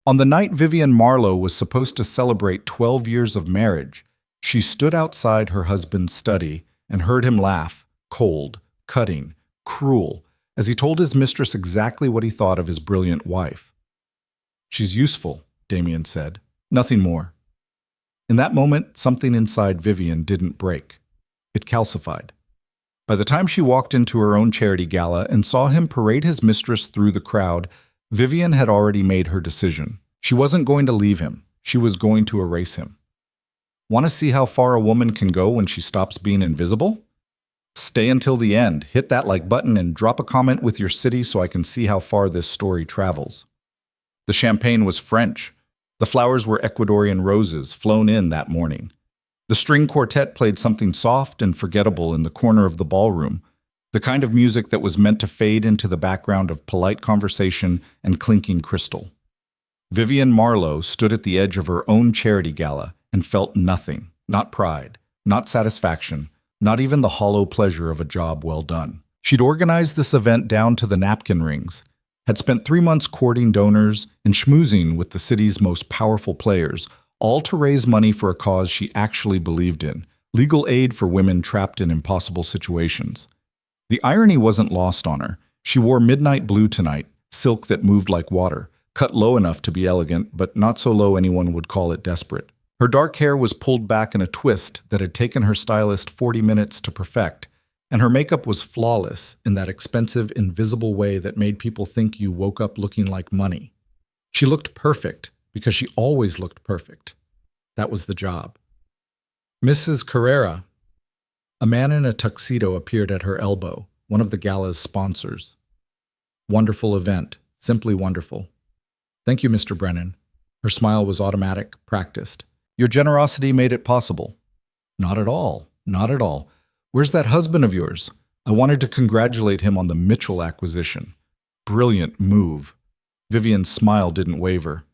On the night Vivian Marlowe was supposed to celebrate 12 years of marriage, she stood outside her husband's study and heard him laugh, cold, cutting, cruel, as he told his mistress exactly what he thought of his brilliant wife. "She's useful," Damian said. "Nothing more." In that moment, something inside Vivian didn't break. It calcified. By the time she walked into her own charity gala and saw him parade his mistress through the crowd, Vivian had already made her decision. She wasn't going to leave him. She was going to erase him. Want to see how far a woman can go when she stops being invisible? Stay until the end, hit that like button, and drop a comment with your city so I can see how far this story travels. The champagne was French. The flowers were Ecuadorian roses flown in that morning. The string quartet played something soft and forgettable in the corner of the ballroom, the kind of music that was meant to fade into the background of polite conversation and clinking crystal. Vivian Marlowe stood at the edge of her own charity gala and felt nothing, not pride, not satisfaction, not even the hollow pleasure of a job well done. She'd organized this event down to the napkin rings, had spent 3 months courting donors and schmoozing with the city's most powerful players, all to raise money for a cause she actually believed in, legal aid for women trapped in impossible situations. The irony wasn't lost on her. She wore midnight blue tonight, silk that moved like water, cut low enough to be elegant, but not so low anyone would call it desperate. Her dark hair was pulled back in a twist that had taken her stylist 40 minutes to perfect, and her makeup was flawless in that expensive, invisible way that made people think you woke up looking like money. She looked perfect because she always looked perfect. That was the job. Mrs. Carrera. A man in a tuxedo appeared at her elbow, one of the gala's sponsors. Wonderful event, simply wonderful. Thank you, Mr. Brennan. Her smile was automatic, practiced. Your generosity made it possible. Not at all, not at all. Where's that husband of yours? I wanted to congratulate him on the Mitchell acquisition. Brilliant move. Vivian's smile didn't waver.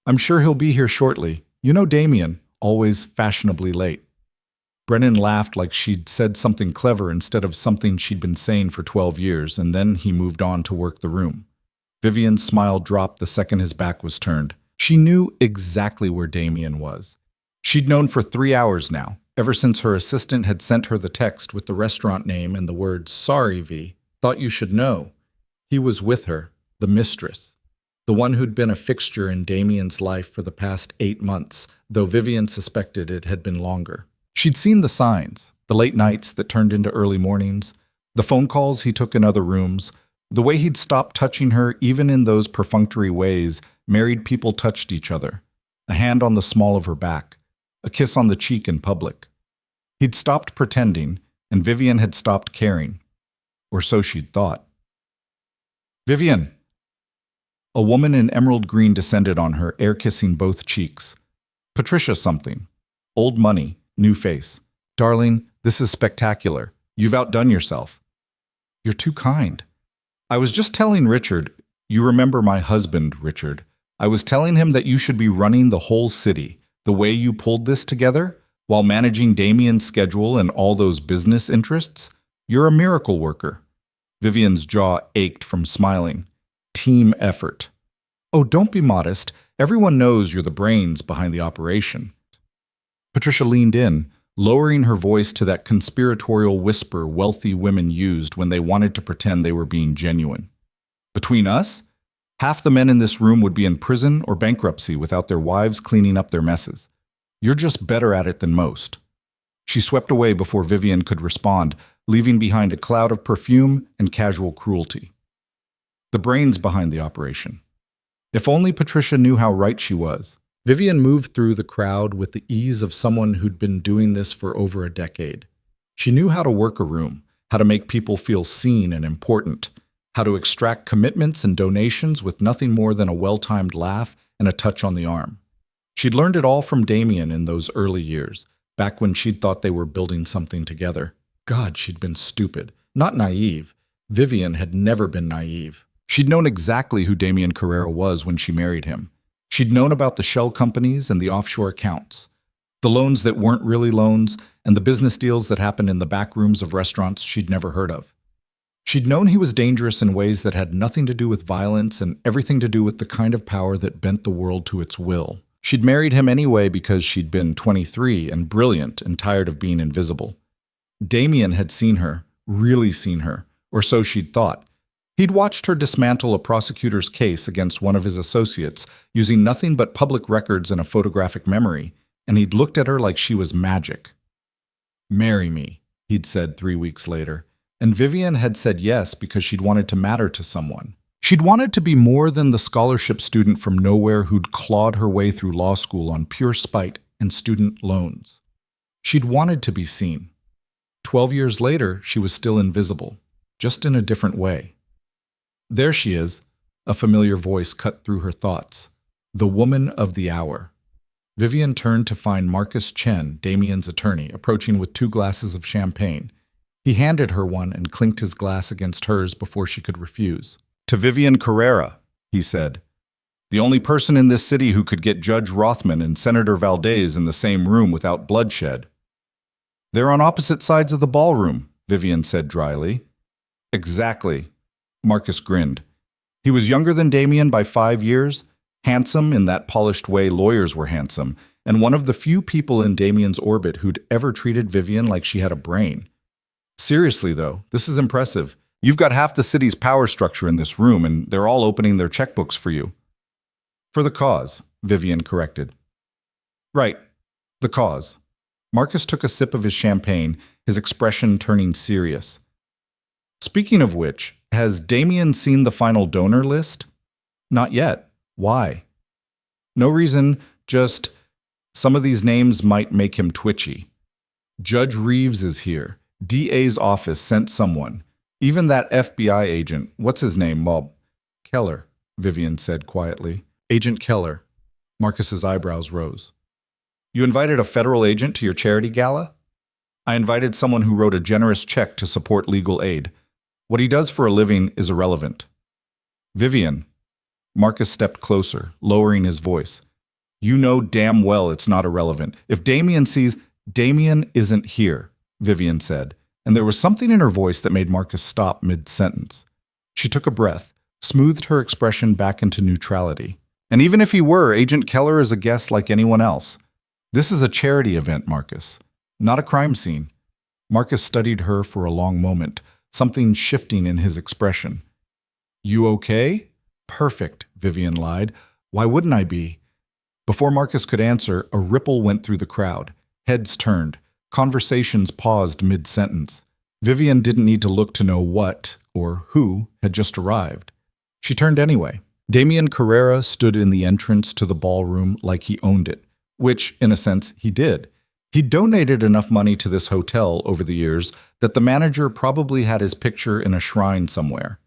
I'm sure he'll be here shortly. You know Damian, always fashionably late. Brennan laughed like she'd said something clever instead of something she'd been saying for 12 years, and then he moved on to work the room. Vivian's smile dropped the second his back was turned. She knew exactly where Damian was. She'd known for 3 hours now, ever since her assistant had sent her the text with the restaurant name and the words, "Sorry, V, thought you should know." He was with her, the mistress, the one who'd been a fixture in Damian's life for the past 8 months, though Vivian suspected it had been longer. She'd seen the signs, the late nights that turned into early mornings, the phone calls he took in other rooms, the way he'd stopped touching her even in those perfunctory ways married people touched each other, a hand on the small of her back, a kiss on the cheek in public. He'd stopped pretending, and Vivian had stopped caring. Or so she'd thought. "Vivian!" A woman in emerald green descended on her, air-kissing both cheeks. "Patricia something. Old money. New face. Darling, this is spectacular. You've outdone yourself." "You're too kind." "I was just telling Richard, you remember my husband, Richard. I was telling him that you should be running the whole city, the way you pulled this together, while managing Damian's schedule and all those business interests. You're a miracle worker." Vivian's jaw ached from smiling. Team effort. "Oh, don't be modest. Everyone knows you're the brains behind the operation." Patricia leaned in, lowering her voice to that conspiratorial whisper wealthy women used when they wanted to pretend they were being genuine. "Between us, half the men in this room would be in prison or bankruptcy without their wives cleaning up their messes. You're just better at it than most." She swept away before Vivian could respond, leaving behind a cloud of perfume and casual cruelty. The brains behind the operation. If only Patricia knew how right she was. Vivian moved through the crowd with the ease of someone who'd been doing this for over a decade. She knew how to work a room, how to make people feel seen and important, how to extract commitments and donations with nothing more than a well-timed laugh and a touch on the arm. She'd learned it all from Damian in those early years, back when she'd thought they were building something together. God, she'd been stupid, not naive. Vivian had never been naive. She'd known exactly who Damian Carrera was when she married him. She'd known about the shell companies and the offshore accounts, the loans that weren't really loans, and the business deals that happened in the back rooms of restaurants she'd never heard of. She'd known he was dangerous in ways that had nothing to do with violence and everything to do with the kind of power that bent the world to its will. She'd married him anyway because she'd been 23 and brilliant and tired of being invisible. Damian had seen her, really seen her, or so she'd thought. He'd watched her dismantle a prosecutor's case against one of his associates using nothing but public records and a photographic memory, and he'd looked at her like she was magic. "Marry me," he'd said 3 weeks later, and Vivian had said yes because she'd wanted to matter to someone. She'd wanted to be more than the scholarship student from nowhere who'd clawed her way through law school on pure spite and student loans. She'd wanted to be seen. 12 years later, she was still invisible, just in a different way. "There she is," a familiar voice cut through her thoughts. "The woman of the hour." Vivian turned to find Marcus Chen, Damian's attorney, approaching with 2 glasses of champagne. He handed her one and clinked his glass against hers before she could refuse. "To Vivian Carrera," he said. "The only person in this city who could get Judge Rothman and Senator Valdez in the same room without bloodshed." "They're on opposite sides of the ballroom," Vivian said dryly. "Exactly." Marcus grinned. He was younger than Damian by 5 years, handsome in that polished way lawyers were handsome, and one of the few people in Damian's orbit who'd ever treated Vivian like she had a brain. "Seriously, though, this is impressive. You've got half the city's power structure in this room, and they're all opening their checkbooks for you." "For the cause," Vivian corrected. "Right, the cause." Marcus took a sip of his champagne, his expression turning serious. "Speaking of which, has Damian seen the final donor list?" "Not yet. Why?" "No reason, just some of these names might make him twitchy. Judge Reeves is here. DA's office sent someone. Even that FBI agent, what's his name, Bob?" "Keller," Vivian said quietly. "Agent Keller." Marcus's eyebrows rose. "You invited a federal agent to your charity gala?" "I invited someone who wrote a generous check to support legal aid. What he does for a living is irrelevant." "Vivian." Marcus stepped closer, lowering his voice. "You know damn well it's not irrelevant. If Damian sees—" "Damian isn't here," Vivian said, and there was something in her voice that made Marcus stop mid-sentence. She took a breath, smoothed her expression back into neutrality. "And even if he were, Agent Keller is a guest like anyone else. This is a charity event, Marcus, not a crime scene." Marcus studied her for a long moment, something shifting in his expression. "You okay?" "Perfect," Vivian lied. "Why wouldn't I be?" Before Marcus could answer, a ripple went through the crowd. Heads turned. Conversations paused mid-sentence. Vivian didn't need to look to know what, or who, had just arrived. She turned anyway. Damian Carrera stood in the entrance to the ballroom like he owned it, which, in a sense, he did. He'd donated enough money to this hotel over the years that the manager probably had his picture in a shrine somewhere.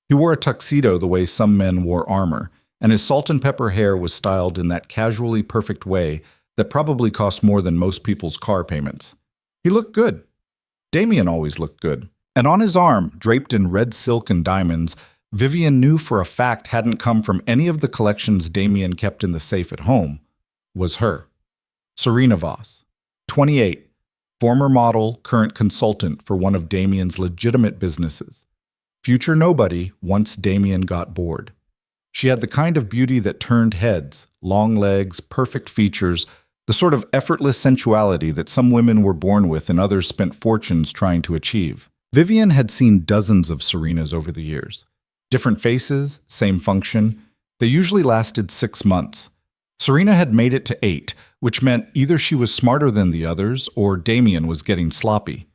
He wore a tuxedo the way some men wore armor, and his salt and pepper hair was styled in that casually perfect way that probably cost more than most people's car payments. He looked good. Damian always looked good. And on his arm, draped in red silk and diamonds, Vivian knew for a fact hadn't come from any of the collections Damian kept in the safe at home, was her. Serena Voss, 28, former model, current consultant for one of Damian's legitimate businesses. Future nobody once Damian got bored. She had the kind of beauty that turned heads, long legs, perfect features, the sort of effortless sensuality that some women were born with and others spent fortunes trying to achieve. Vivian had seen dozens of Serenas over the years. Different faces, same function. They usually lasted 6 months. Serena had made it to 8, which meant either she was smarter than the others or Damian was getting sloppy.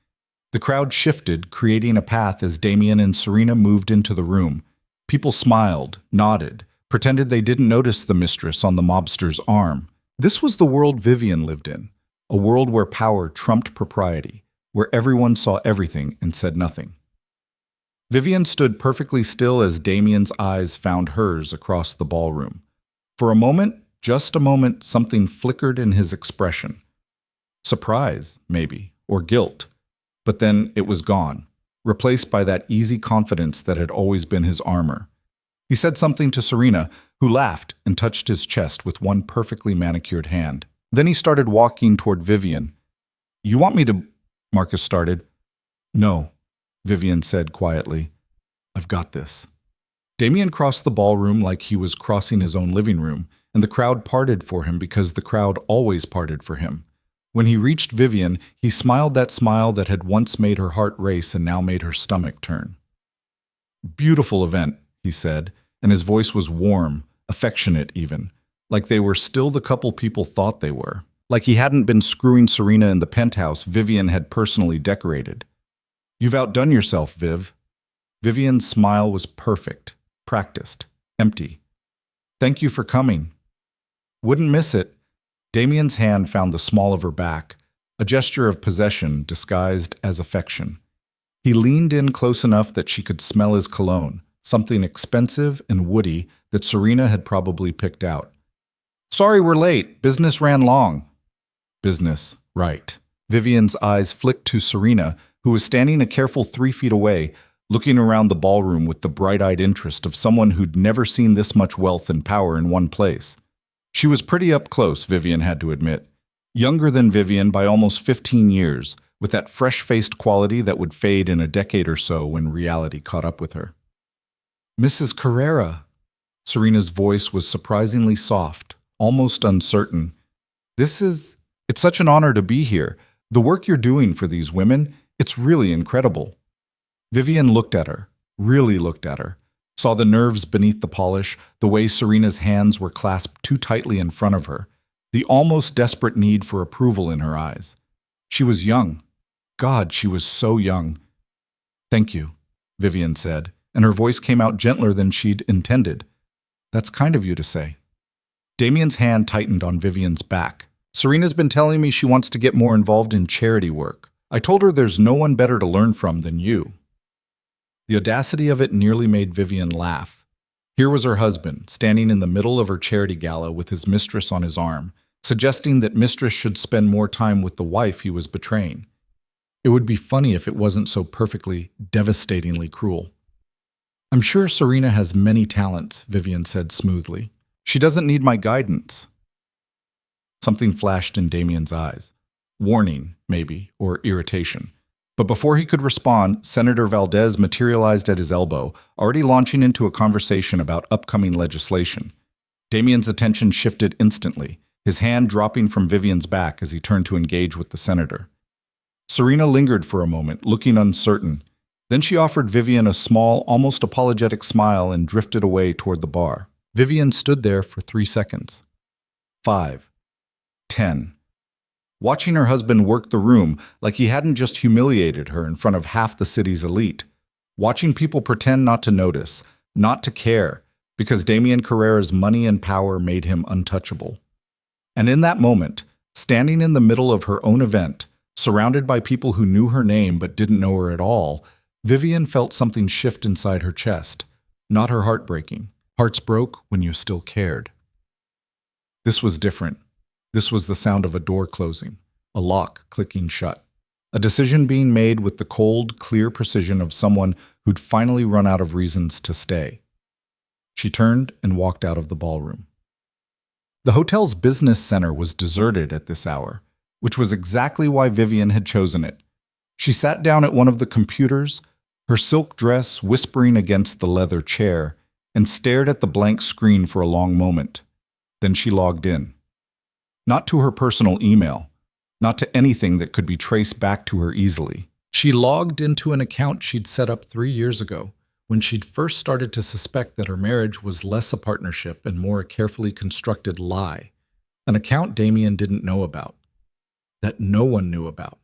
The crowd shifted, creating a path as Damian and Serena moved into the room. People smiled, nodded, pretended they didn't notice the mistress on the mobster's arm. This was the world Vivian lived in, a world where power trumped propriety, where everyone saw everything and said nothing. Vivian stood perfectly still as Damian's eyes found hers across the ballroom. For a moment, just a moment, something flickered in his expression. Surprise, maybe, or guilt. But then it was gone, replaced by that easy confidence that had always been his armor. He said something to Serena, who laughed and touched his chest with one perfectly manicured hand. Then he started walking toward Vivian. "You want me to—" Marcus started. "No," Vivian said quietly. I've got this. Damian crossed the ballroom like he was crossing his own living room, and the crowd parted for him because the crowd always parted for him. When he reached Vivian, he smiled that smile that had once made her heart race and now made her stomach turn. Beautiful event, he said, and his voice was warm, affectionate even, like they were still the couple people thought they were. Like he hadn't been screwing Serena in the penthouse Vivian had personally decorated. You've outdone yourself, Viv. Vivian's smile was perfect, practiced, empty. Thank you for coming. Wouldn't miss it. Damian's hand found the small of her back, a gesture of possession disguised as affection. He leaned in close enough that she could smell his cologne, something expensive and woody that Serena had probably picked out. Sorry we're late. Business ran long. Business, right. Vivian's eyes flicked to Serena, who was standing a careful 3 feet away, looking around the ballroom with the bright-eyed interest of someone who'd never seen this much wealth and power in one place. She was pretty up close, Vivian had to admit. Younger than Vivian by almost 15 years, with that fresh-faced quality that would fade in a decade or so when reality caught up with her. Mrs. Carrera. Serena's voice was surprisingly soft, almost uncertain. It's such an honor to be here. The work you're doing for these women, it's really incredible. Vivian looked at her, really looked at her, saw the nerves beneath the polish, the way Serena's hands were clasped too tightly in front of her, the almost desperate need for approval in her eyes. She was young. God, she was so young. Thank you, Vivian said, and her voice came out gentler than she'd intended. That's kind of you to say. Damian's hand tightened on Vivian's back. Serena's been telling me she wants to get more involved in charity work. I told her there's no one better to learn from than you. The audacity of it nearly made Vivian laugh. Here was her husband, standing in the middle of her charity gala with his mistress on his arm, suggesting that Mistress should spend more time with the wife he was betraying. It would be funny if it wasn't so perfectly, devastatingly cruel. I'm sure Serena has many talents, Vivian said smoothly. She doesn't need my guidance. Something flashed in Damian's eyes. Warning, maybe, or irritation. But before he could respond, Senator Valdez materialized at his elbow, already launching into a conversation about upcoming legislation. Damian's attention shifted instantly, his hand dropping from Vivian's back as he turned to engage with the senator. Serena lingered for a moment, looking uncertain. Then she offered Vivian a small, almost apologetic smile and drifted away toward the bar. Vivian stood there for 3 seconds. 5. 10. Watching her husband work the room like he hadn't just humiliated her in front of half the city's elite. Watching people pretend not to notice, not to care, because Damian Carrera's money and power made him untouchable. And in that moment, standing in the middle of her own event, surrounded by people who knew her name but didn't know her at all, Vivian felt something shift inside her chest, not her heart breaking. Hearts broke when you still cared. This was different. This was the sound of a door closing, a lock clicking shut, a decision being made with the cold, clear precision of someone who'd finally run out of reasons to stay. She turned and walked out of the ballroom. The hotel's business center was deserted at this hour, which was exactly why Vivian had chosen it. She sat down at one of the computers, her silk dress whispering against the leather chair, and stared at the blank screen for a long moment. Then she logged in. Not to her personal email, not to anything that could be traced back to her easily. She logged into an account she'd set up 3 years ago, when she'd first started to suspect that her marriage was less a partnership and more a carefully constructed lie, an account Damian didn't know about, that no one knew about.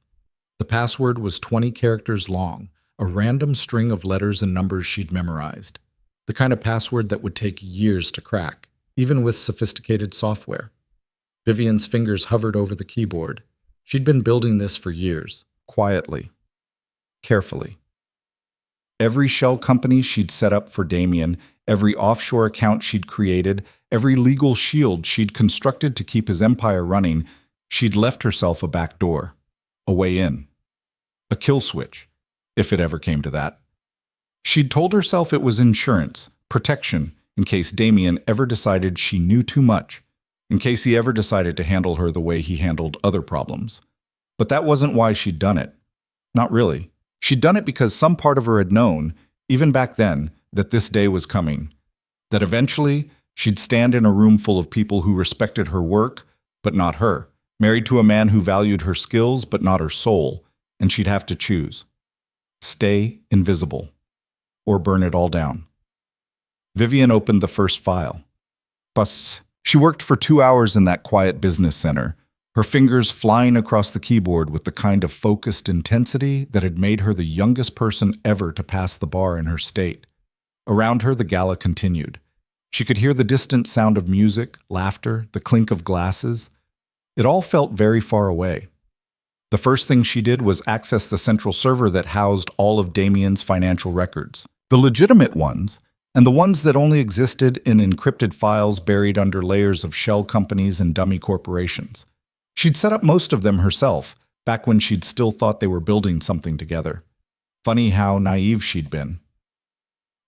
The password was 20 characters long, a random string of letters and numbers she'd memorized, the kind of password that would take years to crack, even with sophisticated software. Vivian's fingers hovered over the keyboard. She'd been building this for years, quietly, carefully. Every shell company she'd set up for Damian, every offshore account she'd created, every legal shield she'd constructed to keep his empire running, she'd left herself a back door, a way in, a kill switch, if it ever came to that. She'd told herself it was insurance, protection, in case Damian ever decided she knew too much, in case he ever decided to handle her the way he handled other problems. But that wasn't why she'd done it. Not really. She'd done it because some part of her had known, even back then, that this day was coming, that eventually she'd stand in a room full of people who respected her work, but not her, married to a man who valued her skills, but not her soul, and she'd have to choose. Stay invisible, or burn it all down. Vivian opened the first file. Bus. She worked for 2 hours in that quiet business center, her fingers flying across the keyboard with the kind of focused intensity that had made her the youngest person ever to pass the bar in her state. Around her, the gala continued. She could hear the distant sound of music, laughter, the clink of glasses. It all felt very far away. The first thing she did was access the central server that housed all of Damian's financial records. The legitimate ones, and the ones that only existed in encrypted files buried under layers of shell companies and dummy corporations. She'd set up most of them herself, back when she'd still thought they were building something together. Funny how naive she'd been.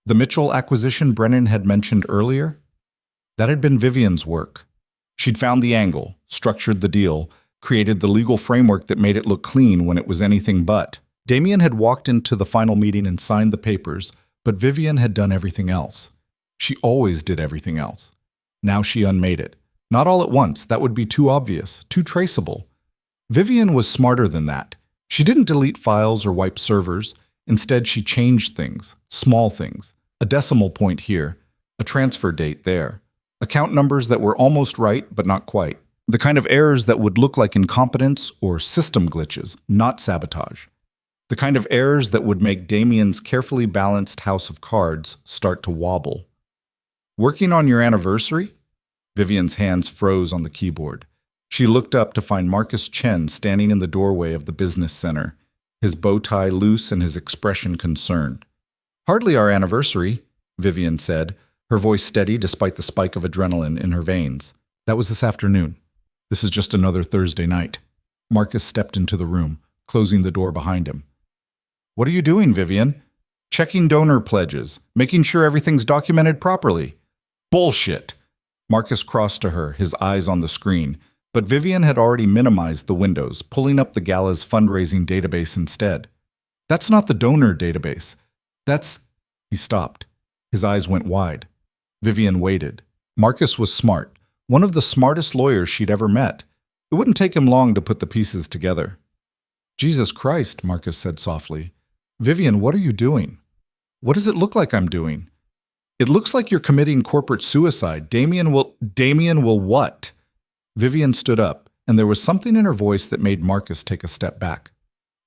The Mitchell acquisition Brennan had mentioned earlier? That had been Vivian's work. She'd found the angle, structured the deal, created the legal framework that made it look clean when it was anything but. Damian had walked into the final meeting and signed the papers, but Vivian had done everything else. She always did everything else. Now she unmade it. Not all at once, that would be too obvious, too traceable. Vivian was smarter than that. She didn't delete files or wipe servers. Instead, she changed things, small things. A decimal point here, a transfer date there. Account numbers that were almost right, but not quite. The kind of errors that would look like incompetence or system glitches, not sabotage. The kind of errors that would make Damian's carefully balanced house of cards start to wobble. Working on your anniversary? Vivian's hands froze on the keyboard. She looked up to find Marcus Chen standing in the doorway of the business center, his bow tie loose and his expression concerned. Hardly our anniversary, Vivian said, her voice steady despite the spike of adrenaline in her veins. That was this afternoon. This is just another Thursday night. Marcus stepped into the room, closing the door behind him. What are you doing, Vivian? Checking donor pledges, making sure everything's documented properly. Bullshit! Marcus crossed to her, his eyes on the screen, but Vivian had already minimized the windows, pulling up the gala's fundraising database instead. That's not the donor database. That's... He stopped. His eyes went wide. Vivian waited. Marcus was smart, one of the smartest lawyers she'd ever met. It wouldn't take him long to put the pieces together. Jesus Christ, Marcus said softly. Vivian, what are you doing? What does it look like I'm doing? It looks like you're committing corporate suicide. Damian will what? Vivian stood up, and there was something in her voice that made Marcus take a step back.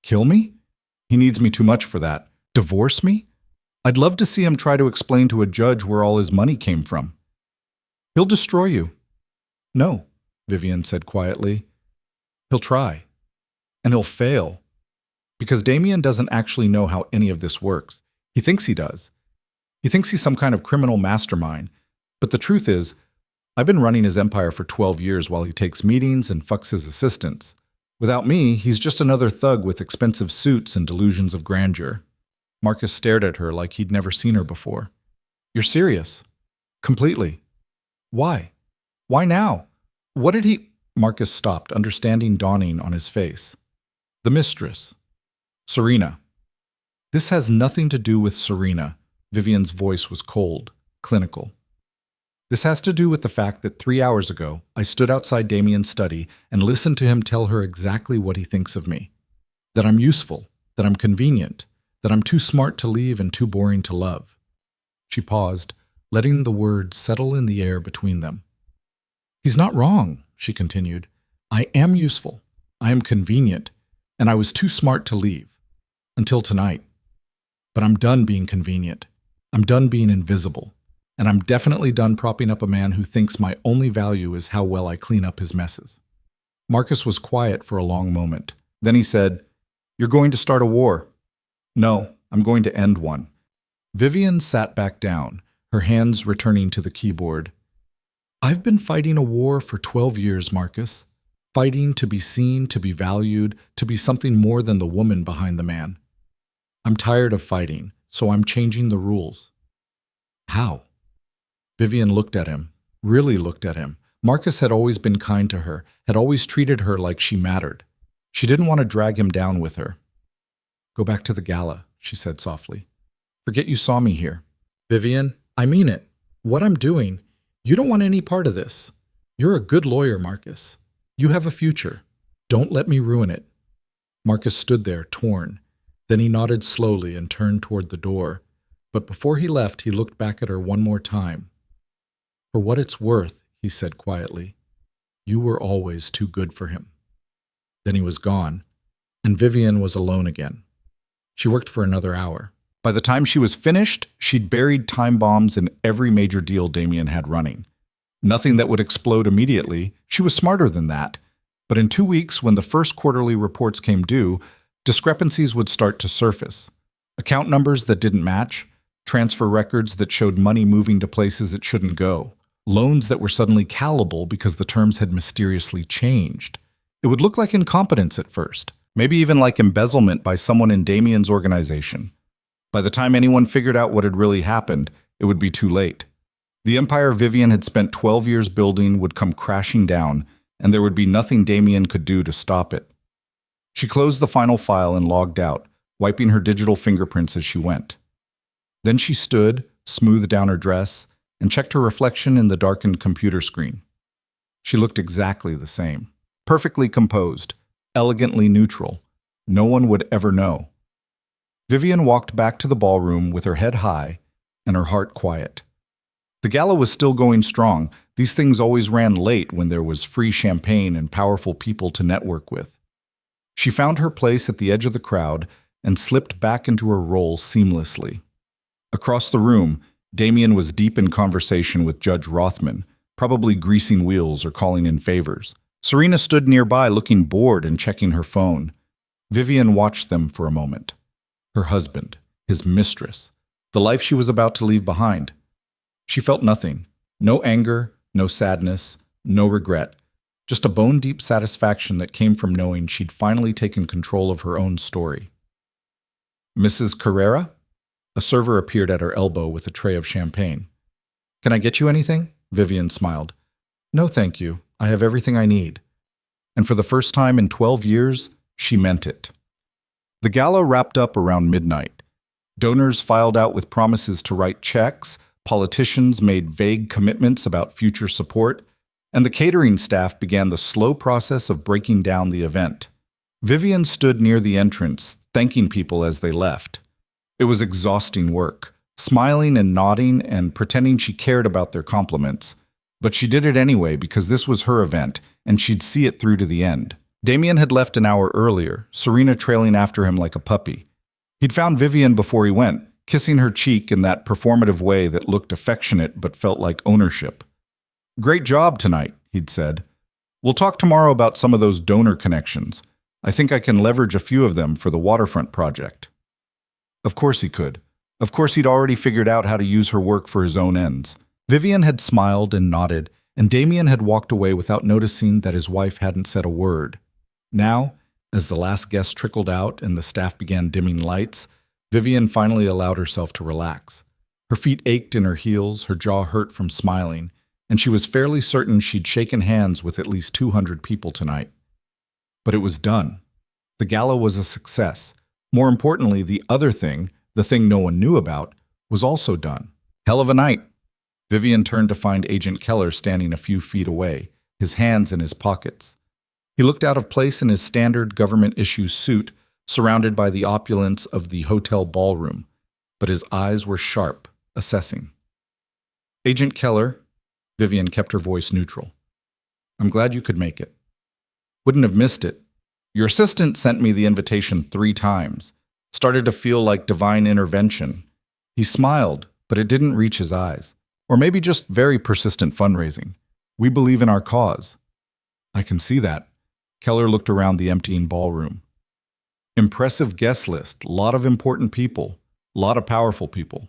Kill me? He needs me too much for that. Divorce me? I'd love to see him try to explain to a judge where all his money came from. He'll destroy you. No, Vivian said quietly. He'll try. And he'll fail. Because Damian doesn't actually know how any of this works. He thinks he does. He thinks he's some kind of criminal mastermind. But the truth is, I've been running his empire for 12 years while he takes meetings and fucks his assistants. Without me, he's just another thug with expensive suits and delusions of grandeur. Marcus stared at her like he'd never seen her before. You're serious? Completely. Why? Why now? What did he... Marcus stopped, understanding dawning on his face. The Mistress. Serena. This has nothing to do with Serena. Vivian's voice was cold, clinical. This has to do with the fact that 3 hours ago, I stood outside Damian's study and listened to him tell her exactly what he thinks of me. That I'm useful, that I'm convenient, that I'm too smart to leave and too boring to love. She paused, letting the words settle in the air between them. He's not wrong, she continued. I am useful, I am convenient, and I was too smart to leave. Until tonight. But I'm done being convenient. I'm done being invisible. And I'm definitely done propping up a man who thinks my only value is how well I clean up his messes. Marcus was quiet for a long moment. Then he said, You're going to start a war. No, I'm going to end one. Vivian sat back down, her hands returning to the keyboard. I've been fighting a war for 12 years, Marcus. Fighting to be seen, to be valued, to be something more than the woman behind the man. I'm tired of fighting, so I'm changing the rules. How? Vivian looked at him, really looked at him. Marcus had always been kind to her, had always treated her like she mattered. She didn't want to drag him down with her. Go back to the gala, she said softly. Forget you saw me here. Vivian, I mean it. What I'm doing, you don't want any part of this. You're a good lawyer, Marcus. You have a future. Don't let me ruin it. Marcus stood there, torn. Then he nodded slowly and turned toward the door. But before he left, he looked back at her one more time. For what it's worth, he said quietly, you were always too good for him. Then he was gone, and Vivian was alone again. She worked for another hour. By the time she was finished, she'd buried time bombs in every major deal Damian had running. Nothing that would explode immediately. She was smarter than that. But in 2 weeks, when the first quarterly reports came due, discrepancies would start to surface. Account numbers that didn't match, transfer records that showed money moving to places it shouldn't go, loans that were suddenly callable because the terms had mysteriously changed. It would look like incompetence at first, maybe even like embezzlement by someone in Damian's organization. By the time anyone figured out what had really happened, it would be too late. The empire Vivian had spent 12 years building would come crashing down, and there would be nothing Damian could do to stop it. She closed the final file and logged out, wiping her digital fingerprints as she went. Then she stood, smoothed down her dress, and checked her reflection in the darkened computer screen. She looked exactly the same, perfectly composed, elegantly neutral. No one would ever know. Vivian walked back to the ballroom with her head high and her heart quiet. The gala was still going strong. These things always ran late when there was free champagne and powerful people to network with. She found her place at the edge of the crowd and slipped back into her role seamlessly. Across the room, Damian was deep in conversation with Judge Rothman, probably greasing wheels or calling in favors. Serena stood nearby looking bored and checking her phone. Vivian watched them for a moment. Her husband, his mistress, the life she was about to leave behind. She felt nothing. No anger, no sadness, no regret. Just a bone-deep satisfaction that came from knowing she'd finally taken control of her own story. Mrs. Carrera? A server appeared at her elbow with a tray of champagne. Can I get you anything? Vivian smiled. No, thank you. I have everything I need. And for the first time in 12 years, she meant it. The gala wrapped up around midnight. Donors filed out with promises to write checks, politicians made vague commitments about future support, and the catering staff began the slow process of breaking down the event. Vivian stood near the entrance, thanking people as they left. It was exhausting work, smiling and nodding and pretending she cared about their compliments. But she did it anyway because this was her event, and she'd see it through to the end. Damian had left an hour earlier, Serena trailing after him like a puppy. He'd found Vivian before he went, kissing her cheek in that performative way that looked affectionate but felt like ownership. Great job tonight, he'd said. We'll talk tomorrow about some of those donor connections. I think I can leverage a few of them for the waterfront project. Of course he could. Of course he'd already figured out how to use her work for his own ends. Vivian had smiled and nodded, and Damian had walked away without noticing that his wife hadn't said a word. Now, as the last guest trickled out and the staff began dimming lights, Vivian finally allowed herself to relax. Her feet ached in her heels, her jaw hurt from smiling, and she was fairly certain she'd shaken hands with at least 200 people tonight. But it was done. The gala was a success. More importantly, the other thing, the thing no one knew about, was also done. Hell of a night. Vivian turned to find Agent Keller standing a few feet away, his hands in his pockets. He looked out of place in his standard government-issue suit, surrounded by the opulence of the hotel ballroom, but his eyes were sharp, assessing. Agent Keller, Vivian kept her voice neutral. I'm glad you could make it. Wouldn't have missed it. Your assistant sent me the invitation 3 times. Started to feel like divine intervention. He smiled, but it didn't reach his eyes. Or maybe just very persistent fundraising. We believe in our cause. I can see that. Keller looked around the emptying ballroom. Impressive guest list, lot of important people, lot of powerful people.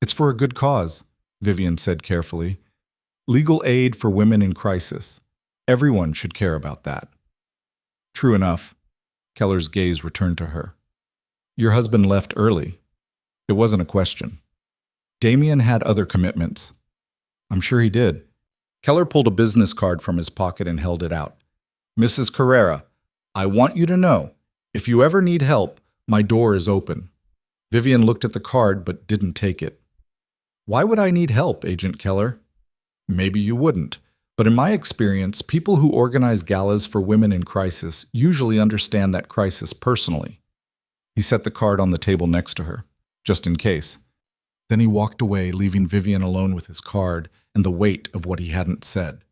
It's for a good cause, Vivian said carefully. Legal aid for women in crisis. Everyone should care about that. True enough. Keller's gaze returned to her. Your husband left early. It wasn't a question. Damian had other commitments. I'm sure he did. Keller pulled a business card from his pocket and held it out. Mrs. Carrera, I want you to know, if you ever need help, my door is open. Vivian looked at the card but didn't take it. Why would I need help, Agent Keller? Maybe you wouldn't. But in my experience, people who organize galas for women in crisis usually understand that crisis personally. He set the card on the table next to her, just in case. Then he walked away, leaving Vivian alone with his card and the weight of what he hadn't said.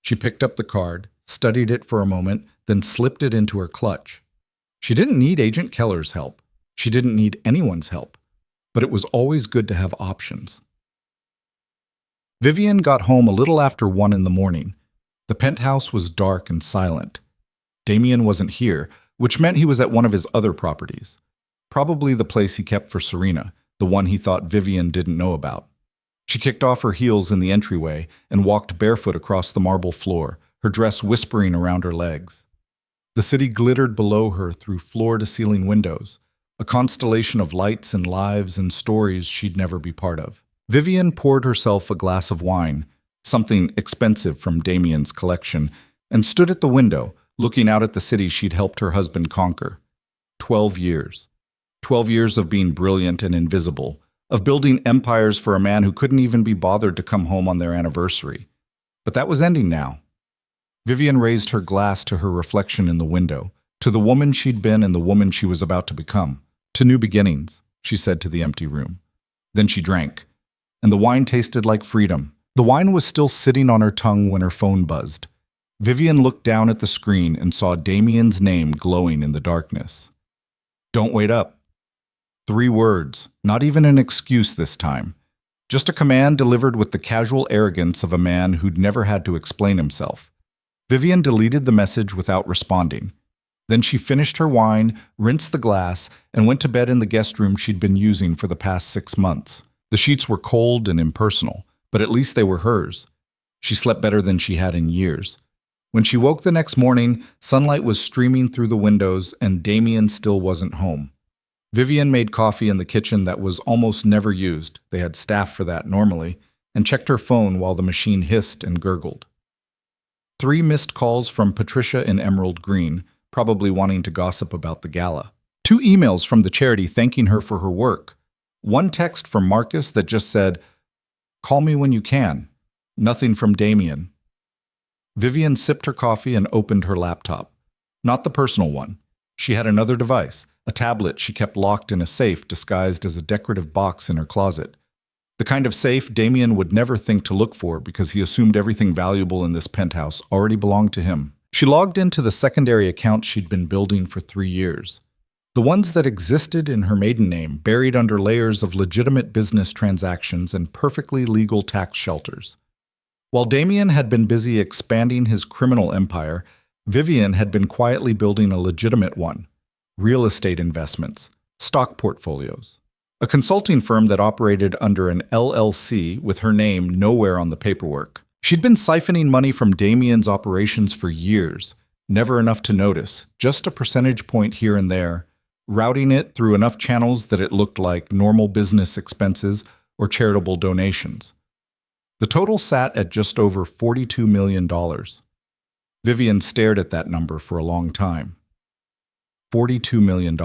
She picked up the card, studied it for a moment, then slipped it into her clutch. She didn't need Agent Keller's help. She didn't need anyone's help. But it was always good to have options. Vivian got home a little after 1 in the morning. The penthouse was dark and silent. Damian wasn't here, which meant he was at one of his other properties. Probably the place he kept for Serena, the one he thought Vivian didn't know about. She kicked off her heels in the entryway and walked barefoot across the marble floor, her dress whispering around her legs. The city glittered below her through floor-to-ceiling windows, a constellation of lights and lives and stories she'd never be part of. Vivian poured herself a glass of wine, something expensive from Damian's collection, and stood at the window, looking out at the city she'd helped her husband conquer. 12 years. 12 years of being brilliant and invisible, of building empires for a man who couldn't even be bothered to come home on their anniversary. But that was ending now. Vivian raised her glass to her reflection in the window, to the woman she'd been and the woman she was about to become. To new beginnings, she said to the empty room. Then she drank, and the wine tasted like freedom. The wine was still sitting on her tongue when her phone buzzed. Vivian looked down at the screen and saw Damian's name glowing in the darkness. Don't wait up. 3 words, not even an excuse this time. Just a command delivered with the casual arrogance of a man who'd never had to explain himself. Vivian deleted the message without responding. Then she finished her wine, rinsed the glass, and went to bed in the guest room she'd been using for the past 6 months. The sheets were cold and impersonal, but at least they were hers. She slept better than she had in years. When she woke the next morning, sunlight was streaming through the windows and Damian still wasn't home. Vivian made coffee in the kitchen that was almost never used, they had staff for that normally, and checked her phone while the machine hissed and gurgled. 3 missed calls from Patricia in Emerald Green, probably wanting to gossip about the gala. 2 emails from the charity thanking her for her work. 1 text from Marcus that just said, "Call me when you can." Nothing from Damian. Vivian sipped her coffee and opened her laptop. Not the personal one. She had another device, a tablet she kept locked in a safe disguised as a decorative box in her closet. The kind of safe Damian would never think to look for because he assumed everything valuable in this penthouse already belonged to him. She logged into the secondary account she'd been building for 3 years. The ones that existed in her maiden name, buried under layers of legitimate business transactions and perfectly legal tax shelters. While Damian had been busy expanding his criminal empire, Vivian had been quietly building a legitimate one: real estate investments, stock portfolios. A consulting firm that operated under an LLC with her name nowhere on the paperwork. She'd been siphoning money from Damian's operations for years, never enough to notice, just a percentage point here and there, routing it through enough channels that it looked like normal business expenses or charitable donations. The total sat at just over $42 million. Vivian stared at that number for a long time. $42 million.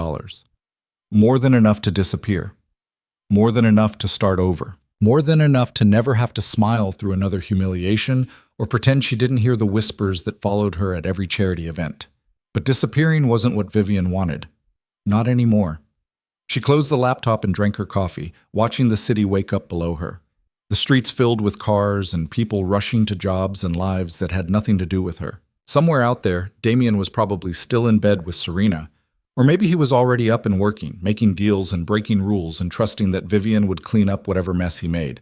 More than enough to disappear. More than enough to start over. More than enough to never have to smile through another humiliation or pretend she didn't hear the whispers that followed her at every charity event. But disappearing wasn't what Vivian wanted. Not anymore. She closed the laptop and drank her coffee, watching the city wake up below her. The streets filled with cars and people rushing to jobs and lives that had nothing to do with her. Somewhere out there, Damian was probably still in bed with Serena. Or maybe he was already up and working, making deals and breaking rules and trusting that Vivian would clean up whatever mess he made.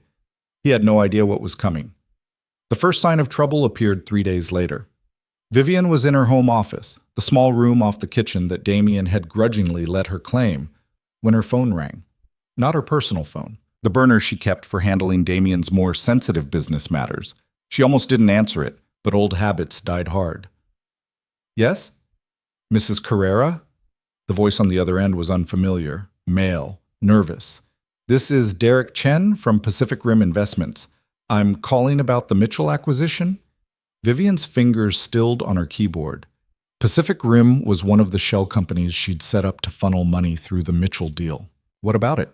He had no idea what was coming. The first sign of trouble appeared 3 days later. Vivian was in her home office, the small room off the kitchen that Damian had grudgingly let her claim, when her phone rang. Not her personal phone, the burner she kept for handling Damian's more sensitive business matters. She almost didn't answer it, but old habits died hard. "Yes? Mrs. Carrera?" The voice on the other end was unfamiliar, male, nervous. "This is Derek Chen from Pacific Rim Investments. I'm calling about the Mitchell acquisition." Vivian's fingers stilled on her keyboard. Pacific Rim was one of the shell companies she'd set up to funnel money through the Mitchell deal. What about it?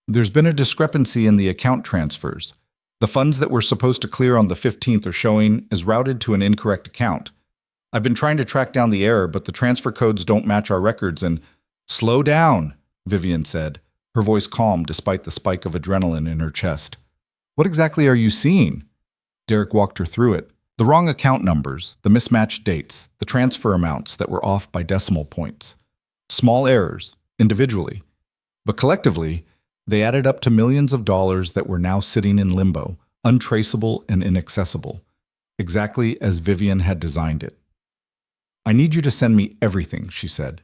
There's been a discrepancy in the account transfers. The funds that were supposed to clear on the 15th are showing as routed to an incorrect account. I've been trying to track down the error, but the transfer codes don't match our records and— Slow down, Vivian said, her voice calm despite the spike of adrenaline in her chest. What exactly are you seeing? Derek walked her through it. The wrong account numbers, the mismatched dates, the transfer amounts that were off by decimal points. Small errors, individually. But collectively, they added up to millions of dollars that were now sitting in limbo, untraceable and inaccessible, exactly as Vivian had designed it. I need you to send me everything, she said.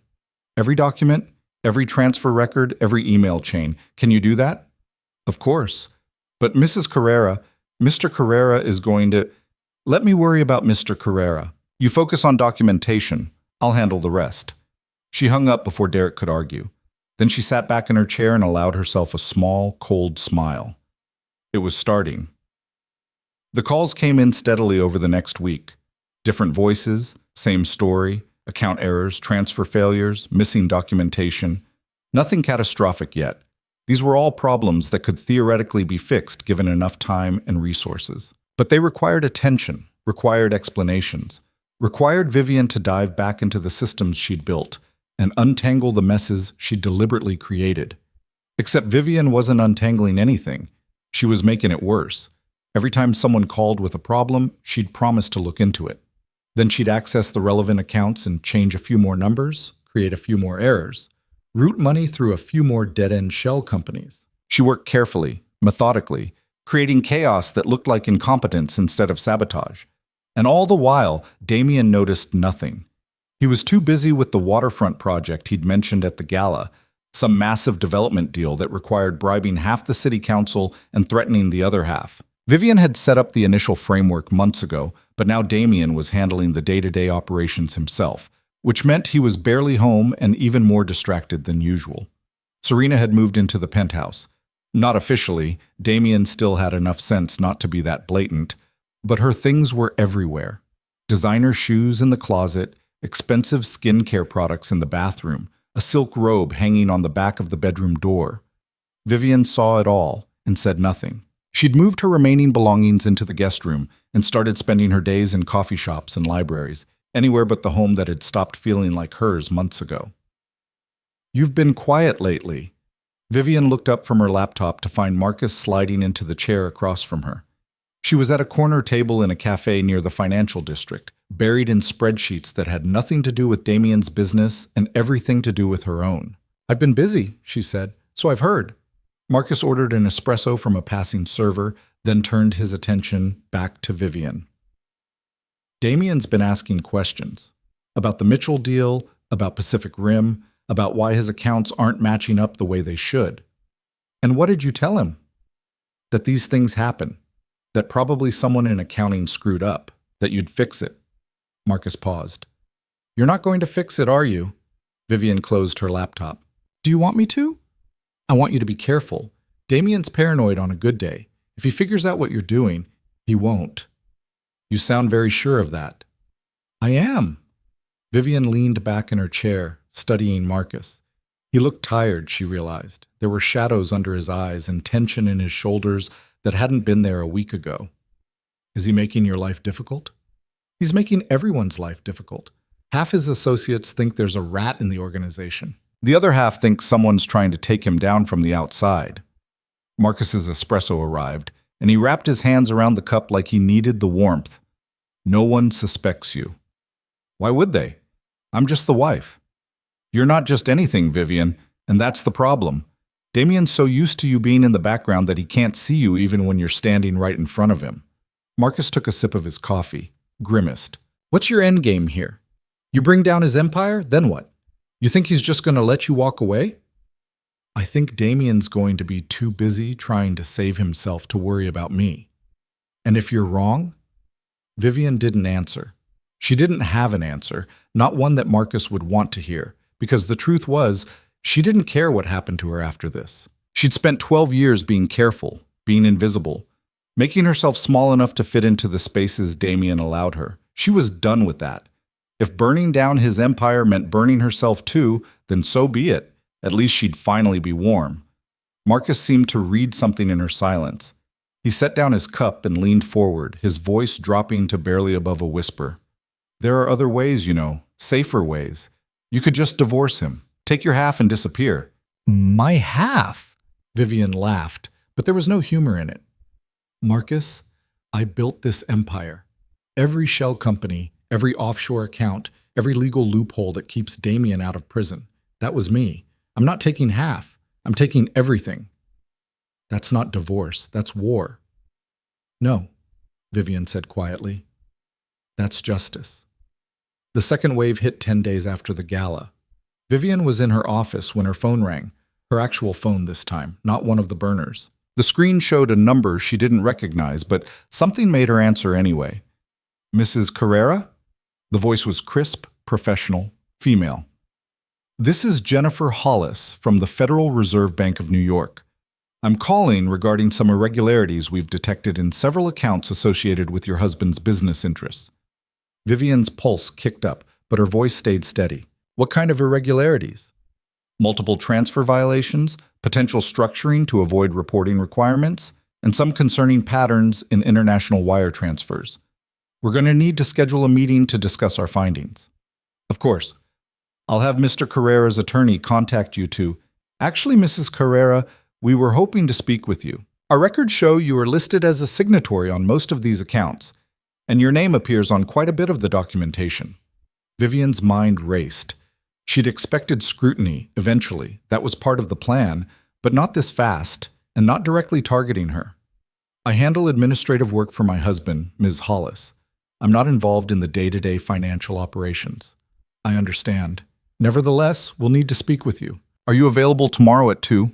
Every document, every transfer record, every email chain. Can you do that? Of course. But Mr. Carrera is going to— Let me worry about Mr. Carrera. You focus on documentation. I'll handle the rest. She hung up before Derek could argue. Then she sat back in her chair and allowed herself a small, cold smile. It was starting. The calls came in steadily over the next week. Different voices, same story, account errors, transfer failures, missing documentation. Nothing catastrophic yet. These were all problems that could theoretically be fixed given enough time and resources. But they required attention, required explanations, required Vivian to dive back into the systems she'd built and untangle the messes she'd deliberately created. Except Vivian wasn't untangling anything. She was making it worse. Every time someone called with a problem, she'd promise to look into it. Then she'd access the relevant accounts and change a few more numbers, create a few more errors, route money through a few more dead-end shell companies. She worked carefully, methodically, creating chaos that looked like incompetence instead of sabotage. And all the while, Damian noticed nothing. He was too busy with the waterfront project he'd mentioned at the gala, some massive development deal that required bribing half the city council and threatening the other half. Vivian had set up the initial framework months ago, but now Damian was handling the day-to-day operations himself, which meant he was barely home and even more distracted than usual. Serena had moved into the penthouse. Not officially, Damian still had enough sense not to be that blatant, but her things were everywhere. Designer shoes in the closet, expensive skincare products in the bathroom, a silk robe hanging on the back of the bedroom door. Vivian saw it all and said nothing. She'd moved her remaining belongings into the guest room and started spending her days in coffee shops and libraries, anywhere but the home that had stopped feeling like hers months ago. You've been quiet lately. Vivian looked up from her laptop to find Marcus sliding into the chair across from her. She was at a corner table in a cafe near the financial district, buried in spreadsheets that had nothing to do with Damian's business and everything to do with her own. I've been busy, she said, so I've heard. Marcus ordered an espresso from a passing server, then turned his attention back to Vivian. Damian's been asking questions about the Mitchell deal, about Pacific Rim, about why his accounts aren't matching up the way they should. And what did you tell him? That these things happen, that probably someone in accounting screwed up, that you'd fix it. Marcus paused. You're not going to fix it, are you? Vivian closed her laptop. Do you want me to? I want you to be careful. Damian's paranoid on a good day. If he figures out what you're doing, he won't. You sound very sure of that. I am. Vivian leaned back in her chair, studying Marcus. He looked tired, she realized. There were shadows under his eyes and tension in his shoulders that hadn't been there a week ago. Is he making your life difficult? He's making everyone's life difficult. Half his associates think there's a rat in the organization. The other half thinks someone's trying to take him down from the outside. Marcus's espresso arrived, and he wrapped his hands around the cup like he needed the warmth. No one suspects you. Why would they? I'm just the wife. You're not just anything, Vivian, and that's the problem. Damian's so used to you being in the background that he can't see you even when you're standing right in front of him. Marcus took a sip of his coffee, grimaced. What's your end game here? You bring down his empire, then what? You think he's just going to let you walk away? I think Damian's going to be too busy trying to save himself to worry about me. And if you're wrong? Vivian didn't answer. She didn't have an answer, not one that Marcus would want to hear, because the truth was, she didn't care what happened to her after this. She'd spent 12 years being careful, being invisible, making herself small enough to fit into the spaces Damian allowed her. She was done with that. If burning down his empire meant burning herself too, then so be it. At least she'd finally be warm. Marcus seemed to read something in her silence. He set down his cup and leaned forward, his voice dropping to barely above a whisper. There are other ways, you know, safer ways. You could just divorce him, take your half and disappear. My half? Vivian laughed, but there was no humor in it. Marcus, I built this empire. Every shell company, every offshore account, every legal loophole that keeps Damian out of prison. That was me. I'm not taking half. I'm taking everything. That's not divorce. That's war. No, Vivian said quietly. That's justice. The second wave hit 10 days after the gala. Vivian was in her office when her phone rang, her actual phone this time, not one of the burners. The screen showed a number she didn't recognize, but something made her answer anyway. Mrs. Carrera? The voice was crisp, professional, female. This is Jennifer Hollis from the Federal Reserve Bank of New York. I'm calling regarding some irregularities we've detected in several accounts associated with your husband's business interests. Vivian's pulse kicked up, but her voice stayed steady. What kind of irregularities? Multiple transfer violations, potential structuring to avoid reporting requirements, and some concerning patterns in international wire transfers. We're going to need to schedule a meeting to discuss our findings. Of course. I'll have Mr. Carrera's attorney contact you to... Actually, Mrs. Carrera, we were hoping to speak with you. Our records show you are listed as a signatory on most of these accounts, and your name appears on quite a bit of the documentation. Vivian's mind raced. She'd expected scrutiny, eventually. That was part of the plan, but not this fast, and not directly targeting her. I handle administrative work for my husband, Ms. Hollis. I'm not involved in the day-to-day financial operations. I understand. Nevertheless, we'll need to speak with you. Are you available tomorrow at 2?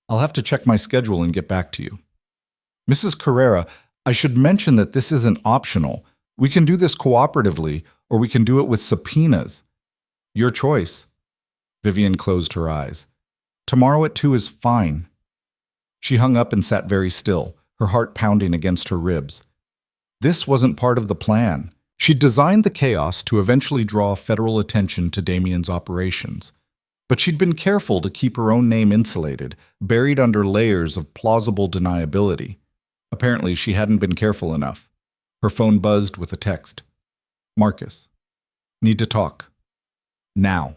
I'll have to check my schedule and get back to you. Mrs. Carrera, I should mention that this isn't optional. We can do this cooperatively, or we can do it with subpoenas. Your choice. Vivian closed her eyes. Tomorrow at 2 is fine. She hung up and sat very still, her heart pounding against her ribs. This wasn't part of the plan. She'd designed the chaos to eventually draw federal attention to Damian's operations. But she'd been careful to keep her own name insulated, buried under layers of plausible deniability. Apparently, she hadn't been careful enough. Her phone buzzed with a text. Marcus. Need to talk. Now.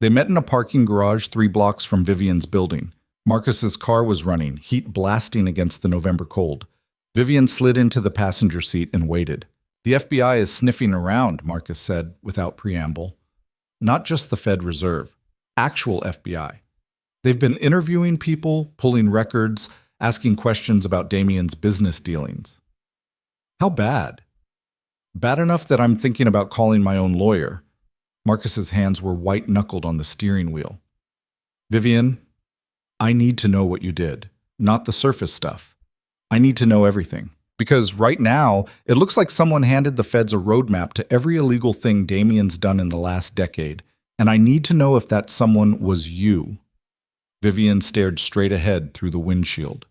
They met in a parking garage 3 blocks from Vivian's building. Marcus's car was running, heat blasting against the November cold. Vivian slid into the passenger seat and waited. The FBI is sniffing around, Marcus said, without preamble. Not just the Fed Reserve. Actual FBI. They've been interviewing people, pulling records, asking questions about Damian's business dealings. How bad? Bad enough that I'm thinking about calling my own lawyer. Marcus's hands were white-knuckled on the steering wheel. Vivian, I need to know what you did, not the surface stuff. I need to know everything. Because right now, it looks like someone handed the feds a roadmap to every illegal thing Damian's done in the last decade, and I need to know if that someone was you. Vivian stared straight ahead through the windshield.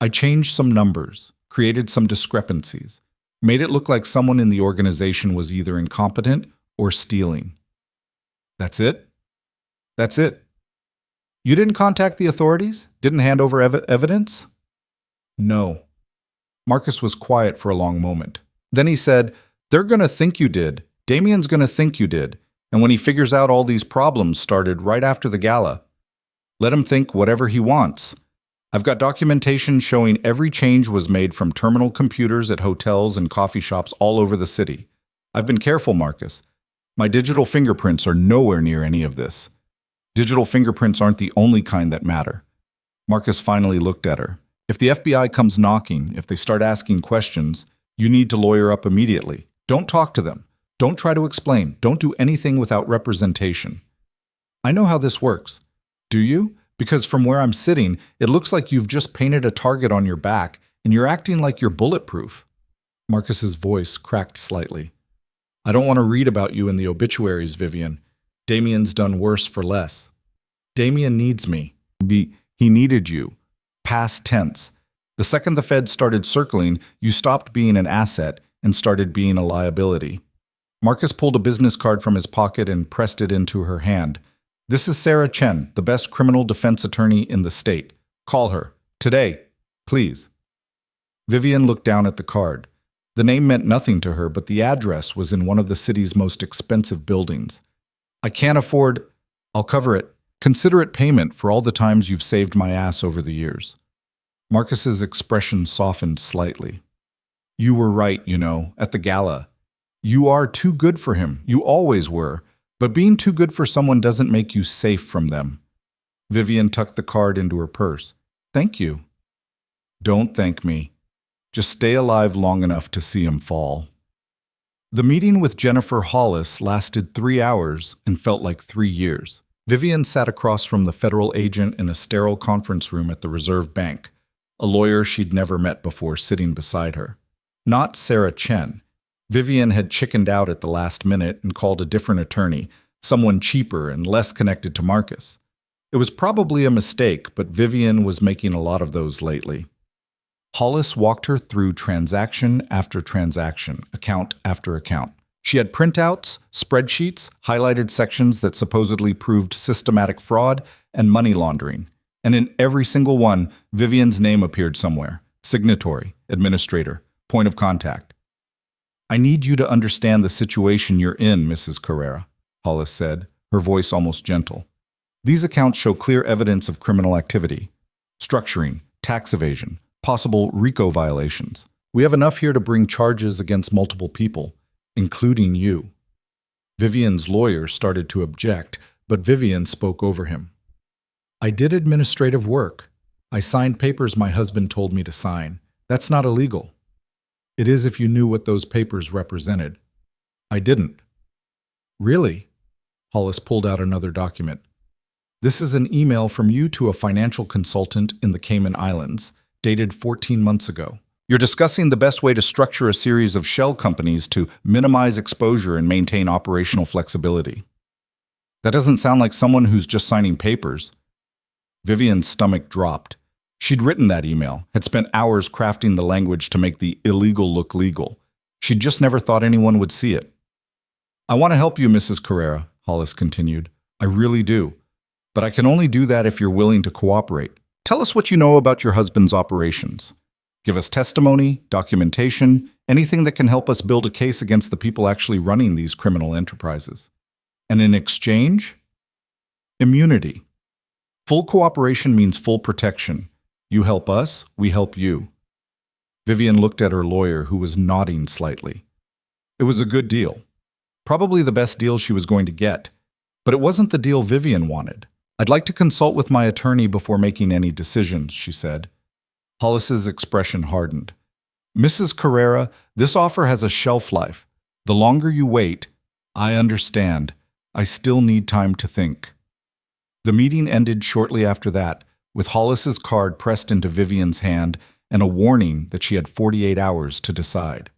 I changed some numbers, created some discrepancies, made it look like someone in the organization was either incompetent or stealing. That's it? That's it. You didn't contact the authorities? Didn't hand over evidence? No. Marcus was quiet for a long moment. Then he said, they're going to think you did. Damian's going to think you did. And when he figures out all these problems started right after the gala, let him think whatever he wants. I've got documentation showing every change was made from terminal computers at hotels and coffee shops all over the city. I've been careful, Marcus. My digital fingerprints are nowhere near any of this. Digital fingerprints aren't the only kind that matter. Marcus finally looked at her. If the FBI comes knocking, if they start asking questions, you need to lawyer up immediately. Don't talk to them. Don't try to explain. Don't do anything without representation. I know how this works. Do you? Because from where I'm sitting, it looks like you've just painted a target on your back and you're acting like you're bulletproof. Marcus's voice cracked slightly. I don't want to read about you in the obituaries, Vivian. Damian's done worse for less. Damian needs me. He needed you. Past tense. The second the Fed started circling, you stopped being an asset and started being a liability. Marcus pulled a business card from his pocket and pressed it into her hand. This is Sarah Chen, the best criminal defense attorney in the state. Call her. Today. Please. Vivian looked down at the card. The name meant nothing to her, but the address was in one of the city's most expensive buildings. I can't afford... I'll cover it. Consider it payment for all the times you've saved my ass over the years. Marcus's expression softened slightly. You were right, at the gala. You are too good for him. You always were. But being too good for someone doesn't make you safe from them. Vivian tucked the card into her purse. Thank you. Don't thank me. Just stay alive long enough to see him fall. The meeting with Jennifer Hollis lasted 3 hours and felt like 3 years. Vivian sat across from the federal agent in a sterile conference room at the Reserve Bank, a lawyer she'd never met before sitting beside her. Not Sarah Chen. Vivian had chickened out at the last minute and called a different attorney, someone cheaper and less connected to Marcus. It was probably a mistake, but Vivian was making a lot of those lately. Hollis walked her through transaction after transaction, account after account. She had printouts, spreadsheets, highlighted sections that supposedly proved systematic fraud and money laundering. And in every single one, Vivian's name appeared somewhere. Signatory, administrator, point of contact. I need you to understand the situation you're in, Mrs. Carrera, Hollis said, her voice almost gentle. These accounts show clear evidence of criminal activity. Structuring, tax evasion, possible RICO violations. We have enough here to bring charges against multiple people, including you. Vivian's lawyer started to object, but Vivian spoke over him. I did administrative work. I signed papers my husband told me to sign. That's not illegal. It is if you knew what those papers represented. I didn't. Really? Hollis pulled out another document. This is an email from you to a financial consultant in the Cayman Islands, dated 14 months ago. You're discussing the best way to structure a series of shell companies to minimize exposure and maintain operational flexibility. That doesn't sound like someone who's just signing papers. Vivian's stomach dropped. She'd written that email, had spent hours crafting the language to make the illegal look legal. She'd just never thought anyone would see it. I want to help you, Mrs. Carrera, Hollis continued. I really do. But I can only do that if you're willing to cooperate. Tell us what you know about your husband's operations. Give us testimony, documentation, anything that can help us build a case against the people actually running these criminal enterprises. And in exchange? Immunity. Full cooperation means full protection. You help us, we help you. Vivian looked at her lawyer, who was nodding slightly. It was a good deal. Probably the best deal she was going to get. But it wasn't the deal Vivian wanted. I'd like to consult with my attorney before making any decisions, she said. Hollis's expression hardened. Mrs. Carrera, this offer has a shelf life. The longer you wait, I understand. I still need time to think. The meeting ended shortly after that, with Hollis's card pressed into Vivian's hand and a warning that she had 48 hours to decide.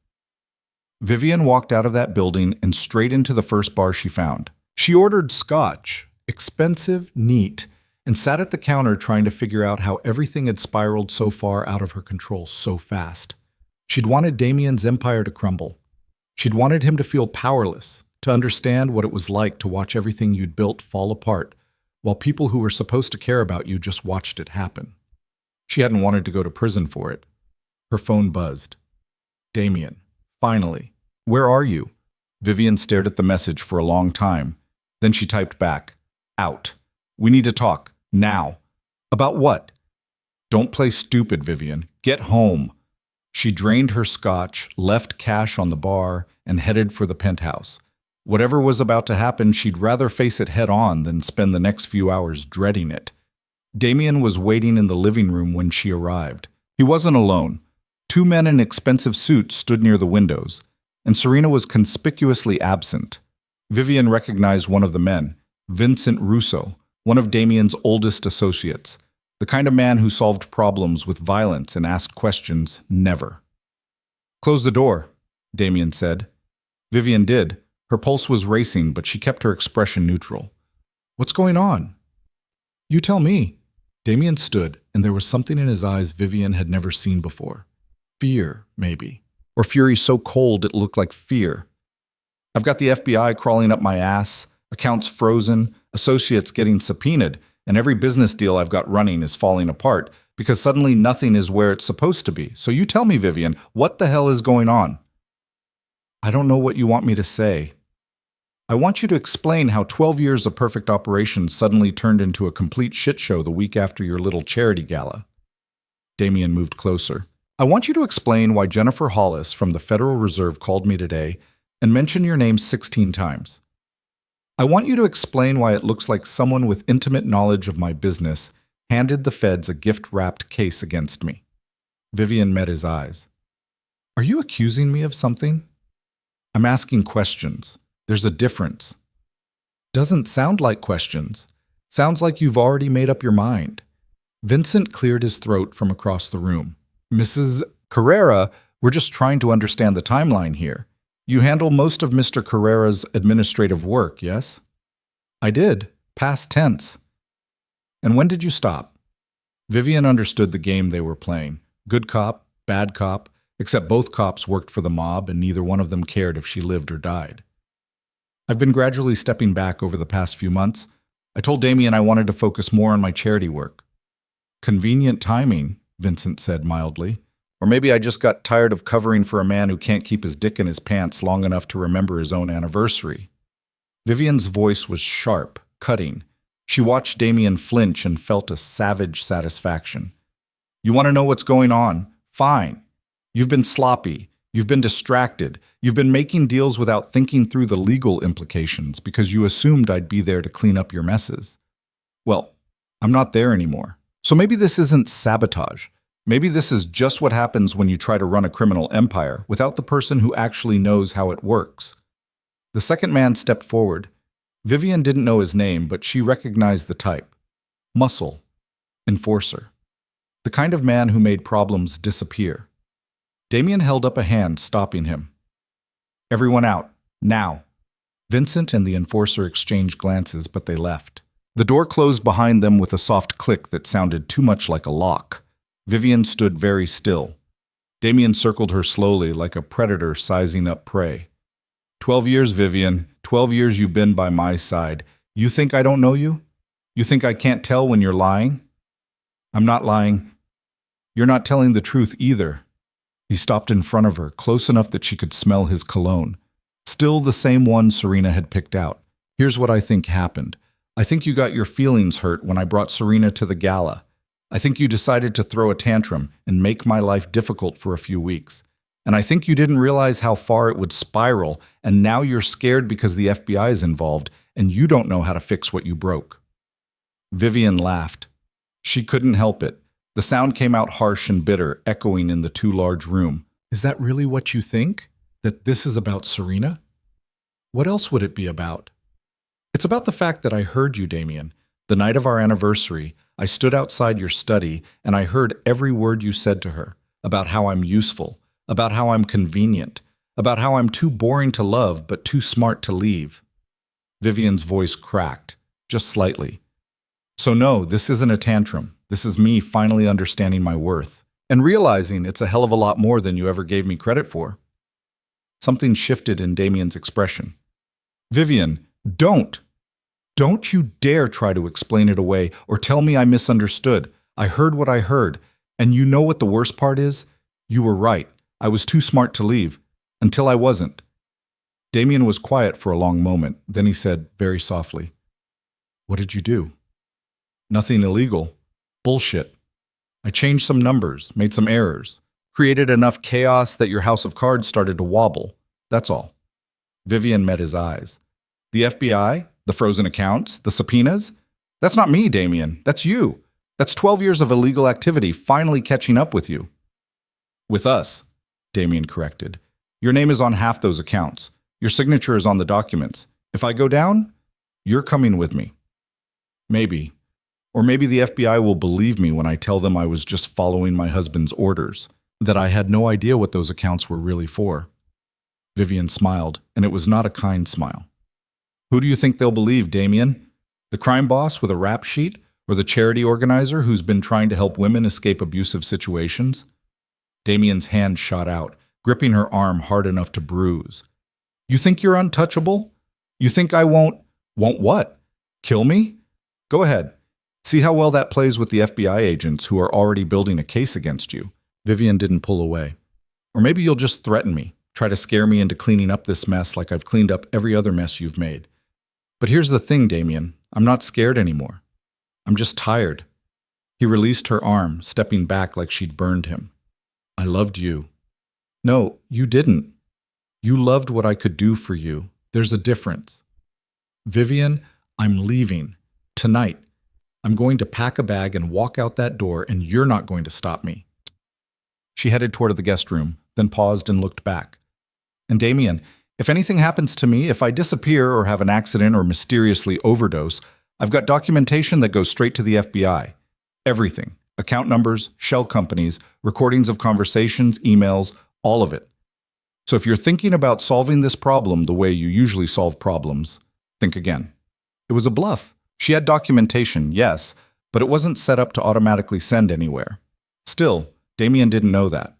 Vivian walked out of that building and straight into the first bar she found. She ordered scotch, expensive, neat, and sat at the counter trying to figure out how everything had spiraled so far out of her control so fast. She'd wanted Damian's empire to crumble. She'd wanted him to feel powerless, to understand what it was like to watch everything you'd built fall apart, while people who were supposed to care about you just watched it happen. She hadn't wanted to go to prison for it. Her phone buzzed. Damian, finally. Where are you? Vivian stared at the message for a long time. Then she typed back, out. We need to talk, now. About what? Don't play stupid, Vivian. Get home. She drained her scotch, left cash on the bar, and headed for the penthouse. Whatever was about to happen, she'd rather face it head-on than spend the next few hours dreading it. Damian was waiting in the living room when she arrived. He wasn't alone. 2 men in expensive suits stood near the windows, and Serena was conspicuously absent. Vivian recognized one of the men, Vincent Russo, one of Damian's oldest associates, the kind of man who solved problems with violence and asked questions never. Close the door, Damian said. Vivian did. Her pulse was racing, but she kept her expression neutral. What's going on? You tell me. Damian stood, and there was something in his eyes Vivian had never seen before. Fear, maybe. Or fury so cold it looked like fear. I've got the FBI crawling up my ass, accounts frozen, associates getting subpoenaed, and every business deal I've got running is falling apart because suddenly nothing is where it's supposed to be. So you tell me, Vivian, what the hell is going on? I don't know what you want me to say. I want you to explain how 12 years of perfect operations suddenly turned into a complete shit show the week after your little charity gala. Damian moved closer. I want you to explain why Jennifer Hollis from the Federal Reserve called me today and mentioned your name 16 times. I want you to explain why it looks like someone with intimate knowledge of my business handed the feds a gift-wrapped case against me. Vivian met his eyes. Are you accusing me of something? I'm asking questions. There's a difference. Doesn't sound like questions. Sounds like you've already made up your mind. Vincent cleared his throat from across the room. Mrs. Carrera, we're just trying to understand the timeline here. You handle most of Mr. Carrera's administrative work, yes? I did. Past tense. And when did you stop? Vivian understood the game they were playing. Good cop, bad cop, except both cops worked for the mob and neither one of them cared if she lived or died. I've been gradually stepping back over the past few months. I told Damian I wanted to focus more on my charity work. Convenient timing, Vincent said mildly. Or maybe I just got tired of covering for a man who can't keep his dick in his pants long enough to remember his own anniversary. Vivian's voice was sharp, cutting. She watched Damian flinch and felt a savage satisfaction. You want to know what's going on? Fine. You've been sloppy. You've been distracted. You've been making deals without thinking through the legal implications because you assumed I'd be there to clean up your messes. Well, I'm not there anymore. So maybe this isn't sabotage. Maybe this is just what happens when you try to run a criminal empire without the person who actually knows how it works. The second man stepped forward. Vivian didn't know his name, but she recognized the type. Muscle. Enforcer. The kind of man who made problems disappear. Damian held up a hand, stopping him. Everyone out. Now. Vincent and the enforcer exchanged glances, but they left. The door closed behind them with a soft click that sounded too much like a lock. Vivian stood very still. Damian circled her slowly like a predator sizing up prey. 12 years, Vivian. 12 years you've been by my side. You think I don't know you? You think I can't tell when you're lying? I'm not lying. You're not telling the truth either. He stopped in front of her, close enough that she could smell his cologne. Still the same one Serena had picked out. Here's what I think happened. I think you got your feelings hurt when I brought Serena to the gala. I think you decided to throw a tantrum and make my life difficult for a few weeks. And I think you didn't realize how far it would spiral, and now you're scared because the FBI is involved, and you don't know how to fix what you broke. Vivian laughed. She couldn't help it. The sound came out harsh and bitter, echoing in the too large room. Is that really what you think? That this is about Serena? What else would it be about? It's about the fact that I heard you, Damian. The night of our anniversary, I stood outside your study and I heard every word you said to her about how I'm useful, about how I'm convenient, about how I'm too boring to love but too smart to leave. Vivian's voice cracked, just slightly. So no, this isn't a tantrum. This is me finally understanding my worth and realizing it's a hell of a lot more than you ever gave me credit for. Something shifted in Damian's expression. Vivian, don't you dare try to explain it away or tell me I misunderstood. I heard what I heard. And you know what the worst part is? You were right. I was too smart to leave. Until I wasn't. Damian was quiet for a long moment. Then he said, very softly, "What did you do?" "Nothing illegal. Bullshit. I changed some numbers, made some errors, created enough chaos that your house of cards started to wobble. That's all." Vivian met his eyes. "The FBI? The frozen accounts? The subpoenas? That's not me, Damian. That's you. That's 12 years of illegal activity finally catching up with you." "With us," Damian corrected. "Your name is on half those accounts. Your signature is on the documents. If I go down, you're coming with me." "Maybe. Or maybe the FBI will believe me when I tell them I was just following my husband's orders, that I had no idea what those accounts were really for." Vivian smiled, and it was not a kind smile. "Who do you think they'll believe, Damian? The crime boss with a rap sheet, or the charity organizer who's been trying to help women escape abusive situations?" Damian's hand shot out, gripping her arm hard enough to bruise. "You think you're untouchable? You think I won't..." "Won't what?" Kill me? Go ahead. See how well that plays with the FBI agents who are already building a case against you. Vivian didn't pull away. Or maybe you'll just threaten me, try to scare me into cleaning up this mess like I've cleaned up every other mess you've made. But here's the thing, Damian. I'm not scared anymore. I'm just tired. He released her arm, stepping back like she'd burned him. I loved you. No, you didn't. You loved what I could do for you. There's a difference. Vivian, I'm leaving. Tonight. I'm going to pack a bag and walk out that door, and you're not going to stop me. She headed toward the guest room, then paused and looked back. And Damian, if anything happens to me, if I disappear or have an accident or mysteriously overdose, I've got documentation that goes straight to the FBI. Everything. Account numbers, shell companies, recordings of conversations, emails, all of it. So if you're thinking about solving this problem the way you usually solve problems, think again. It was a bluff. She had documentation, yes, but it wasn't set up to automatically send anywhere. Still, Damian didn't know that.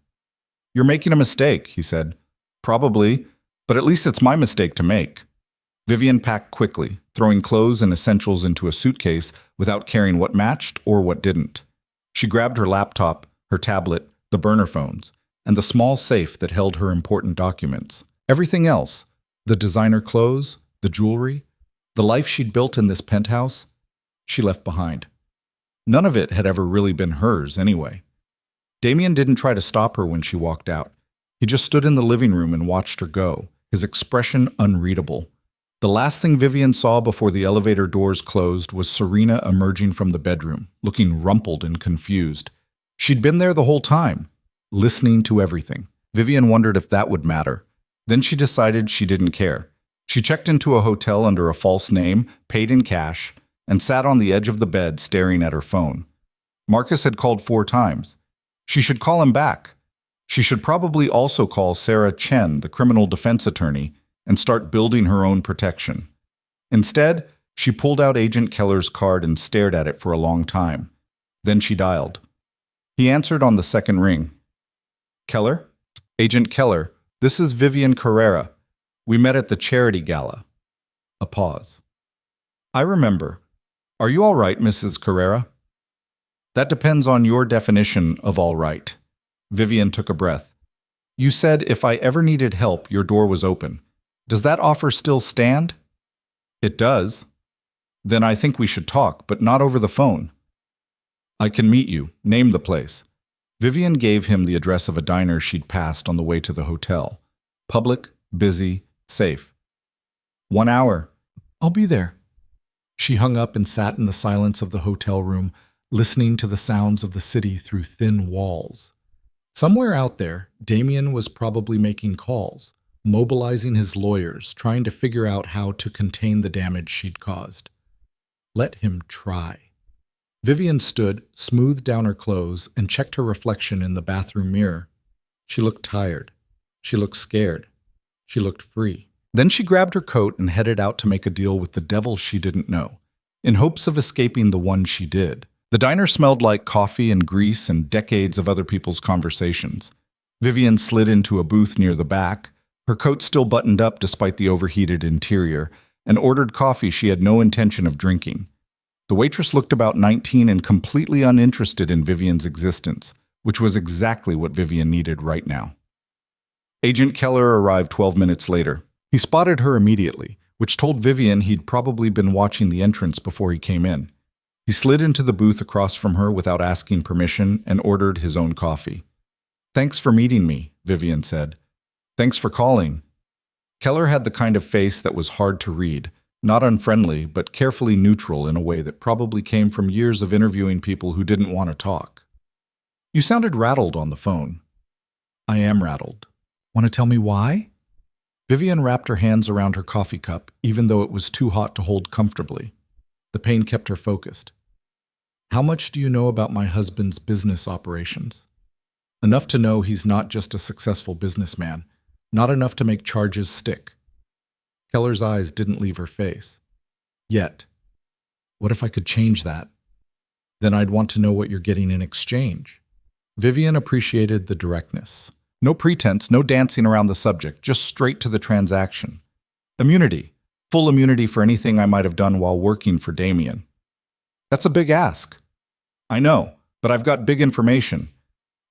You're making a mistake, he said. Probably, but at least it's my mistake to make. Vivian packed quickly, throwing clothes and essentials into a suitcase without caring what matched or what didn't. She grabbed her laptop, her tablet, the burner phones, and the small safe that held her important documents. Everything else, the designer clothes, the jewelry, the life she'd built in this penthouse, she left behind. None of it had ever really been hers anyway. Damian didn't try to stop her when she walked out. He just stood in the living room and watched her go, his expression unreadable. The last thing Vivian saw before the elevator doors closed was Serena emerging from the bedroom, looking rumpled and confused. She'd been there the whole time, listening to everything. Vivian wondered if that would matter. Then she decided she didn't care. She checked into a hotel under a false name, paid in cash, and sat on the edge of the bed staring at her phone. Marcus had called 4 times. She should call him back. She should probably also call Sarah Chen, the criminal defense attorney, and start building her own protection. Instead, she pulled out Agent Keller's card and stared at it for a long time. Then she dialed. He answered on the second ring. Keller? Agent Keller, this is Vivian Carrera. We met at the charity gala. A pause. I remember. Are you all right, Mrs. Carrera? That depends on your definition of all right. Vivian took a breath. You said if I ever needed help, your door was open. Does that offer still stand? It does. Then I think we should talk, but not over the phone. I can meet you. Name the place. Vivian gave him the address of a diner she'd passed on the way to the hotel. Public, busy, safe. 1 hour. I'll be there. She hung up and sat in the silence of the hotel room, listening to the sounds of the city through thin walls. Somewhere out there, Damian was probably making calls, mobilizing his lawyers, trying to figure out how to contain the damage she'd caused. Let him try. Vivian stood, smoothed down her clothes, and checked her reflection in the bathroom mirror. She looked tired. She looked scared. She looked free. Then she grabbed her coat and headed out to make a deal with the devil she didn't know, in hopes of escaping the one she did. The diner smelled like coffee and grease and decades of other people's conversations. Vivian slid into a booth near the back, her coat still buttoned up despite the overheated interior, and ordered coffee she had no intention of drinking. The waitress looked about 19 and completely uninterested in Vivian's existence, which was exactly what Vivian needed right now. Agent Keller arrived 12 minutes later. He spotted her immediately, which told Vivian he'd probably been watching the entrance before he came in. He slid into the booth across from her without asking permission and ordered his own coffee. Thanks for meeting me, Vivian said. Thanks for calling. Keller had the kind of face that was hard to read, not unfriendly, but carefully neutral in a way that probably came from years of interviewing people who didn't want to talk. You sounded rattled on the phone. I am rattled. Want to tell me why? Vivian wrapped her hands around her coffee cup, even though it was too hot to hold comfortably. The pain kept her focused. How much do you know about my husband's business operations? Enough to know he's not just a successful businessman, not enough to make charges stick. Keller's eyes didn't leave her face. Yet. What if I could change that? Then I'd want to know what you're getting in exchange. Vivian appreciated the directness. No pretense, no dancing around the subject, just straight to the transaction. Immunity. Full immunity for anything I might have done while working for Damian. That's a big ask. I know, but I've got big information.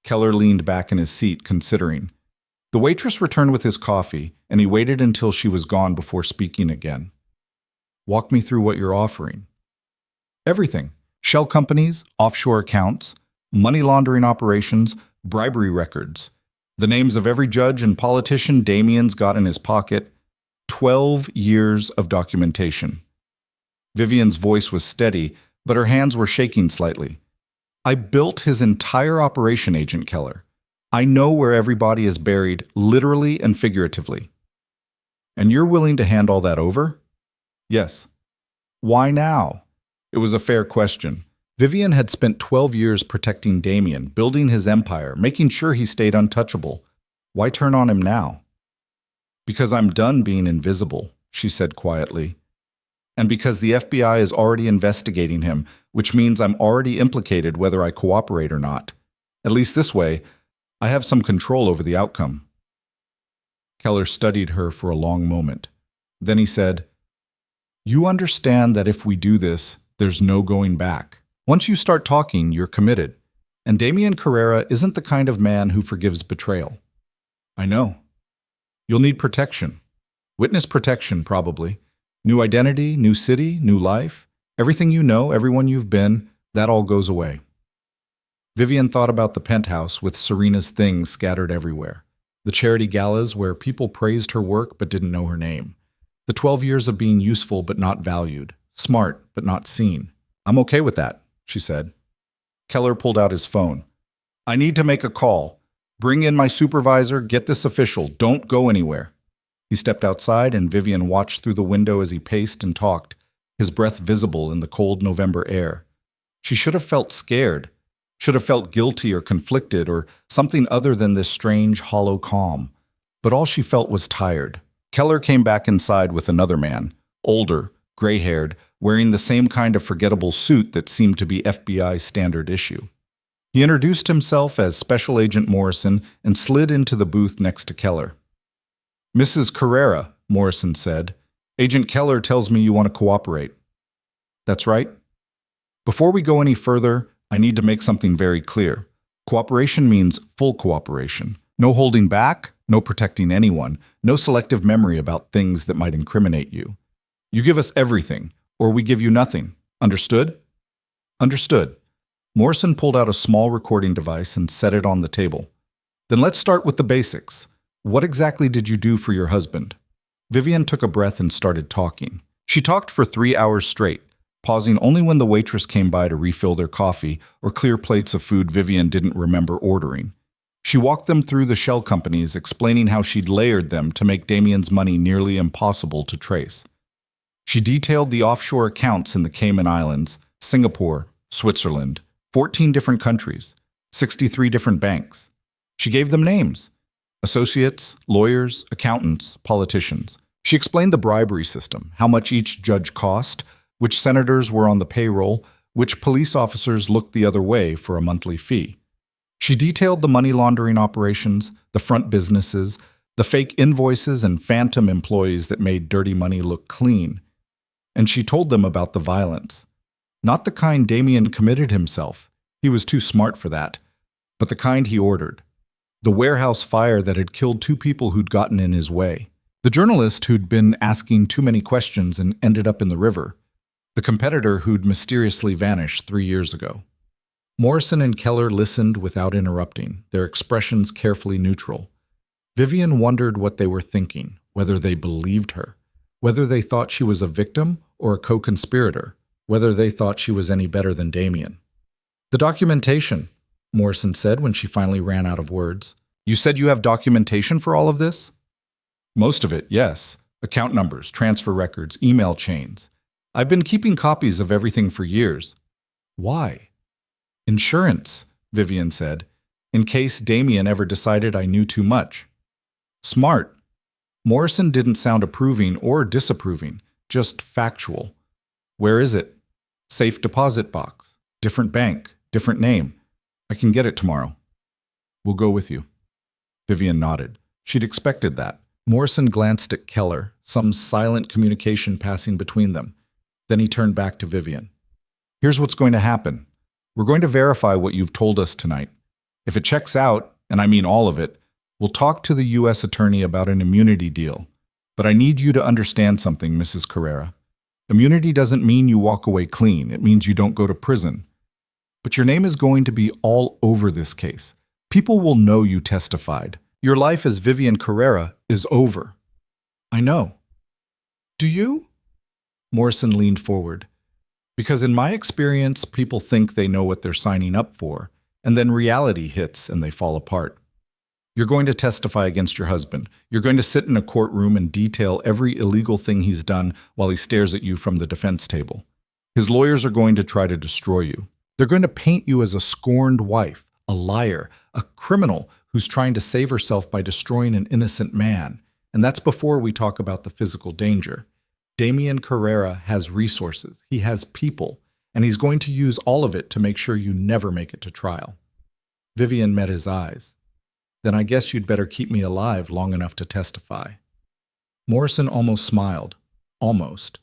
Keller leaned back in his seat, considering. The waitress returned with his coffee, and he waited until she was gone before speaking again. Walk me through what you're offering. Everything. Shell companies, offshore accounts, money laundering operations, bribery records. The names of every judge and politician Damian's got in his pocket. 12 years of documentation. Vivian's voice was steady, but her hands were shaking slightly. I built his entire operation, Agent Keller. I know where everybody is buried, literally and figuratively. And you're willing to hand all that over? Yes. Why now? It was a fair question. Vivian had spent 12 years protecting Damian, building his empire, making sure he stayed untouchable. Why turn on him now? Because I'm done being invisible, she said quietly. And because the FBI is already investigating him, which means I'm already implicated whether I cooperate or not. At least this way, I have some control over the outcome. Keller studied her for a long moment. Then he said, You understand that if we do this, there's no going back. Once you start talking, you're committed. And Damian Carrera isn't the kind of man who forgives betrayal. I know. You'll need protection. Witness protection, probably. New identity, new city, new life. Everything you know, everyone you've been, that all goes away. Vivian thought about the penthouse with Serena's things scattered everywhere. The charity galas where people praised her work but didn't know her name. The 12 years of being useful but not valued. Smart but not seen. I'm okay with that, she said. Keller pulled out his phone. I need to make a call. Bring in my supervisor, get this official, don't go anywhere. He stepped outside and Vivian watched through the window as he paced and talked, his breath visible in the cold November air. She should have felt scared, should have felt guilty or conflicted or something other than this strange, hollow calm. But all she felt was tired. Keller came back inside with another man, older, gray-haired, wearing the same kind of forgettable suit that seemed to be FBI standard issue. He introduced himself as Special Agent Morrison and slid into the booth next to Keller. Mrs. Carrera, Morrison said, Agent Keller tells me you want to cooperate. That's right. Before we go any further, I need to make something very clear. Cooperation means full cooperation. No holding back, no protecting anyone, no selective memory about things that might incriminate you. You give us everything, or we give you nothing. Understood? Understood. Morrison pulled out a small recording device and set it on the table. Then let's start with the basics. What exactly did you do for your husband? Vivian took a breath and started talking. She talked for 3 hours straight, pausing only when the waitress came by to refill their coffee or clear plates of food Vivian didn't remember ordering. She walked them through the shell companies, explaining how she'd layered them to make Damian's money nearly impossible to trace. She detailed the offshore accounts in the Cayman Islands, Singapore, Switzerland, 14 different countries, 63 different banks. She gave them names. Associates, lawyers, accountants, politicians. She explained the bribery system, how much each judge cost, which senators were on the payroll, which police officers looked the other way for a monthly fee. She detailed the money laundering operations, the front businesses, the fake invoices and phantom employees that made dirty money look clean. And she told them about the violence. Not the kind Damian committed himself. He was too smart for that. But the kind he ordered. The warehouse fire that had killed 2 people who'd gotten in his way. The journalist who'd been asking too many questions and ended up in the river. The competitor who'd mysteriously vanished 3 years ago. Morrison and Keller listened without interrupting, their expressions carefully neutral. Vivian wondered what they were thinking, whether they believed her, whether they thought she was a victim or a co-conspirator, whether they thought she was any better than Damian. The documentation, Morrison said when she finally ran out of words. You said you have documentation for all of this? Most of it, yes. Account numbers, transfer records, email chains. I've been keeping copies of everything for years. Why? Insurance, Vivian said, in case Damian ever decided I knew too much. Smart. Morrison didn't sound approving or disapproving, just factual. Where is it? Safe deposit box. Different bank. Different name. I can get it tomorrow. We'll go with you. Vivian nodded. She'd expected that. Morrison glanced at Keller, some silent communication passing between them. Then he turned back to Vivian. Here's what's going to happen. We're going to verify what you've told us tonight. If it checks out, and I mean all of it, we'll talk to the U.S. attorney about an immunity deal. But I need you to understand something, Mrs. Carrera. Immunity doesn't mean you walk away clean. It means you don't go to prison. But your name is going to be all over this case. People will know you testified. Your life as Vivian Carrera is over. I know. Do you? Morrison leaned forward. Because in my experience, people think they know what they're signing up for, and then reality hits and they fall apart. You're going to testify against your husband. You're going to sit in a courtroom and detail every illegal thing he's done while he stares at you from the defense table. His lawyers are going to try to destroy you. They're going to paint you as a scorned wife, a liar, a criminal who's trying to save herself by destroying an innocent man. And that's before we talk about the physical danger. Damian Carrera has resources, he has people, and he's going to use all of it to make sure you never make it to trial. Vivian met his eyes. Then I guess you'd better keep me alive long enough to testify. Morrison almost smiled. Almost.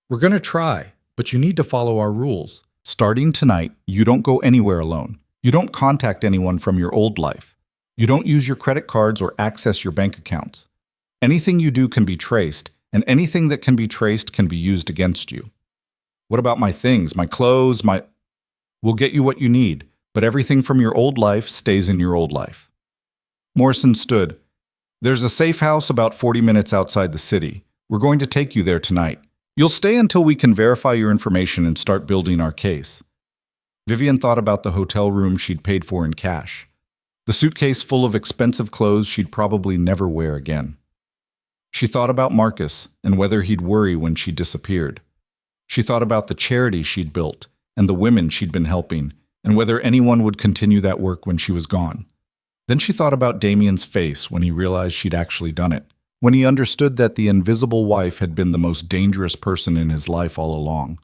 We're going to try, but you need to follow our rules. Starting tonight, you don't go anywhere alone. You don't contact anyone from your old life. You don't use your credit cards or access your bank accounts. Anything you do can be traced, and anything that can be traced can be used against you. What about my things, my clothes, We'll get you what you need, but everything from your old life stays in your old life. Morrison stood. There's a safe house about 40 minutes outside the city. We're going to take you there tonight. You'll stay until we can verify your information and start building our case. Vivian thought about the hotel room she'd paid for in cash. The suitcase full of expensive clothes she'd probably never wear again. She thought about Marcus and whether he'd worry when she disappeared. She thought about the charity she'd built and the women she'd been helping and whether anyone would continue that work when she was gone. Then she thought about Damian's face when he realized she'd actually done it, when he understood that the invisible wife had been the most dangerous person in his life all along.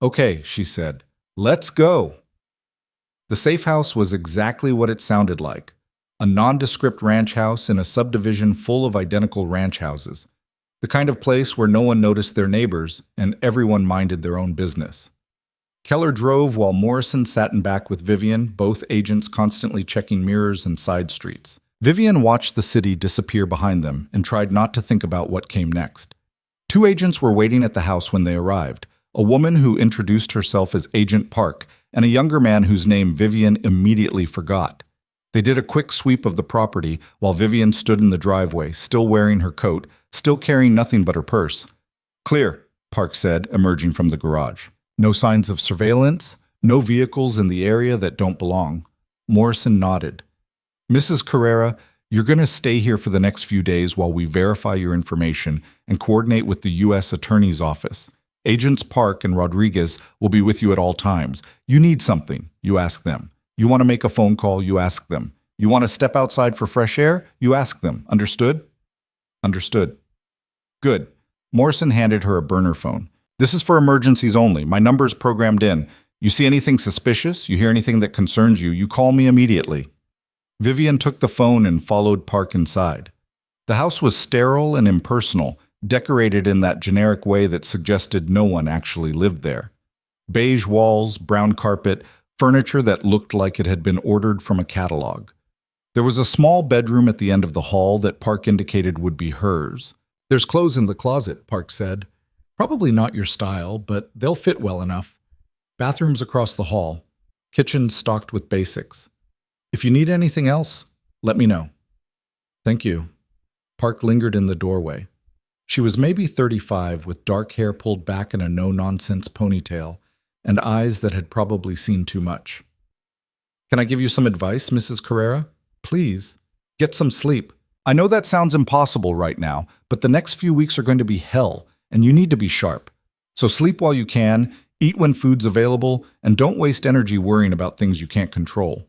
Okay, she said, let's go. The safe house was exactly what it sounded like. A nondescript ranch house in a subdivision full of identical ranch houses. The kind of place where no one noticed their neighbors and everyone minded their own business. Keller drove while Morrison sat in back with Vivian, both agents constantly checking mirrors and side streets. Vivian watched the city disappear behind them and tried not to think about what came next. Two agents were waiting at the house when they arrived, a woman who introduced herself as Agent Park and a younger man whose name Vivian immediately forgot. They did a quick sweep of the property while Vivian stood in the driveway, still wearing her coat, still carrying nothing but her purse. Clear, Park said, emerging from the garage. No signs of surveillance, no vehicles in the area that don't belong. Morrison nodded. Mrs. Carrera, you're going to stay here for the next few days while we verify your information and coordinate with the U.S. Attorney's Office. Agents Park and Rodriguez will be with you at all times. You need something, you ask them. You want to make a phone call, you ask them. You want to step outside for fresh air, you ask them. Understood? Understood. Good. Morrison handed her a burner phone. This is for emergencies only. My number's programmed in. You see anything suspicious, you hear anything that concerns you, you call me immediately. Vivian took the phone and followed Park inside. The house was sterile and impersonal, decorated in that generic way that suggested no one actually lived there. Beige walls, brown carpet, furniture that looked like it had been ordered from a catalog. There was a small bedroom at the end of the hall that Park indicated would be hers. There's clothes in the closet, Park said. Probably not your style, but they'll fit well enough. Bathrooms across the hall. Kitchen stocked with basics. If you need anything else, let me know. Thank you. Park lingered in the doorway. She was maybe 35, with dark hair pulled back in a no-nonsense ponytail, and eyes that had probably seen too much. Can I give you some advice, Mrs. Carrera? Please, get some sleep. I know that sounds impossible right now, but the next few weeks are going to be hell, and you need to be sharp. So sleep while you can, eat when food's available, and don't waste energy worrying about things you can't control.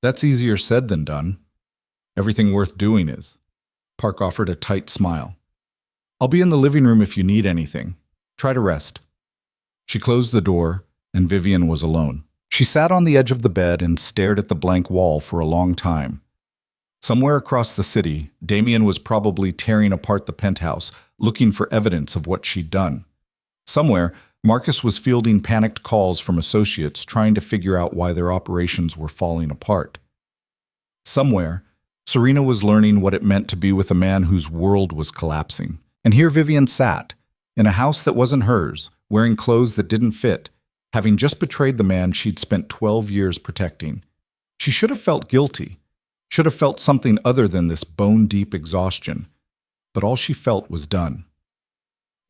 That's easier said than done. Everything worth doing is. Park offered a tight smile. I'll be in the living room if you need anything. Try to rest. She closed the door, and Vivian was alone. She sat on the edge of the bed and stared at the blank wall for a long time. Somewhere across the city, Damian was probably tearing apart the penthouse, looking for evidence of what she'd done. Somewhere, Marcus was fielding panicked calls from associates trying to figure out why their operations were falling apart. Somewhere, Serena was learning what it meant to be with a man whose world was collapsing. And here Vivian sat, in a house that wasn't hers, wearing clothes that didn't fit, having just betrayed the man she'd spent 12 years protecting. She should have felt guilty, should have felt something other than this bone-deep exhaustion, but all she felt was done.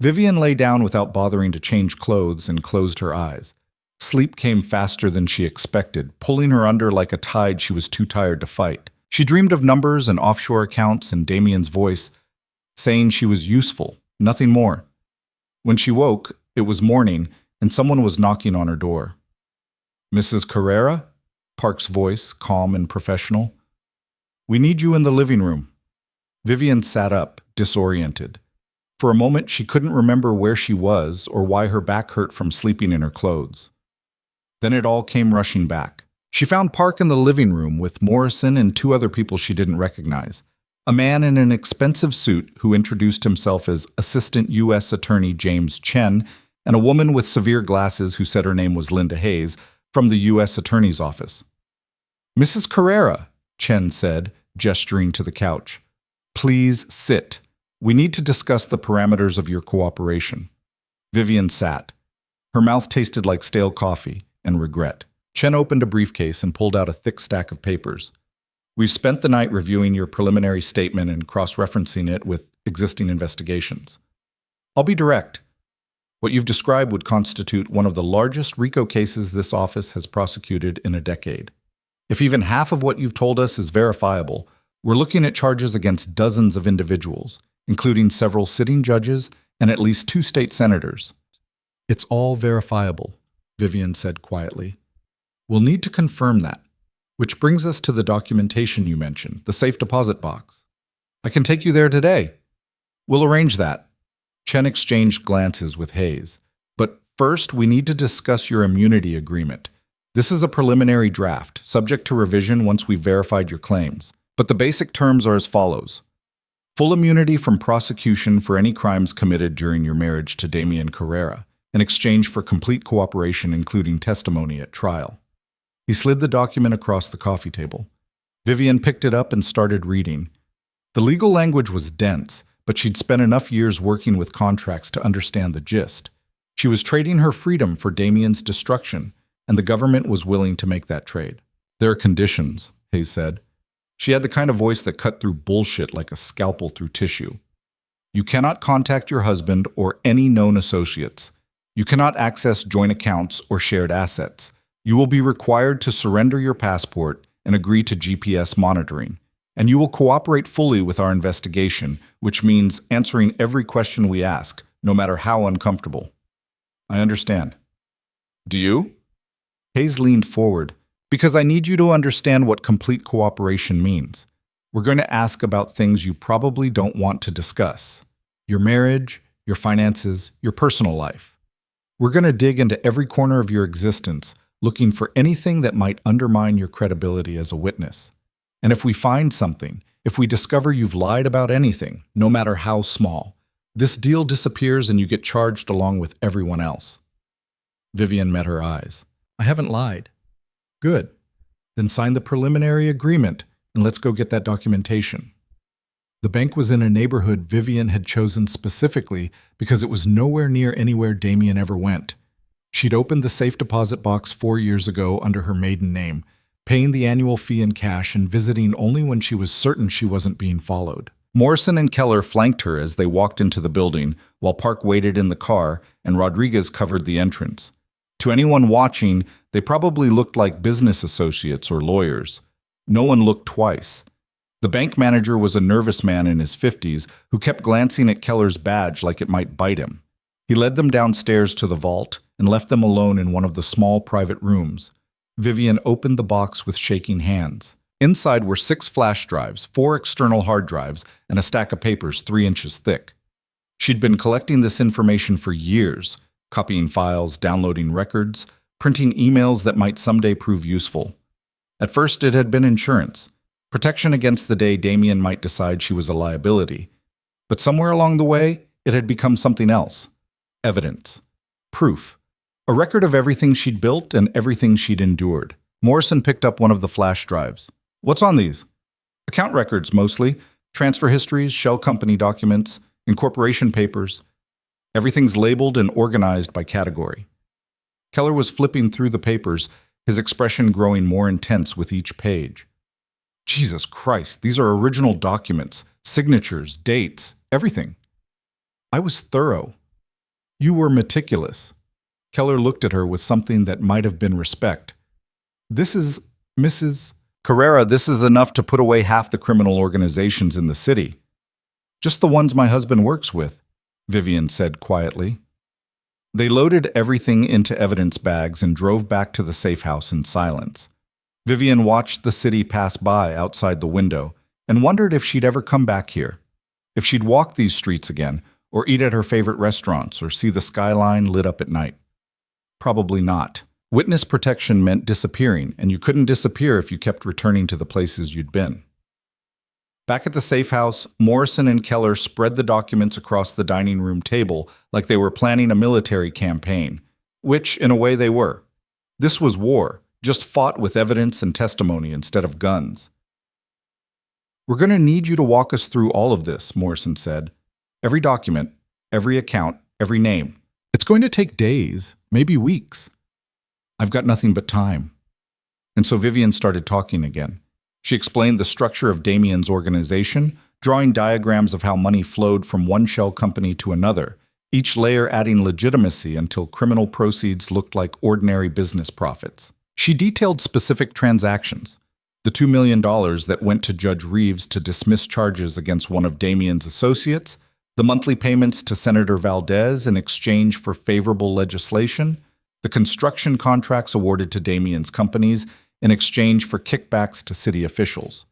Vivian lay down without bothering to change clothes and closed her eyes. Sleep came faster than she expected, pulling her under like a tide she was too tired to fight. She dreamed of numbers and offshore accounts and Damian's voice, saying she was useful, nothing more. When she woke, it was morning, and someone was knocking on her door. "Mrs. Carrera?" Park's voice, calm and professional. "We need you in the living room." Vivian sat up, disoriented. For a moment, she couldn't remember where she was or why her back hurt from sleeping in her clothes. Then it all came rushing back. She found Park in the living room with Morrison and two other people she didn't recognize. A man in an expensive suit who introduced himself as Assistant U.S. Attorney James Chen, and a woman with severe glasses who said her name was Linda Hayes, from the U.S. Attorney's office. "Mrs. Carrera," Chen said, gesturing to the couch. "Please sit. We need to discuss the parameters of your cooperation." Vivian sat. Her mouth tasted like stale coffee and regret. Chen opened a briefcase and pulled out a thick stack of papers. "We've spent the night reviewing your preliminary statement and cross-referencing it with existing investigations. I'll be direct. What you've described would constitute one of the largest RICO cases this office has prosecuted in a decade. If even half of what you've told us is verifiable, we're looking at charges against dozens of individuals, including several sitting judges and at least 2 state senators." "It's all verifiable," Vivian said quietly. "We'll need to confirm that. Which brings us to the documentation you mentioned, the safe deposit box. I can take you there today." "We'll arrange that." Chen exchanged glances with Hayes. "But first, we need to discuss your immunity agreement. This is a preliminary draft, subject to revision once we've verified your claims. But the basic terms are as follows. Full immunity from prosecution for any crimes committed during your marriage to Damian Carrera, in exchange for complete cooperation including testimony at trial." He slid the document across the coffee table. Vivian picked it up and started reading. The legal language was dense, but she'd spent enough years working with contracts to understand the gist. She was trading her freedom for Damian's destruction, and the government was willing to make that trade. "There are conditions," Hayes said. She had the kind of voice that cut through bullshit like a scalpel through tissue. "You cannot contact your husband or any known associates. You cannot access joint accounts or shared assets. You will be required to surrender your passport and agree to GPS monitoring. And you will cooperate fully with our investigation, which means answering every question we ask, no matter how uncomfortable." "I understand." "Do you?" Hayes leaned forward. "Because I need you to understand what complete cooperation means. We're going to ask about things you probably don't want to discuss. Your marriage, your finances, your personal life. We're going to dig into every corner of your existence, looking for anything that might undermine your credibility as a witness. And if we find something, if we discover you've lied about anything, no matter how small, this deal disappears and you get charged along with everyone else." Vivian met her eyes. "I haven't lied." "Good. Then sign the preliminary agreement and let's go get that documentation." The bank was in a neighborhood Vivian had chosen specifically because it was nowhere near anywhere Damian ever went. She'd opened the safe deposit box 4 years ago under her maiden name, paying the annual fee in cash and visiting only when she was certain she wasn't being followed. Morrison and Keller flanked her as they walked into the building, while Park waited in the car and Rodriguez covered the entrance. To anyone watching, they probably looked like business associates or lawyers. No one looked twice. The bank manager was a nervous man in his 50s who kept glancing at Keller's badge like it might bite him. He led them downstairs to the vault and left them alone in one of the small private rooms. Vivian opened the box with shaking hands. Inside were 6 flash drives, 4 external hard drives, and a stack of papers 3 inches thick. She'd been collecting this information for years, copying files, downloading records, printing emails that might someday prove useful. At first it had been insurance, Protection against the day Damian might decide she was a liability. But somewhere along the way, it had become something else. Evidence. Proof. A record of everything she'd built and everything she'd endured. Morrison picked up one of the flash drives. What's on these? Account records, mostly. Transfer histories, shell company documents, incorporation papers. Everything's labeled and organized by category. Keller was flipping through the papers, his expression growing more intense with each page. Jesus Christ, these are original documents, signatures, dates, everything. I was thorough. You were meticulous. Keller looked at her with something that might have been respect. This is Mrs. Carrera, this is enough to put away half the criminal organizations in the city. Just the ones my husband works with, Vivian said quietly. They loaded everything into evidence bags and drove back to the safe house in silence. Vivian watched the city pass by outside the window and wondered if she'd ever come back here, if she'd walk these streets again, or eat at her favorite restaurants, or see the skyline lit up at night. Probably not. Witness protection meant disappearing, and you couldn't disappear if you kept returning to the places you'd been. Back at the safe house, Morrison and Keller spread the documents across the dining room table like they were planning a military campaign, which, in a way, they were. This was war, just fought with evidence and testimony instead of guns. We're going to need you to walk us through all of this, Morrison said. Every document, every account, every name. It's going to take days, maybe weeks. I've got nothing but time. And so Vivian started talking again. She explained the structure of Damian's organization, drawing diagrams of how money flowed from one shell company to another, each layer adding legitimacy until criminal proceeds looked like ordinary business profits. She detailed specific transactions. The $2 million that went to Judge Reeves to dismiss charges against one of Damian's associates, the monthly payments to Senator Valdez in exchange for favorable legislation, the construction contracts awarded to Damian's companies in exchange for kickbacks to city officials.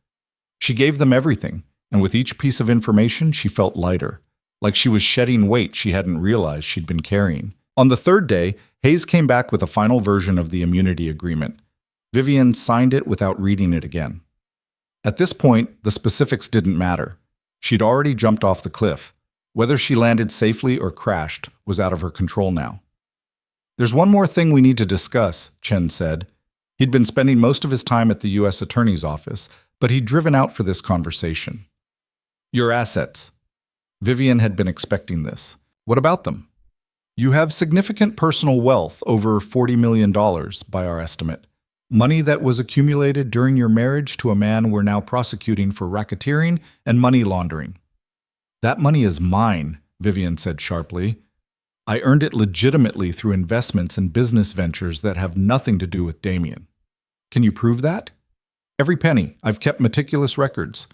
She gave them everything, and with each piece of information, she felt lighter, like she was shedding weight she hadn't realized she'd been carrying. On the third day, Hayes came back with a final version of the immunity agreement. Vivian signed it without reading it again. At this point, the specifics didn't matter. She'd already jumped off the cliff. Whether she landed safely or crashed was out of her control now. There's one more thing we need to discuss, Chen said. He'd been spending most of his time at the U.S. Attorney's office, but he'd driven out for this conversation. Your assets. Vivian had been expecting this. What about them? You have significant personal wealth, over $40 million by our estimate. Money that was accumulated during your marriage to a man we're now prosecuting for racketeering and money laundering. That money is mine, Vivian said sharply. I earned it legitimately through investments and business ventures that have nothing to do with Damian. Can you prove that? Every penny. I've kept meticulous records.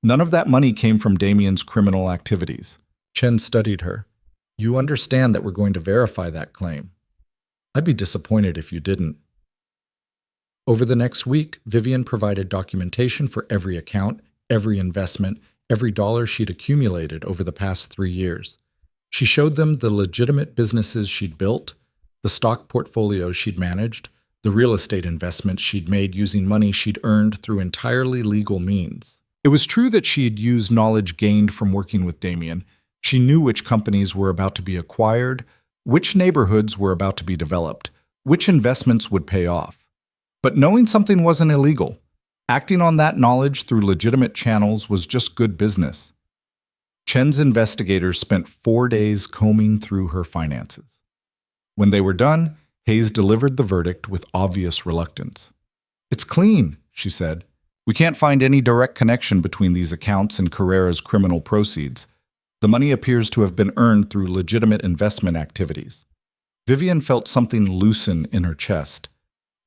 None of that money came from Damian's criminal activities. Chen studied her. You understand that we're going to verify that claim. I'd be disappointed if you didn't. Over the next week, Vivian provided documentation for every account, every investment, every dollar she'd accumulated over the past 3 years. She showed them the legitimate businesses she'd built, the stock portfolios she'd managed, the real estate investments she'd made using money she'd earned through entirely legal means. It was true that she'd used knowledge gained from working with Damian. She knew which companies were about to be acquired, which neighborhoods were about to be developed, which investments would pay off. But knowing something wasn't illegal. Acting on that knowledge through legitimate channels was just good business. Chen's investigators spent 4 days combing through her finances. When they were done, Hayes delivered the verdict with obvious reluctance. It's clean, she said. We can't find any direct connection between these accounts and Carrera's criminal proceeds. The money appears to have been earned through legitimate investment activities. Vivian felt something loosen in her chest.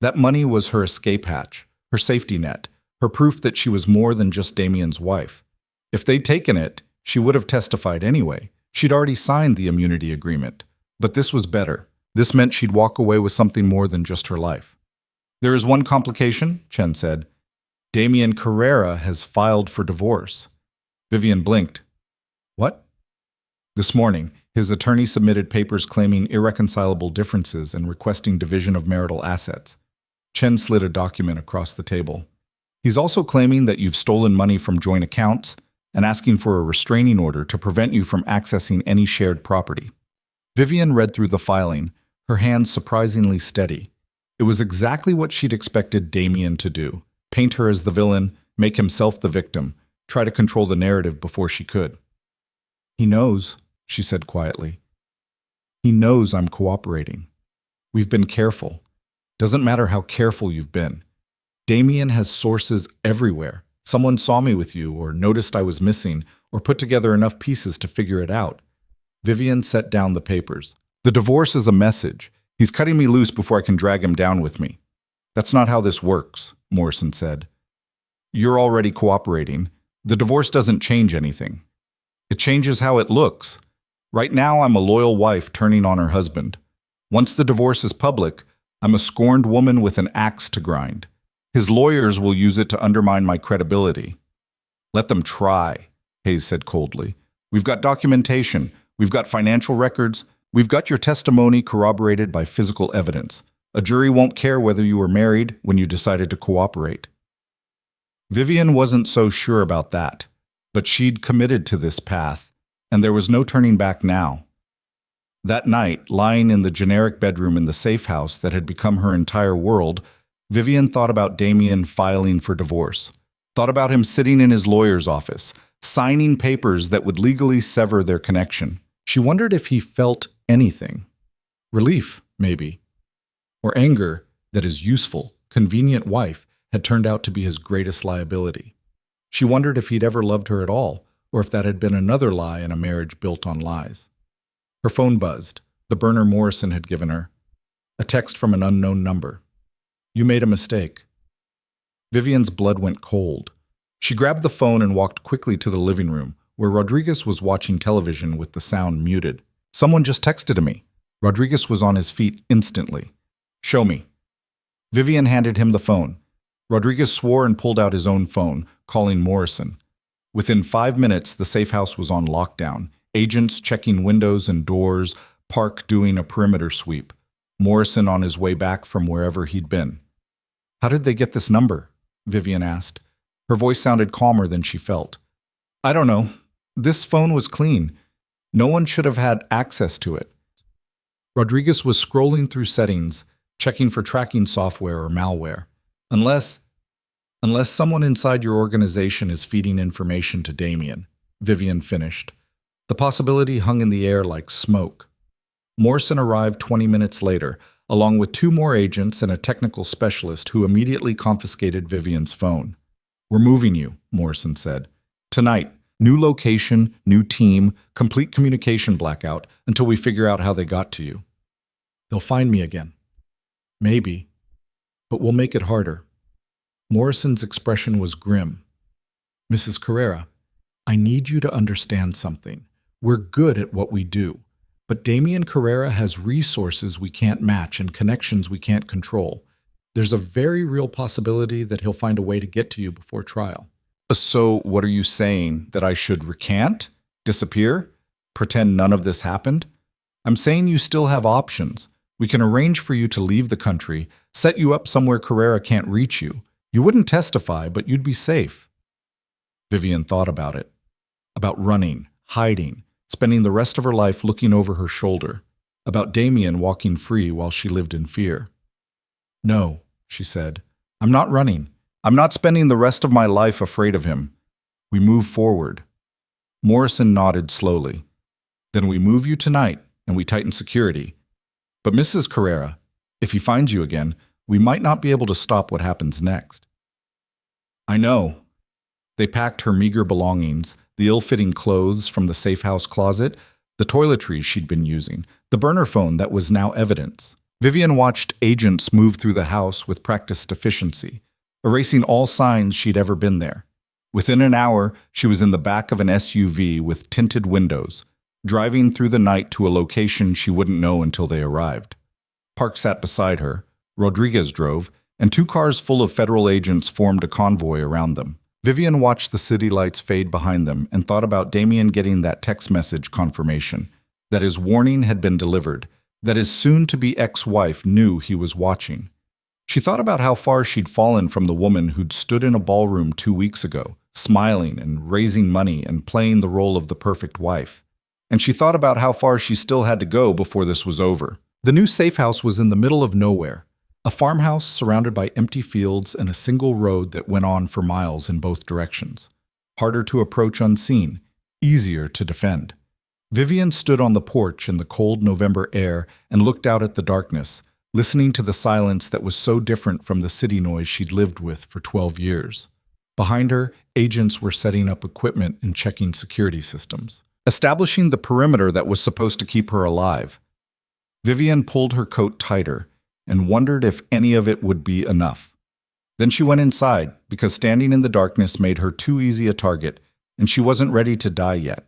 That money was her escape hatch, her safety net, her proof that she was more than just Damian's wife. If they'd taken it, she would have testified anyway. She'd already signed the immunity agreement. But this was better. This meant she'd walk away with something more than just her life. There is one complication, Chen said. Damian Carrera has filed for divorce. Vivian blinked. What? This morning, his attorney submitted papers claiming irreconcilable differences and requesting division of marital assets. Chen slid a document across the table. He's also claiming that you've stolen money from joint accounts and asking for a restraining order to prevent you from accessing any shared property. Vivian read through the filing, her hands surprisingly steady. It was exactly what she'd expected Damian to do: paint her as the villain, make himself the victim, try to control the narrative before she could. "He knows," she said quietly. "He knows I'm cooperating. We've been careful. Doesn't matter how careful you've been. Damian has sources everywhere. Someone saw me with you, or noticed I was missing, or put together enough pieces to figure it out." Vivian set down the papers. "The divorce is a message. He's cutting me loose before I can drag him down with me." "That's not how this works," Morrison said. "You're already cooperating. The divorce doesn't change anything. It changes how it looks. Right now, I'm a loyal wife turning on her husband. Once the divorce is public, I'm a scorned woman with an axe to grind. His lawyers will use it to undermine my credibility." "Let them try," Hayes said coldly. "We've got documentation. We've got financial records. We've got your testimony corroborated by physical evidence. A jury won't care whether you were married when you decided to cooperate." Vivian wasn't so sure about that, but she'd committed to this path, and there was no turning back now. That night, lying in the generic bedroom in the safe house that had become her entire world, Vivian thought about Damian filing for divorce, thought about him sitting in his lawyer's office, signing papers that would legally sever their connection. She wondered if he felt anything. Relief, maybe. Or anger that his useful, convenient wife had turned out to be his greatest liability. She wondered if he'd ever loved her at all, or if that had been another lie in a marriage built on lies. Her phone buzzed, the burner Morrison had given her. A text from an unknown number. "You made a mistake." Vivian's blood went cold. She grabbed the phone and walked quickly to the living room, where Rodriguez was watching television with the sound muted. "Someone just texted me." Rodriguez was on his feet instantly. "Show me." Vivian handed him the phone. Rodriguez swore and pulled out his own phone, calling Morrison. Within 5 minutes, the safe house was on lockdown, agents checking windows and doors, Park doing a perimeter sweep, Morrison on his way back from wherever he'd been. "How did they get this number?" Vivian asked. Her voice sounded calmer than she felt. "I don't know. This phone was clean. No one should have had access to it." Rodriguez was scrolling through settings, checking for tracking software or malware. Unless someone inside your organization is feeding information to Damian," Vivian finished. The possibility hung in the air like smoke. Morrison arrived 20 minutes later, along with 2 more agents and a technical specialist who immediately confiscated Vivian's phone. "We're moving you," Morrison said. "Tonight, new location, new team, complete communication blackout until we figure out how they got to you." "They'll find me again." "Maybe. But we'll make it harder." Morrison's expression was grim. "Mrs. Carrera, I need you to understand something. We're good at what we do, but Damian Carrera has resources we can't match and connections we can't control. There's a very real possibility that he'll find a way to get to you before trial." "So what are you saying, that I should recant? Disappear? Pretend none of this happened?" "I'm saying you still have options. We can arrange for you to leave the country, set you up somewhere Carrera can't reach you. You wouldn't testify, but you'd be safe." Vivian thought about it. About running, hiding, spending the rest of her life looking over her shoulder. About Damian walking free while she lived in fear. "No," she said. "I'm not running. I'm not spending the rest of my life afraid of him. We move forward." Morrison nodded slowly. "Then we move you tonight, and we tighten security. But Mrs. Carrera, if he finds you again, we might not be able to stop what happens next." "I know." They packed her meager belongings, the ill-fitting clothes from the safe house closet, the toiletries she'd been using, the burner phone that was now evidence. Vivian watched agents move through the house with practiced efficiency, erasing all signs she'd ever been there. Within an hour, she was in the back of an SUV with tinted windows, driving through the night to a location she wouldn't know until they arrived. Park sat beside her, Rodriguez drove, and 2 cars full of federal agents formed a convoy around them. Vivian watched the city lights fade behind them and thought about Damian getting that text message confirmation, that his warning had been delivered, that his soon-to-be ex-wife knew he was watching. She thought about how far she'd fallen from the woman who'd stood in a ballroom 2 weeks ago, smiling and raising money and playing the role of the perfect wife. And she thought about how far she still had to go before this was over. The new safe house was in the middle of nowhere, a farmhouse surrounded by empty fields and a single road that went on for miles in both directions. Harder to approach unseen, easier to defend. Vivian stood on the porch in the cold November air and looked out at the darkness, listening to the silence that was so different from the city noise she'd lived with for 12 years. Behind her, agents were setting up equipment and checking security systems, establishing the perimeter that was supposed to keep her alive. Vivian pulled her coat tighter and wondered if any of it would be enough. Then she went inside because standing in the darkness made her too easy a target, and she wasn't ready to die yet.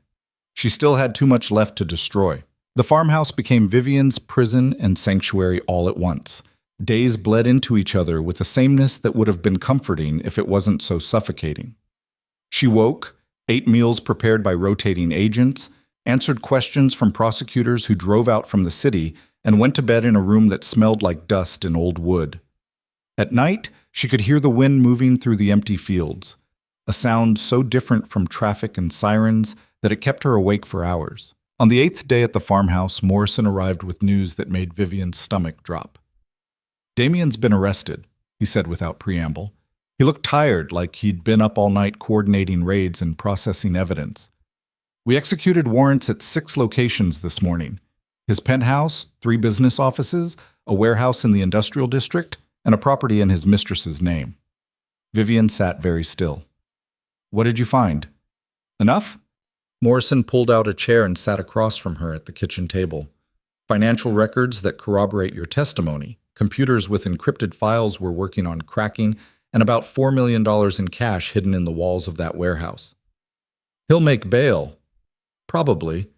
She still had too much left to destroy. The farmhouse became Vivian's prison and sanctuary all at once. Days bled into each other with a sameness that would have been comforting if it wasn't so suffocating. She woke, ate meals prepared by rotating agents, answered questions from prosecutors who drove out from the city, and went to bed in a room that smelled like dust and old wood. At night, she could hear the wind moving through the empty fields, a sound so different from traffic and sirens that it kept her awake for hours. On the 8th day at the farmhouse, Morrison arrived with news that made Vivian's stomach drop. "Damian's been arrested," he said without preamble. He looked tired, like he'd been up all night coordinating raids and processing evidence. "We executed warrants at 6 locations this morning. His penthouse, 3 business offices, a warehouse in the industrial district, and a property in his mistress's name." Vivian sat very still. "What did you find? Enough?" Morrison pulled out a chair and sat across from her at the kitchen table. "Financial records that corroborate your testimony, computers with encrypted files we're working on cracking, and about $4 million in cash hidden in the walls of that warehouse." "He'll make bail." "Probably.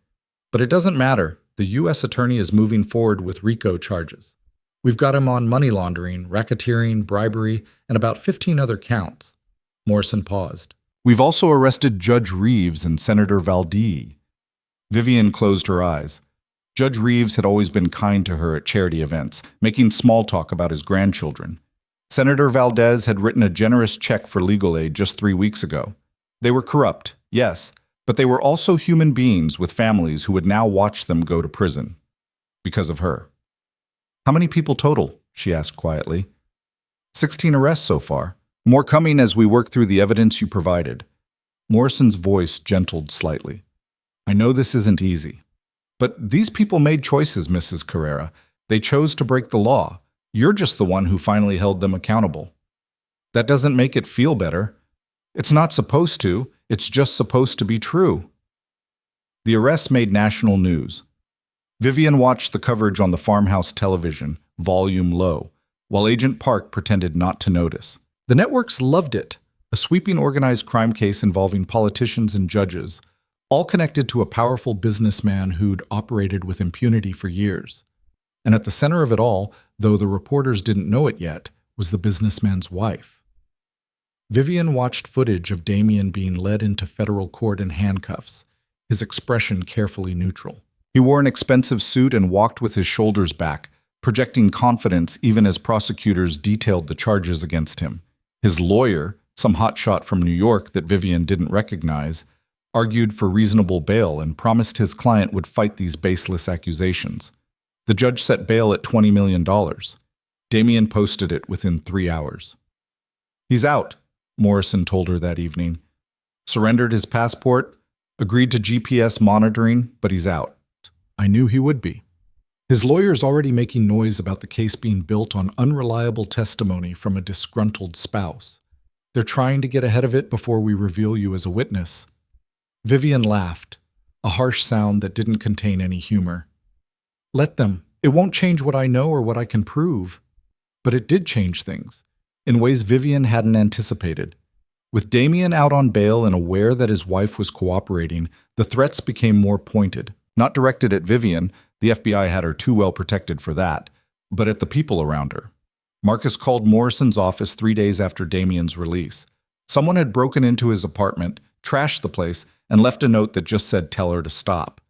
But it doesn't matter. The U.S. attorney is moving forward with RICO charges. We've got him on money laundering, racketeering, bribery, and about 15 other counts." Morrison paused. "We've also arrested Judge Reeves and Senator Valdez." Vivian closed her eyes. Judge Reeves had always been kind to her at charity events, making small talk about his grandchildren. Senator Valdez had written a generous check for legal aid just 3 weeks ago. They were corrupt, yes, but they were also human beings with families who would now watch them go to prison. Because of her. "How many people total?" she asked quietly. 16 arrests so far. More coming as we work through the evidence you provided." Morrison's voice gentled slightly. "I know this isn't easy. But these people made choices, Mrs. Carrera. They chose to break the law. You're just the one who finally held them accountable. That doesn't make it feel better. It's not supposed to. It's just supposed to be true." The arrests made national news. Vivian watched the coverage on the farmhouse television, volume low, while Agent Park pretended not to notice. The networks loved it, a sweeping organized crime case involving politicians and judges, all connected to a powerful businessman who'd operated with impunity for years. And at the center of it all, though the reporters didn't know it yet, was the businessman's wife. Vivian watched footage of Damian being led into federal court in handcuffs, his expression carefully neutral. He wore an expensive suit and walked with his shoulders back, projecting confidence even as prosecutors detailed the charges against him. His lawyer, some hotshot from New York that Vivian didn't recognize, argued for reasonable bail and promised his client would fight these baseless accusations. The judge set bail at $20 million. Damian posted it within 3 hours. "He's out," Morrison told her that evening. "Surrendered his passport, agreed to GPS monitoring, but he's out." "I knew he would be." His lawyer's already making noise about the case being built on unreliable testimony from a disgruntled spouse. "They're trying to get ahead of it before we reveal you as a witness." Vivian laughed, a harsh sound that didn't contain any humor. "Let them. It won't change what I know or what I can prove." But it did change things, in ways Vivian hadn't anticipated. With Damian out on bail and aware that his wife was cooperating, the threats became more pointed, not directed at Vivian. The FBI had her too well protected for that, but at the people around her. Marcus called Morrison's office 3 days after Damian's release. Someone had broken into his apartment, trashed the place, and left a note that just said, "Tell her to stop."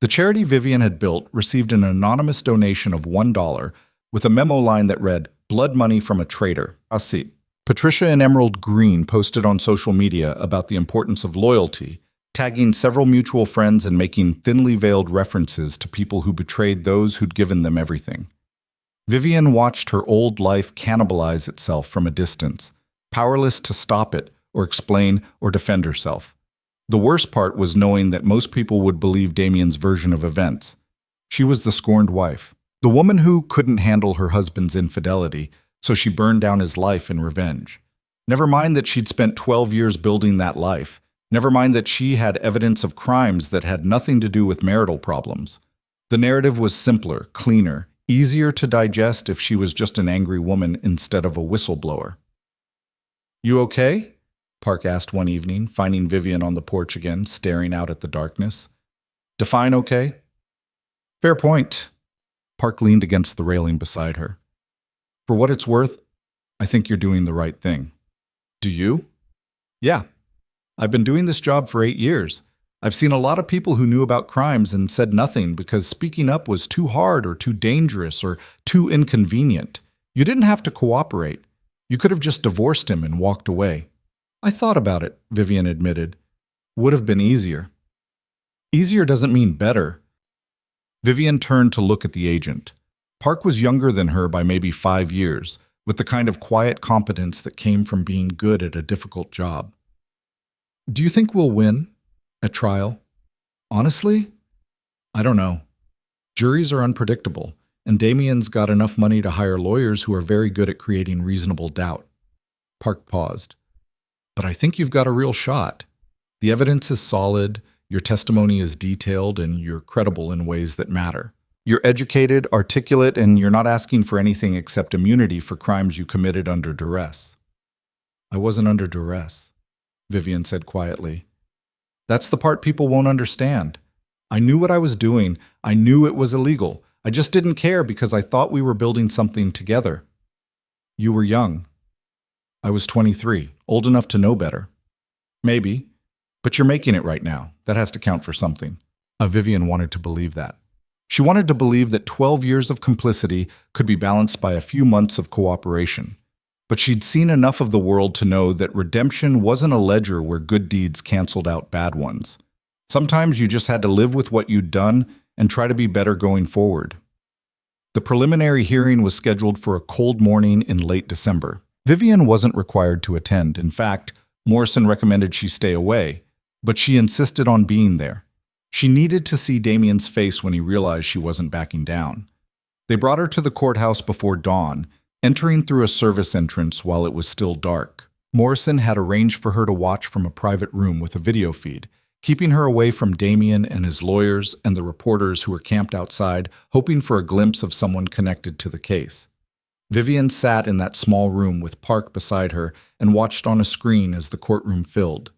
The charity Vivian had built received an anonymous donation of $1 with a memo line that read, blood money from a traitor. Asi. Patricia in emerald green posted on social media about the importance of loyalty, tagging several mutual friends and making thinly veiled references to people who betrayed those who'd given them everything. Vivian watched her old life cannibalize itself from a distance, powerless to stop it or explain or defend herself. The worst part was knowing that most people would believe Damian's version of events. She was the scorned wife, the woman who couldn't handle her husband's infidelity, so she burned down his life in revenge. Never mind that she'd spent 12 years building that life. Never mind that she had evidence of crimes that had nothing to do with marital problems. The narrative was simpler, cleaner, easier to digest if she was just an angry woman instead of a whistleblower. "You okay?" Park asked one evening, finding Vivian on the porch again, staring out at the darkness. "Define okay?" "Fair point." Park leaned against the railing beside her. "For what it's worth, I think you're doing the right thing." "Do you?" "Yeah. I've been doing this job for 8 years. I've seen a lot of people who knew about crimes and said nothing because speaking up was too hard or too dangerous or too inconvenient. You didn't have to cooperate. You could have just divorced him and walked away." "I thought about it," Vivian admitted. "Would have been easier." "Easier doesn't mean better." Vivian turned to look at the agent. Park was younger than her by maybe 5 years, with the kind of quiet competence that came from being good at a difficult job. "Do you think we'll win at trial?" "Honestly, I don't know. Juries are unpredictable, and Damian's got enough money to hire lawyers who are very good at creating reasonable doubt." Park paused. "But I think you've got a real shot. The evidence is solid, your testimony is detailed, and you're credible in ways that matter. You're educated, articulate, and you're not asking for anything except immunity for crimes you committed under duress." "I wasn't under duress," Vivian said quietly. "That's the part people won't understand. I knew what I was doing. I knew it was illegal. I just didn't care because I thought we were building something together." "You were young." "I was 23, old enough to know better." "Maybe, but you're making it right now. That has to count for something." Vivian wanted to believe that. She wanted to believe that 12 years of complicity could be balanced by a few months of cooperation. But she'd seen enough of the world to know that redemption wasn't a ledger where good deeds canceled out bad ones. Sometimes you just had to live with what you'd done and try to be better going forward. The preliminary hearing was scheduled for a cold morning in late December. Vivian wasn't required to attend. In fact, Morrison recommended she stay away, but she insisted on being there. She needed to see Damian's face when he realized she wasn't backing down. They brought her to the courthouse before dawn, entering through a service entrance while it was still dark. Morrison had arranged for her to watch from a private room with a video feed, keeping her away from Damian and his lawyers and the reporters who were camped outside, hoping for a glimpse of someone connected to the case. Vivian sat in that small room with Park beside her and watched on a screen as the courtroom filled.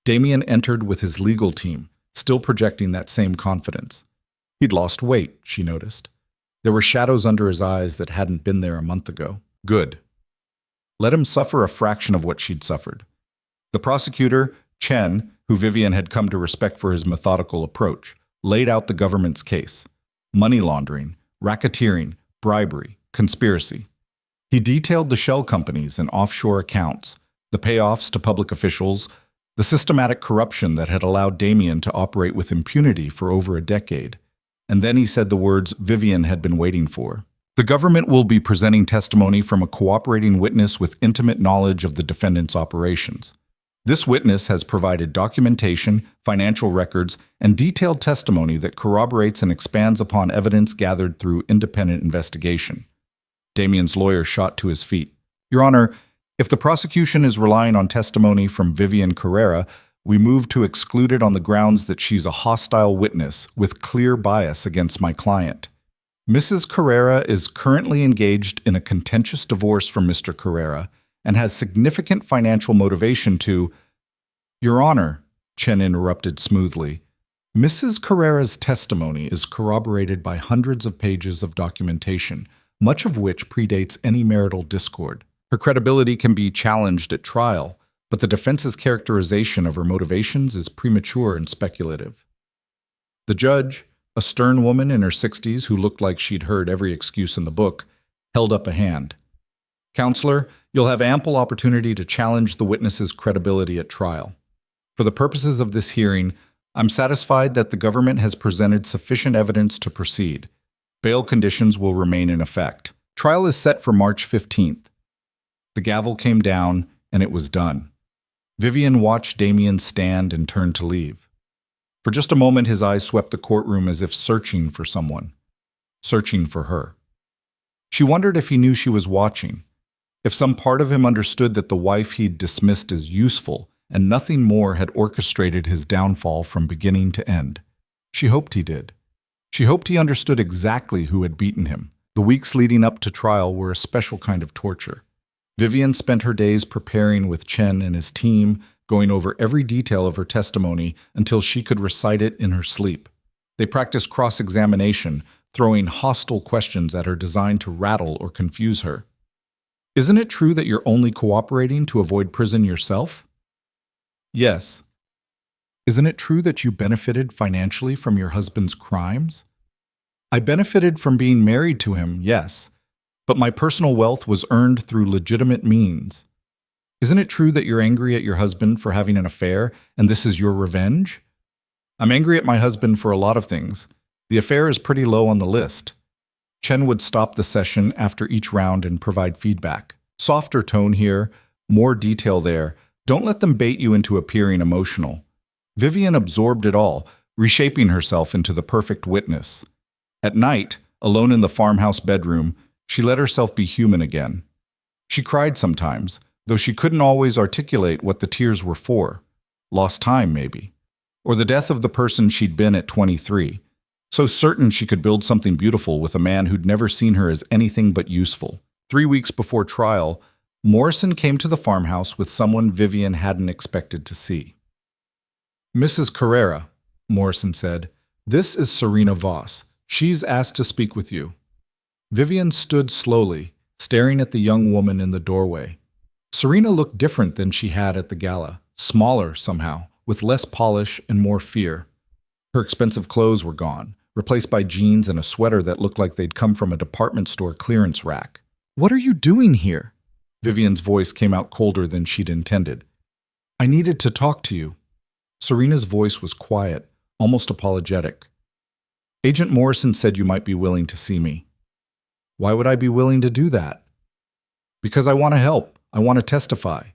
Damian entered with his legal team, still projecting that same confidence. He'd lost weight, she noticed. There were shadows under his eyes that hadn't been there a month ago. Good. Let him suffer a fraction of what she'd suffered. The prosecutor, Chen, who Vivian had come to respect for his methodical approach, laid out the government's case. Money laundering, racketeering, bribery, conspiracy. He detailed the shell companies and offshore accounts, the payoffs to public officials, the systematic corruption that had allowed Damian to operate with impunity for over a decade. And then he said the words Vivian had been waiting for. The government will be presenting testimony from a cooperating witness with intimate knowledge of the defendant's operations. This witness has provided documentation, financial records, and detailed testimony that corroborates and expands upon evidence gathered through independent investigation. Damian's lawyer shot to his feet. Your Honor, if the prosecution is relying on testimony from Vivian Carrera, we move to exclude it on the grounds that she's a hostile witness with clear bias against my client. Mrs. Carrera is currently engaged in a contentious divorce from Mr. Carrera and has significant financial motivation to— Your Honor, Chen interrupted smoothly, Mrs. Carrera's testimony is corroborated by hundreds of pages of documentation, much of which predates any marital discord. Her credibility can be challenged at trial, but the defense's characterization of her motivations is premature and speculative. The judge, a stern woman in her 60s who looked like she'd heard every excuse in the book, held up a hand. Counselor, you'll have ample opportunity to challenge the witness's credibility at trial. For the purposes of this hearing, I'm satisfied that the government has presented sufficient evidence to proceed. Bail conditions will remain in effect. Trial is set for March 15th. The gavel came down, and it was done. Vivian watched Damian stand and turn to leave. For just a moment, his eyes swept the courtroom as if searching for someone. Searching for her. She wondered if he knew she was watching. If some part of him understood that the wife he'd dismissed as useful and nothing more had orchestrated his downfall from beginning to end. She hoped he did. She hoped he understood exactly who had beaten him. The weeks leading up to trial were a special kind of torture. Vivian spent her days preparing with Chen and his team, going over every detail of her testimony until she could recite it in her sleep. They practiced cross-examination, throwing hostile questions at her designed to rattle or confuse her. Isn't it true that you're only cooperating to avoid prison yourself? Yes. Isn't it true that you benefited financially from your husband's crimes? I benefited from being married to him, yes, but my personal wealth was earned through legitimate means. Isn't it true that you're angry at your husband for having an affair, and this is your revenge? I'm angry at my husband for a lot of things. The affair is pretty low on the list. Chen would stop the session after each round and provide feedback. Softer tone here, more detail there. Don't let them bait you into appearing emotional. Vivian absorbed it all, reshaping herself into the perfect witness. At night, alone in the farmhouse bedroom, she let herself be human again. She cried sometimes, though she couldn't always articulate what the tears were for. Lost time, maybe. Or the death of the person she'd been at 23. So certain she could build something beautiful with a man who'd never seen her as anything but useful. 3 weeks before trial, Morrison came to the farmhouse with someone Vivian hadn't expected to see. Mrs. Carrera, Morrison said, this is Serena Voss. She's asked to speak with you. Vivian stood slowly, staring at the young woman in the doorway. Serena looked different than she had at the gala, smaller somehow, with less polish and more fear. Her expensive clothes were gone, replaced by jeans and a sweater that looked like they'd come from a department store clearance rack. What are you doing here? Vivian's voice came out colder than she'd intended. I needed to talk to you. Serena's voice was quiet, almost apologetic. Agent Morrison said you might be willing to see me. Why would I be willing to do that? Because I want to help. I want to testify.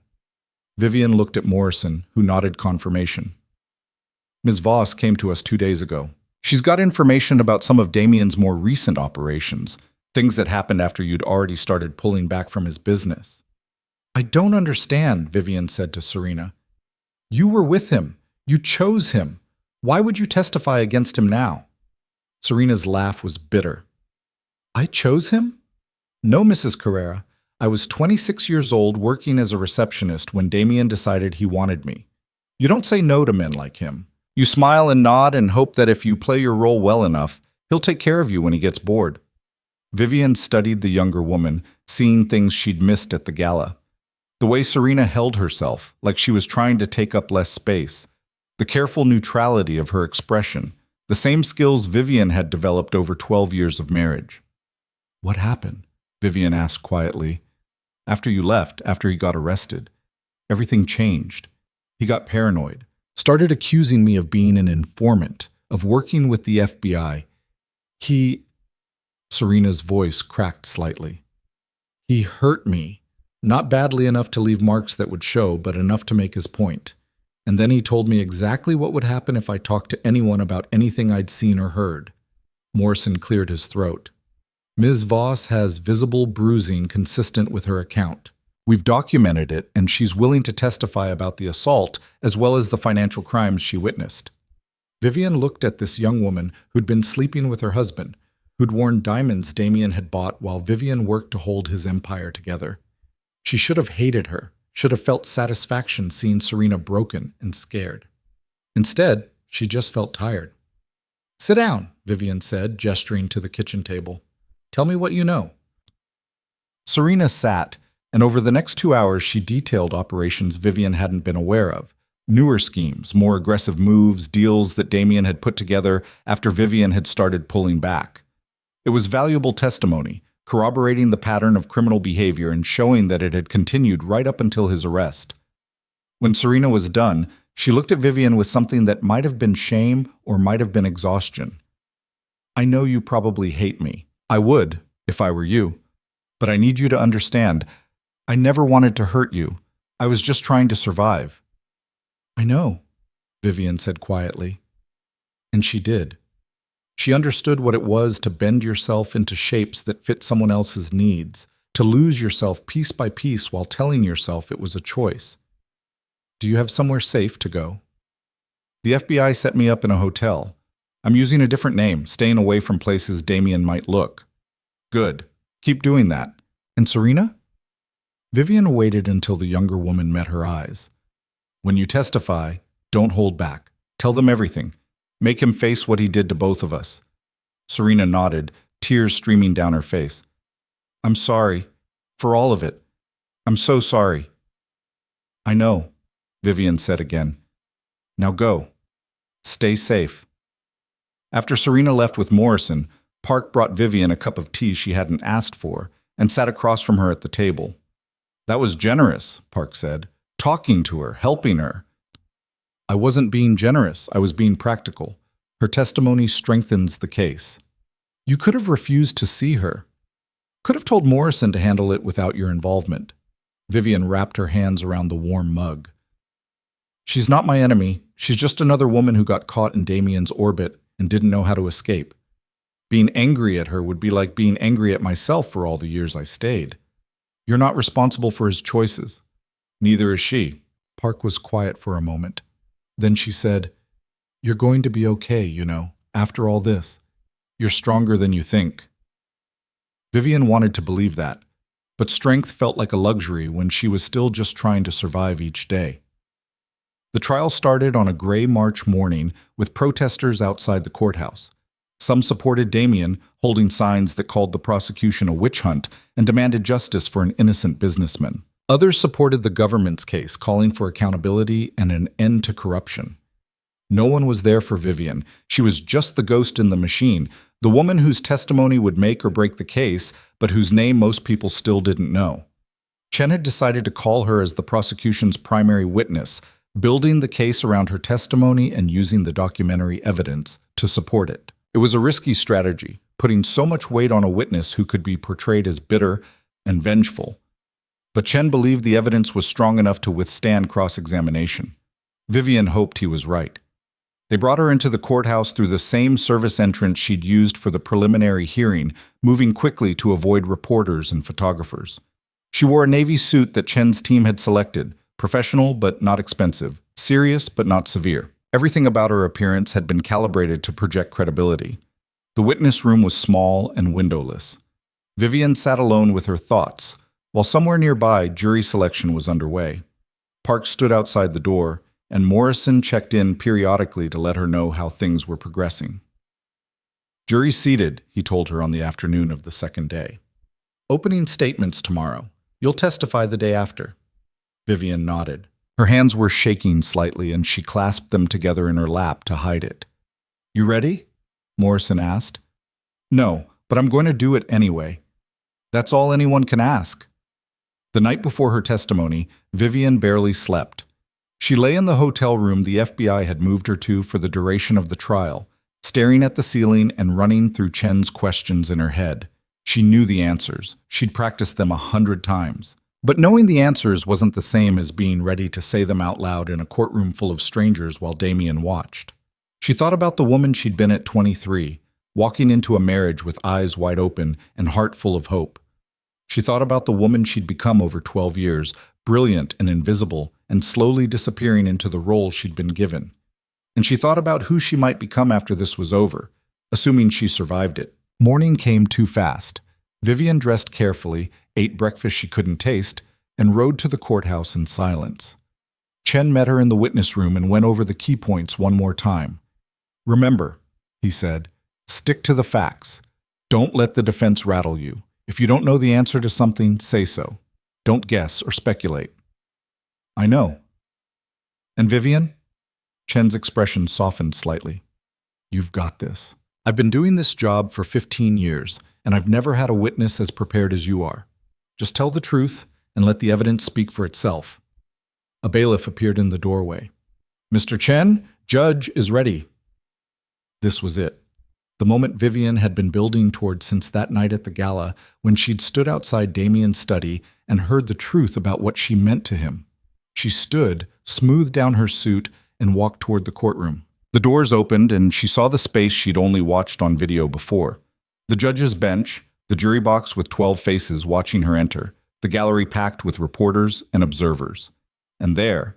Vivian looked at Morrison, who nodded confirmation. Ms. Voss came to us 2 days ago. She's got information about some of Damian's more recent operations, things that happened after you'd already started pulling back from his business. I don't understand, Vivian said to Serena. You were with him. You chose him. Why would you testify against him now? Serena's laugh was bitter. I chose him? No, Mrs. Carrera. I was 26 years old working as a receptionist when Damian decided he wanted me. You don't say no to men like him. You smile and nod and hope that if you play your role well enough, he'll take care of you when he gets bored. Vivian studied the younger woman, seeing things she'd missed at the gala. The way Serena held herself, like she was trying to take up less space. The careful neutrality of her expression. The same skills Vivian had developed over 12 years of marriage. What happened? Vivian asked quietly. After you left, after he got arrested, everything changed. He got paranoid, started accusing me of being an informant, of working with the FBI. Serena's voice cracked slightly. He hurt me, not badly enough to leave marks that would show, but enough to make his point. And then he told me exactly what would happen if I talked to anyone about anything I'd seen or heard. Morrison cleared his throat. Ms. Voss has visible bruising consistent with her account. We've documented it, and she's willing to testify about the assault as well as the financial crimes she witnessed. Vivian looked at this young woman who'd been sleeping with her husband, who'd worn diamonds Damian had bought while Vivian worked to hold his empire together. She should have hated her, should have felt satisfaction seeing Serena broken and scared. Instead, she just felt tired. Sit down, Vivian said, gesturing to the kitchen table. Tell me what you know. Serena sat, and over the next 2 hours she detailed operations Vivian hadn't been aware of. Newer schemes, more aggressive moves, deals that Damian had put together after Vivian had started pulling back. It was valuable testimony, corroborating the pattern of criminal behavior and showing that it had continued right up until his arrest. When Serena was done, she looked at Vivian with something that might have been shame or might have been exhaustion. I know you probably hate me. I would, if I were you. But I need you to understand, I never wanted to hurt you. I was just trying to survive. I know, Vivian said quietly. And she did. She understood what it was to bend yourself into shapes that fit someone else's needs, to lose yourself piece by piece while telling yourself it was a choice. Do you have somewhere safe to go? The FBI set me up in a hotel. I'm using a different name, staying away from places Damian might look. Good. Keep doing that. And Serena? Vivian waited until the younger woman met her eyes. When you testify, don't hold back. Tell them everything. Make him face what he did to both of us. Serena nodded, tears streaming down her face. I'm sorry. For all of it. I'm so sorry. I know, Vivian said again. Now go. Stay safe. After Serena left with Morrison, Park brought Vivian a cup of tea she hadn't asked for and sat across from her at the table. That was generous, Park said. Talking to her, helping her. I wasn't being generous, I was being practical. Her testimony strengthens the case. You could have refused to see her. Could have told Morrison to handle it without your involvement. Vivian wrapped her hands around the warm mug. She's not my enemy. She's just another woman who got caught in Damian's orbit and didn't know how to escape. Being angry at her would be like being angry at myself for all the years I stayed. You're not responsible for his choices. Neither is she. Park was quiet for a moment. Then she said, You're going to be okay, you know, after all this. You're stronger than you think. Vivian wanted to believe that, but strength felt like a luxury when she was still just trying to survive each day. The trial started on a gray March morning with protesters outside the courthouse. Some supported Damian, holding signs that called the prosecution a witch hunt and demanded justice for an innocent businessman. Others supported the government's case, calling for accountability and an end to corruption. No one was there for Vivian. She was just the ghost in the machine, the woman whose testimony would make or break the case, but whose name most people still didn't know. Chen had decided to call her as the prosecution's primary witness, building the case around her testimony and using the documentary evidence to support it. It was a risky strategy, putting so much weight on a witness who could be portrayed as bitter and vengeful. But Chen believed the evidence was strong enough to withstand cross-examination. Vivian hoped he was right. They brought her into the courthouse through the same service entrance she'd used for the preliminary hearing, moving quickly to avoid reporters and photographers. She wore a navy suit that Chen's team had selected, professional but not expensive, serious but not severe. Everything about her appearance had been calibrated to project credibility. The witness room was small and windowless. Vivian sat alone with her thoughts, while somewhere nearby, jury selection was underway. Park stood outside the door, and Morrison checked in periodically to let her know how things were progressing. Jury seated, he told her on the afternoon of the second day. Opening statements tomorrow. You'll testify the day after. Vivian nodded. Her hands were shaking slightly, and she clasped them together in her lap to hide it. You ready? Morrison asked. No, but I'm going to do it anyway. That's all anyone can ask. The night before her testimony, Vivian barely slept. She lay in the hotel room the FBI had moved her to for the duration of the trial, staring at the ceiling and running through Chen's questions in her head. She knew the answers. She'd practiced them 100 times. But knowing the answers wasn't the same as being ready to say them out loud in a courtroom full of strangers while Damian watched. She thought about the woman she'd been at 23, walking into a marriage with eyes wide open and heart full of hope. She thought about the woman she'd become over 12 years, brilliant and invisible, and slowly disappearing into the role she'd been given. And she thought about who she might become after this was over, assuming she survived it. Morning came too fast. Vivian dressed carefully, ate breakfast she couldn't taste, and rode to the courthouse in silence. Chen met her in the witness room and went over the key points one more time. Remember, he said, stick to the facts. Don't let the defense rattle you. If you don't know the answer to something, say so. Don't guess or speculate. I know. And Vivian? Chen's expression softened slightly. You've got this. I've been doing this job for 15 years, and I've never had a witness as prepared as you are. Just tell the truth and let the evidence speak for itself." A bailiff appeared in the doorway. "Mr. Chen, judge is ready." This was it. The moment Vivian had been building toward since that night at the gala, when she'd stood outside Damian's study and heard the truth about what she meant to him. She stood, smoothed down her suit, and walked toward the courtroom. The doors opened, and she saw the space she'd only watched on video before. The judge's bench, the jury box with 12 faces watching her enter, the gallery packed with reporters and observers. And there,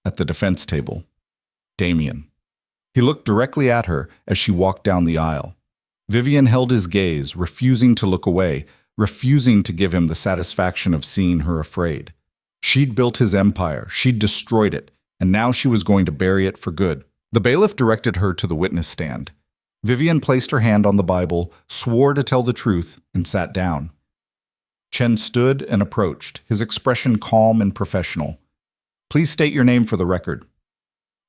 at the defense table, Damian. He looked directly at her as she walked down the aisle. Vivian held his gaze, refusing to look away, refusing to give him the satisfaction of seeing her afraid. She'd built his empire, she'd destroyed it, and now she was going to bury it for good. The bailiff directed her to the witness stand. Vivian placed her hand on the Bible, swore to tell the truth, and sat down. Chen stood and approached, his expression calm and professional. "Please state your name for the record."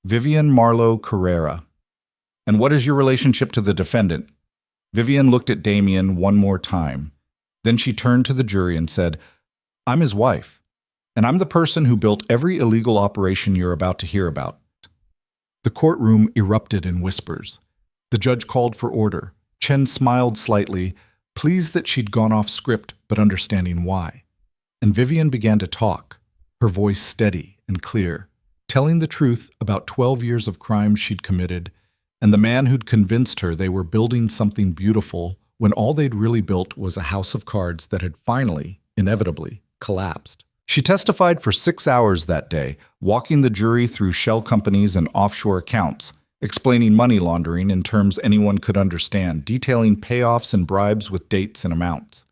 "Vivian Marlowe Carrera." "And what is your relationship to the defendant?" Vivian looked at Damian one more time. Then she turned to the jury and said, "I'm his wife, and I'm the person who built every illegal operation you're about to hear about." The courtroom erupted in whispers. The judge called for order. Chen smiled slightly, pleased that she'd gone off script, but understanding why. And Vivian began to talk, her voice steady and clear, telling the truth about 12 years of crimes she'd committed, and the man who'd convinced her they were building something beautiful when all they'd really built was a house of cards that had finally, inevitably, collapsed. She testified for 6 hours that day, walking the jury through shell companies and offshore accounts, explaining money laundering in terms anyone could understand, detailing payoffs and bribes with dates and amounts.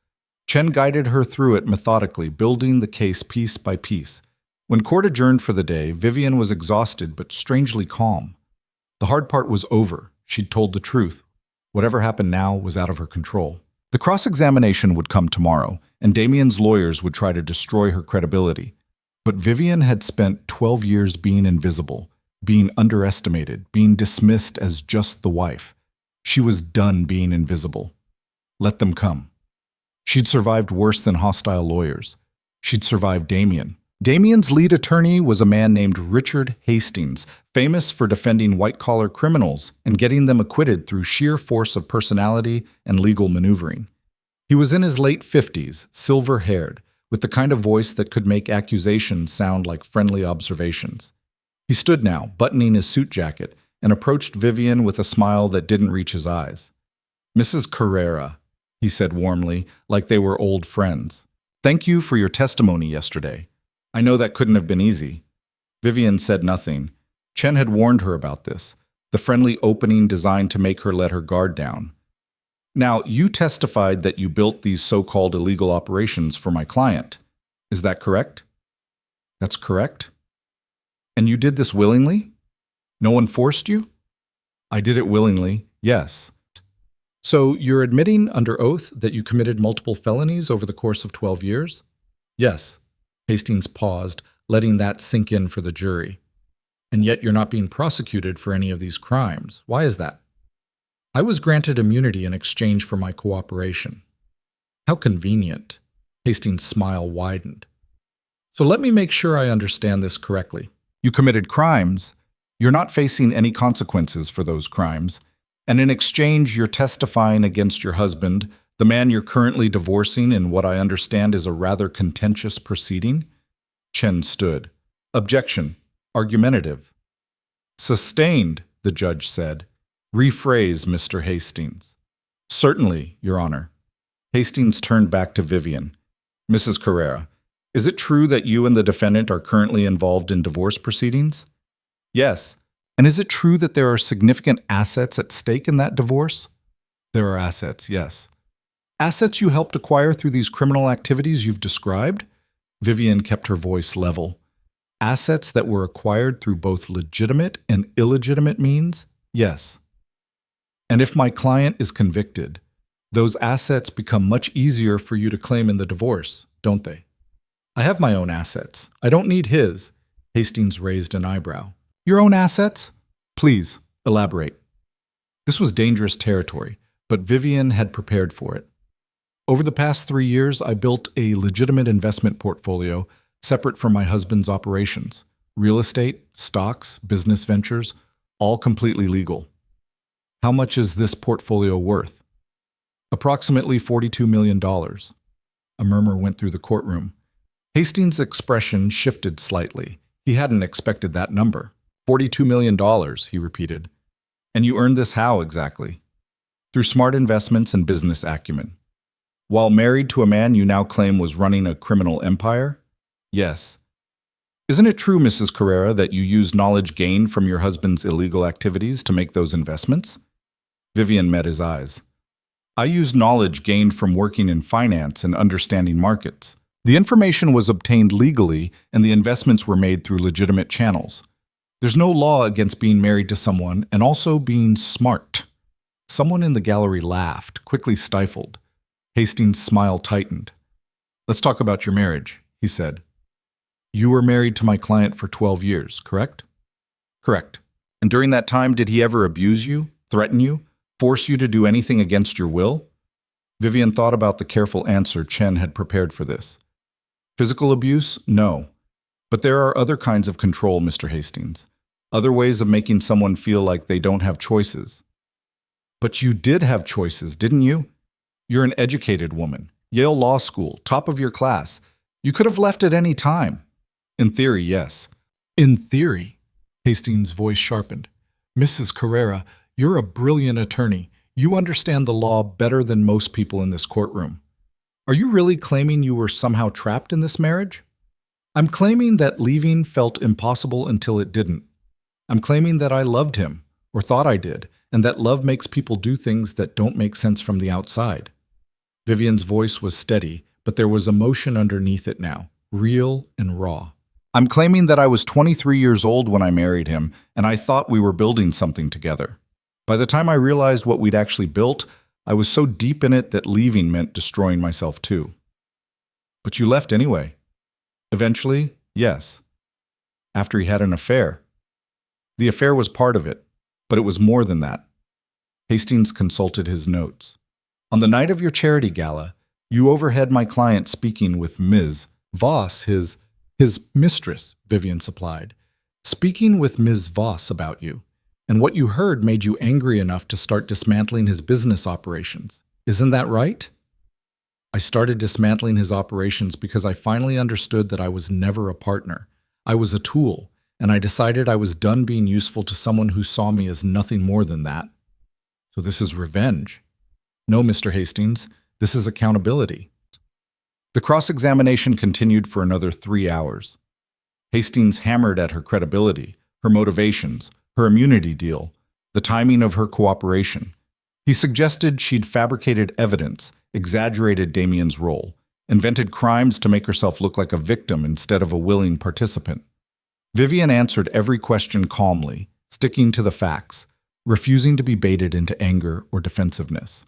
Chen guided her through it methodically, building the case piece by piece. When court adjourned for the day, Vivian was exhausted but strangely calm. The hard part was over. She'd told the truth. Whatever happened now was out of her control. The cross-examination would come tomorrow, and Damian's lawyers would try to destroy her credibility. But Vivian had spent 12 years being invisible, being underestimated, being dismissed as just the wife. She was done being invisible. Let them come. She'd survived worse than hostile lawyers. She'd survived Damian. Damian's lead attorney was a man named Richard Hastings, famous for defending white-collar criminals and getting them acquitted through sheer force of personality and legal maneuvering. He was in his late 50s, silver-haired, with the kind of voice that could make accusations sound like friendly observations. He stood now, buttoning his suit jacket, and approached Vivian with a smile that didn't reach his eyes. "Mrs. Carrera," he said warmly, like they were old friends. "Thank you for your testimony yesterday. I know that couldn't have been easy." Vivian said nothing. Chen had warned her about this, the friendly opening designed to make her let her guard down. "Now, you testified that you built these so-called illegal operations for my client. Is that correct?" "That's correct." "And you did this willingly? No one forced you?" "I did it willingly, yes." "So you're admitting under oath that you committed multiple felonies over the course of 12 years? "Yes." Hastings paused, letting that sink in for the jury. "And yet you're not being prosecuted for any of these crimes. Why is that?" "I was granted immunity in exchange for my cooperation." "How convenient." Hastings' smile widened. "So let me make sure I understand this correctly. You committed crimes. You're not facing any consequences for those crimes. And in exchange, you're testifying against your husband, the man you're currently divorcing in what I understand is a rather contentious proceeding?" Chen stood. "Objection. Argumentative." "Sustained," the judge said. "Rephrase, Mr. Hastings." "Certainly, Your Honor." Hastings turned back to Vivian. "Mrs. Carrera, is it true that you and the defendant are currently involved in divorce proceedings?" "Yes." "And is it true that there are significant assets at stake in that divorce?" "There are assets, yes." "Assets you helped acquire through these criminal activities you've described?" Vivian kept her voice level. "Assets that were acquired through both legitimate and illegitimate means? Yes." "And if my client is convicted, those assets become much easier for you to claim in the divorce, don't they?" "I have my own assets. I don't need his." Hastings raised an eyebrow. "Your own assets? Please, elaborate." This was dangerous territory, but Vivian had prepared for it. Over the past 3 years, I built a legitimate investment portfolio separate from my husband's operations. Real estate, stocks, business ventures, all completely legal. How much is this portfolio worth? Approximately $42 million. A murmur went through the courtroom. Hastings' expression shifted slightly. He hadn't expected that number. $42 million, he repeated. And you earned this how exactly? Through smart investments and business acumen. While married to a man you now claim was running a criminal empire? Yes. Isn't it true, Mrs. Carrera, that you used knowledge gained from your husband's illegal activities to make those investments? Vivian met his eyes. I used knowledge gained from working in finance and understanding markets. The information was obtained legally, and the investments were made through legitimate channels. There's no law against being married to someone and also being smart. Someone in the gallery laughed, quickly stifled. Hastings' smile tightened. Let's talk about your marriage, he said. You were married to my client for 12 years, correct? Correct. And during that time, did he ever abuse you, threaten you, force you to do anything against your will? Vivian thought about the careful answer Chen had prepared for this. Physical abuse? No. But there are other kinds of control, Mr. Hastings. Other ways of making someone feel like they don't have choices. But you did have choices, didn't you? You're an educated woman, Yale Law School, top of your class. You could have left at any time. In theory, yes. In theory? Hastings' voice sharpened. Mrs. Carrera, you're a brilliant attorney. You understand the law better than most people in this courtroom. Are you really claiming you were somehow trapped in this marriage? I'm claiming that leaving felt impossible until it didn't. I'm claiming that I loved him, or thought I did, and that love makes people do things that don't make sense from the outside. Vivian's voice was steady, but there was emotion underneath it now, real and raw. I'm claiming that I was 23 years old when I married him, and I thought we were building something together. By the time I realized what we'd actually built, I was so deep in it that leaving meant destroying myself too. But you left anyway. Eventually, yes. After he had an affair. The affair was part of it, but it was more than that. Hastings consulted his notes. On the night of your charity gala, you overheard my client speaking with Ms. Voss, his mistress, Vivian supplied, speaking with Ms. Voss about you. And what you heard made you angry enough to start dismantling his business operations. Isn't that right? I started dismantling his operations because I finally understood that I was never a partner. I was a tool, and I decided I was done being useful to someone who saw me as nothing more than that. So this is revenge. No, Mr. Hastings, this is accountability. The cross-examination continued for another 3 hours. Hastings hammered at her credibility, her motivations, her immunity deal, the timing of her cooperation. He suggested she'd fabricated evidence, exaggerated Damian's role, invented crimes to make herself look like a victim instead of a willing participant. Vivian answered every question calmly, sticking to the facts, refusing to be baited into anger or defensiveness.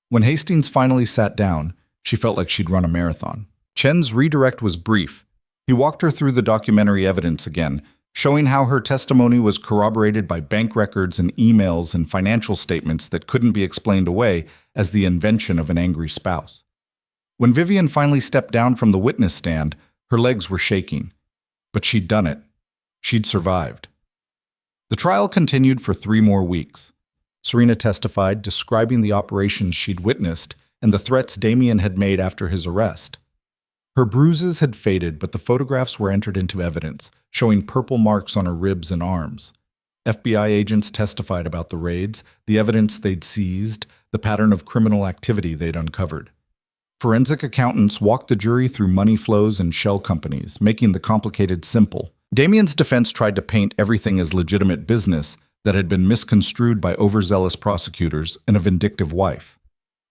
When Hastings finally sat down, she felt like she'd run a marathon. Chen's redirect was brief. He walked her through the documentary evidence again, showing how her testimony was corroborated by bank records and emails and financial statements that couldn't be explained away as the invention of an angry spouse. When Vivian finally stepped down from the witness stand, her legs were shaking. But she'd done it. She'd survived. The trial continued for 3 more weeks. Serena testified, describing the operations she'd witnessed and the threats Damian had made after his arrest. Her bruises had faded, but the photographs were entered into evidence, showing purple marks on her ribs and arms. FBI agents testified about the raids, the evidence they'd seized, the pattern of criminal activity they'd uncovered. Forensic accountants walked the jury through money flows and shell companies, making the complicated simple. Damian's defense tried to paint everything as legitimate business that had been misconstrued by overzealous prosecutors and a vindictive wife.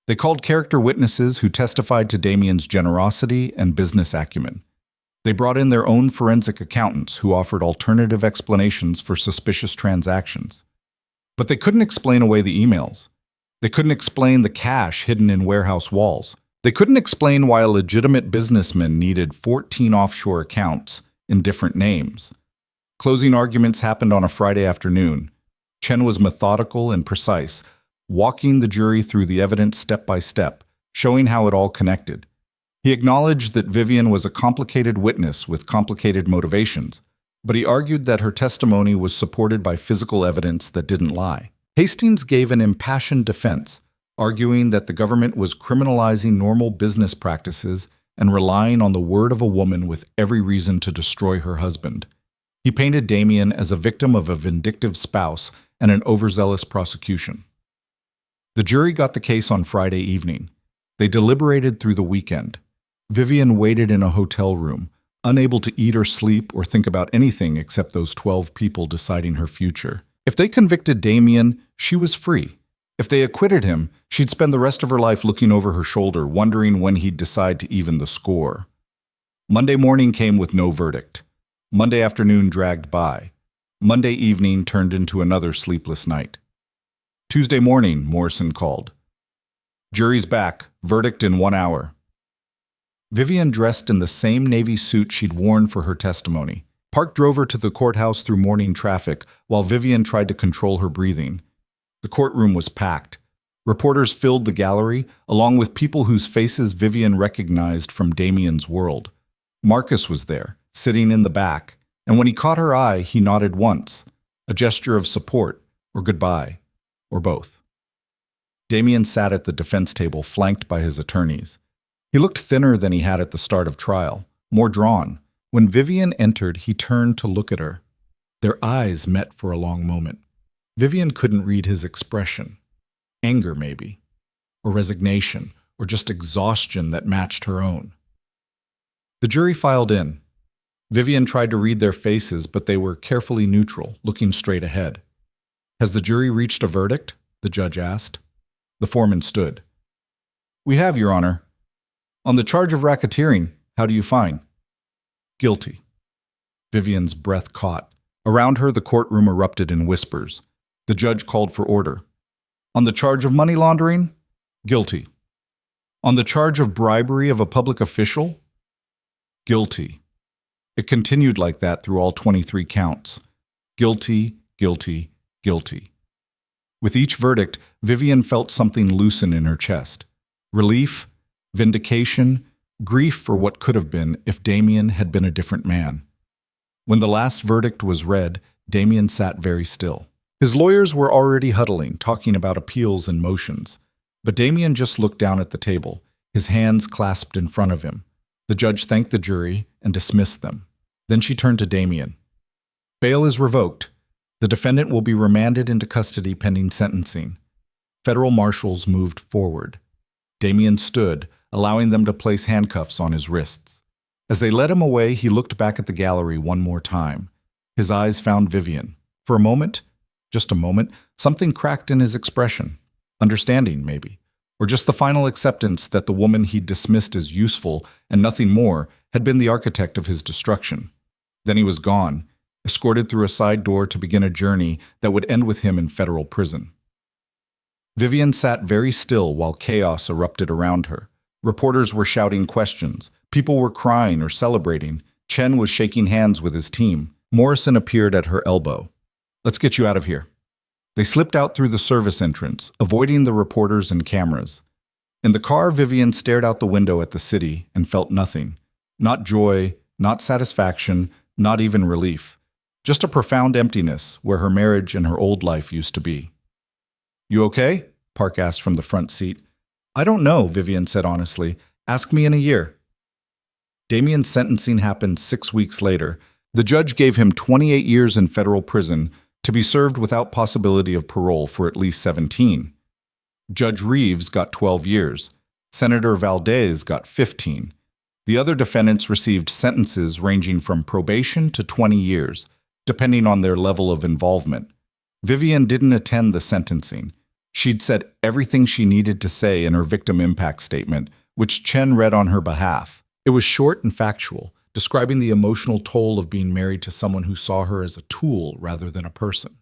They called character witnesses who testified to Damian's generosity and business acumen. They brought in their own forensic accountants who offered alternative explanations for suspicious transactions. But they couldn't explain away the emails. They couldn't explain the cash hidden in warehouse walls. They couldn't explain why a legitimate businessman needed 14 offshore accounts in different names. Closing arguments happened on a Friday afternoon. Chen was methodical and precise, walking the jury through the evidence step by step, showing how it all connected. He acknowledged that Vivian was a complicated witness with complicated motivations, but he argued that her testimony was supported by physical evidence that didn't lie. Hastings gave an impassioned defense, arguing that the government was criminalizing normal business practices and relying on the word of a woman with every reason to destroy her husband. He painted Damian as a victim of a vindictive spouse and an overzealous prosecution. The jury got the case on Friday evening. They deliberated through the weekend. Vivian waited in a hotel room, unable to eat or sleep or think about anything except those 12 people deciding her future. If they convicted Damian, she was free. If they acquitted him, she'd spend the rest of her life looking over her shoulder, wondering when he'd decide to even the score. Monday morning came with no verdict. Monday afternoon dragged by. Monday evening turned into another sleepless night. Tuesday morning, Morrison called. Jury's back. Verdict in 1 hour. Vivian dressed in the same navy suit she'd worn for her testimony. Park drove her to the courthouse through morning traffic while Vivian tried to control her breathing. The courtroom was packed. Reporters filled the gallery, along with people whose faces Vivian recognized from Damian's world. Marcus was there, sitting in the back, and when he caught her eye, he nodded once, a gesture of support or goodbye, or both. Damian sat at the defense table, flanked by his attorneys. He looked thinner than he had at the start of trial, more drawn. When Vivian entered, he turned to look at her. Their eyes met for a long moment. Vivian couldn't read his expression. Anger, maybe, or resignation, or just exhaustion that matched her own. The jury filed in. Vivian tried to read their faces, but they were carefully neutral, looking straight ahead. Has the jury reached a verdict? The judge asked. The foreman stood. We have, Your Honor. On the charge of racketeering, how do you find? Guilty. Vivian's breath caught. Around her, the courtroom erupted in whispers. The judge called for order. On the charge of money laundering? Guilty. On the charge of bribery of a public official? Guilty. It continued like that through all 23 counts. Guilty, guilty, guilty. With each verdict, Vivian felt something loosen in her chest. Relief, vindication, grief for what could have been if Damian had been a different man. When the last verdict was read, Damian sat very still. His lawyers were already huddling, talking about appeals and motions. But Damian just looked down at the table, his hands clasped in front of him. The judge thanked the jury and dismissed them. Then she turned to Damian. Bail is revoked. The defendant will be remanded into custody pending sentencing. Federal marshals moved forward. Damian stood, allowing them to place handcuffs on his wrists. As they led him away, he looked back at the gallery one more time. His eyes found Vivian. For a moment, just a moment, something cracked in his expression. Understanding, maybe. Or just the final acceptance that the woman he'd dismissed as useful and nothing more had been the architect of his destruction. Then he was gone, escorted through a side door to begin a journey that would end with him in federal prison. Vivian sat very still while chaos erupted around her. Reporters were shouting questions. People were crying or celebrating. Chen was shaking hands with his team. Morrison appeared at her elbow. Let's get you out of here. They slipped out through the service entrance, avoiding the reporters and cameras. In the car, Vivian stared out the window at the city and felt nothing. Not joy, not satisfaction, not even relief. Just a profound emptiness where her marriage and her old life used to be. You okay? Park asked from the front seat. I don't know, Vivian said honestly. Ask me in a year. Damian's sentencing happened 6 weeks later. The judge gave him 28 years in federal prison to be served without possibility of parole for at least 17. Judge Reeves got 12 years. Senator Valdez got 15. The other defendants received sentences ranging from probation to 20 years, depending on their level of involvement. Vivian didn't attend the sentencing. She'd said everything she needed to say in her victim impact statement, which Chen read on her behalf. It was short and factual, describing the emotional toll of being married to someone who saw her as a tool rather than a person.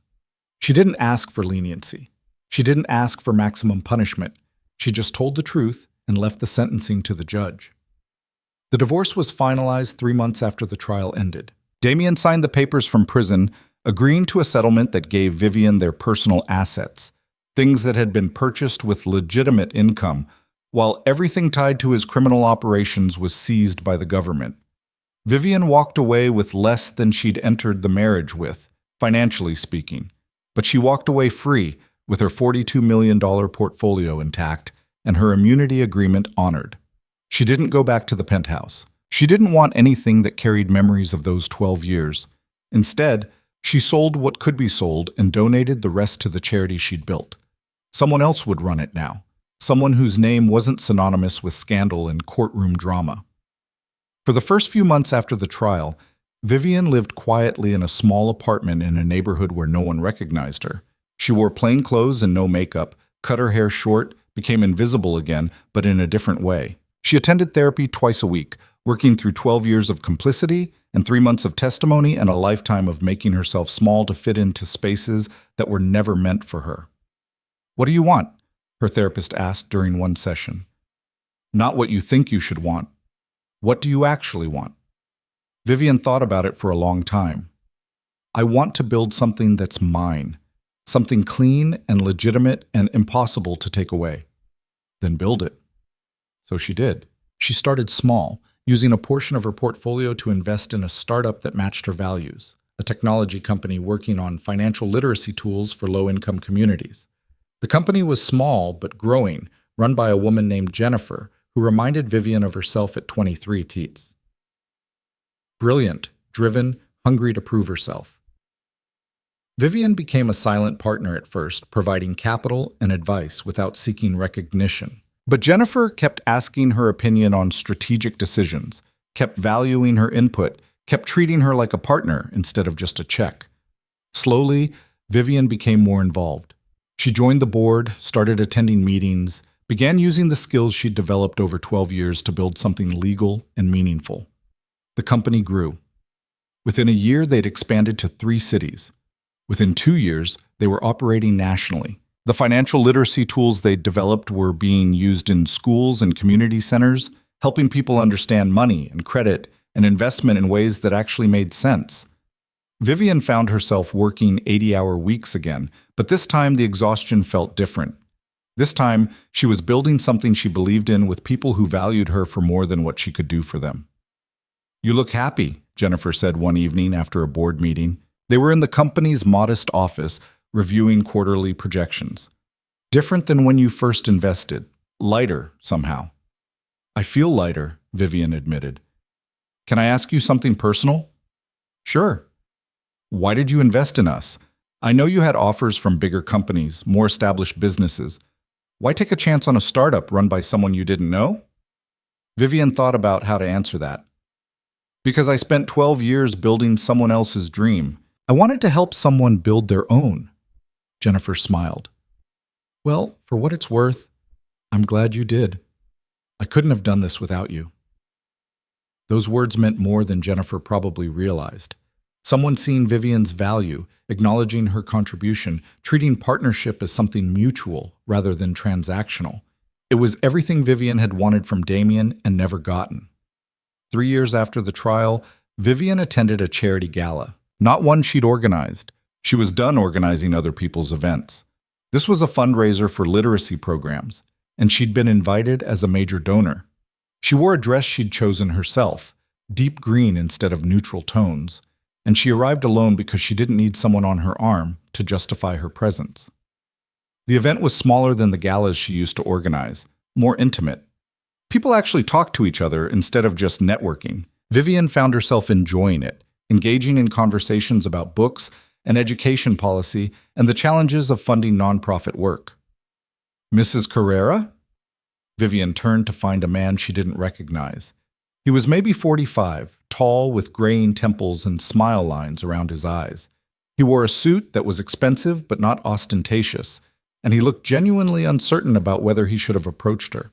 She didn't ask for leniency. She didn't ask for maximum punishment. She just told the truth and left the sentencing to the judge. The divorce was finalized 3 months after the trial ended. Damian signed the papers from prison, agreeing to a settlement that gave Vivian their personal assets, things that had been purchased with legitimate income, while everything tied to his criminal operations was seized by the government. Vivian walked away with less than she'd entered the marriage with, financially speaking, but she walked away free with her $42 million portfolio intact and her immunity agreement honored. She didn't go back to the penthouse. She didn't want anything that carried memories of those 12 years. Instead, she sold what could be sold and donated the rest to the charity she'd built. Someone else would run it now, someone whose name wasn't synonymous with scandal and courtroom drama. For the first few months after the trial, Vivian lived quietly in a small apartment in a neighborhood where no one recognized her. She wore plain clothes and no makeup, cut her hair short, became invisible again, but in a different way. She attended therapy twice a week, working through 12 years of complicity and 3 months of testimony and a lifetime of making herself small to fit into spaces that were never meant for her. "What do you want?" her therapist asked during one session. "Not what you think you should want. What do you actually want?" Vivian thought about it for a long time. "I want to build something that's mine, something clean and legitimate and impossible to take away." "Then build it." So she did. She started small, using a portion of her portfolio to invest in a startup that matched her values, a technology company working on financial literacy tools for low-income communities. The company was small but growing, run by a woman named Jennifer, who reminded Vivian of herself at 23 teats. Brilliant, driven, hungry to prove herself. Vivian became a silent partner at first, providing capital and advice without seeking recognition. But Jennifer kept asking her opinion on strategic decisions, kept valuing her input, kept treating her like a partner instead of just a check. Slowly, Vivian became more involved. She joined the board, started attending meetings, began using the skills she'd developed over 12 years to build something legal and meaningful. The company grew. Within a year, they'd expanded to 3 cities. Within 2 years, they were operating nationally. The financial literacy tools they'd developed were being used in schools and community centers, helping people understand money and credit and investment in ways that actually made sense. Vivian found herself working 80-hour weeks again, but this time the exhaustion felt different. This time, she was building something she believed in with people who valued her for more than what she could do for them. "You look happy," Jennifer said one evening after a board meeting. They were in the company's modest office, reviewing quarterly projections. "Different than when you first invested. Lighter, somehow." "I feel lighter," Vivian admitted. "Can I ask you something personal?" "Sure." "Why did you invest in us? I know you had offers from bigger companies, more established businesses. Why take a chance on a startup run by someone you didn't know?" Vivian thought about how to answer that. "Because I spent 12 years building someone else's dream. I wanted to help someone build their own." Jennifer smiled. "Well, for what it's worth, I'm glad you did. I couldn't have done this without you." Those words meant more than Jennifer probably realized. Someone seeing Vivian's value, acknowledging her contribution, treating partnership as something mutual rather than transactional. It was everything Vivian had wanted from Damian and never gotten. 3 years after the trial, Vivian attended a charity gala, not one she'd organized. She was done organizing other people's events. This was a fundraiser for literacy programs, and she'd been invited as a major donor. She wore a dress she'd chosen herself, deep green instead of neutral tones, and she arrived alone because she didn't need someone on her arm to justify her presence. The event was smaller than the galas she used to organize, more intimate. People actually talked to each other instead of just networking. Vivian found herself enjoying it, engaging in conversations about books and education policy and the challenges of funding nonprofit work. "Mrs. Carrera?" Vivian turned to find a man she didn't recognize. He was maybe 45, tall with graying temples and smile lines around his eyes. He wore a suit that was expensive but not ostentatious, and he looked genuinely uncertain about whether he should have approached her.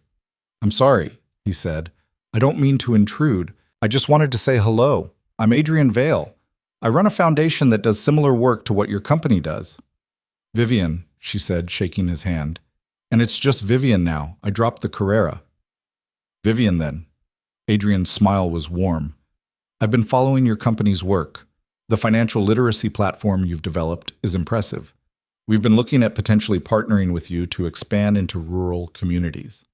"I'm sorry," he said. "I don't mean to intrude. I just wanted to say hello. I'm Adrian Vale. I run a foundation that does similar work to what your company does." "Vivian," she said, shaking his hand. "And it's just Vivian now. I dropped the Carrera." "Vivian, then." Adrian's smile was warm. "I've been following your company's work. The financial literacy platform you've developed is impressive. We've been looking at potentially partnering with you to expand into rural communities."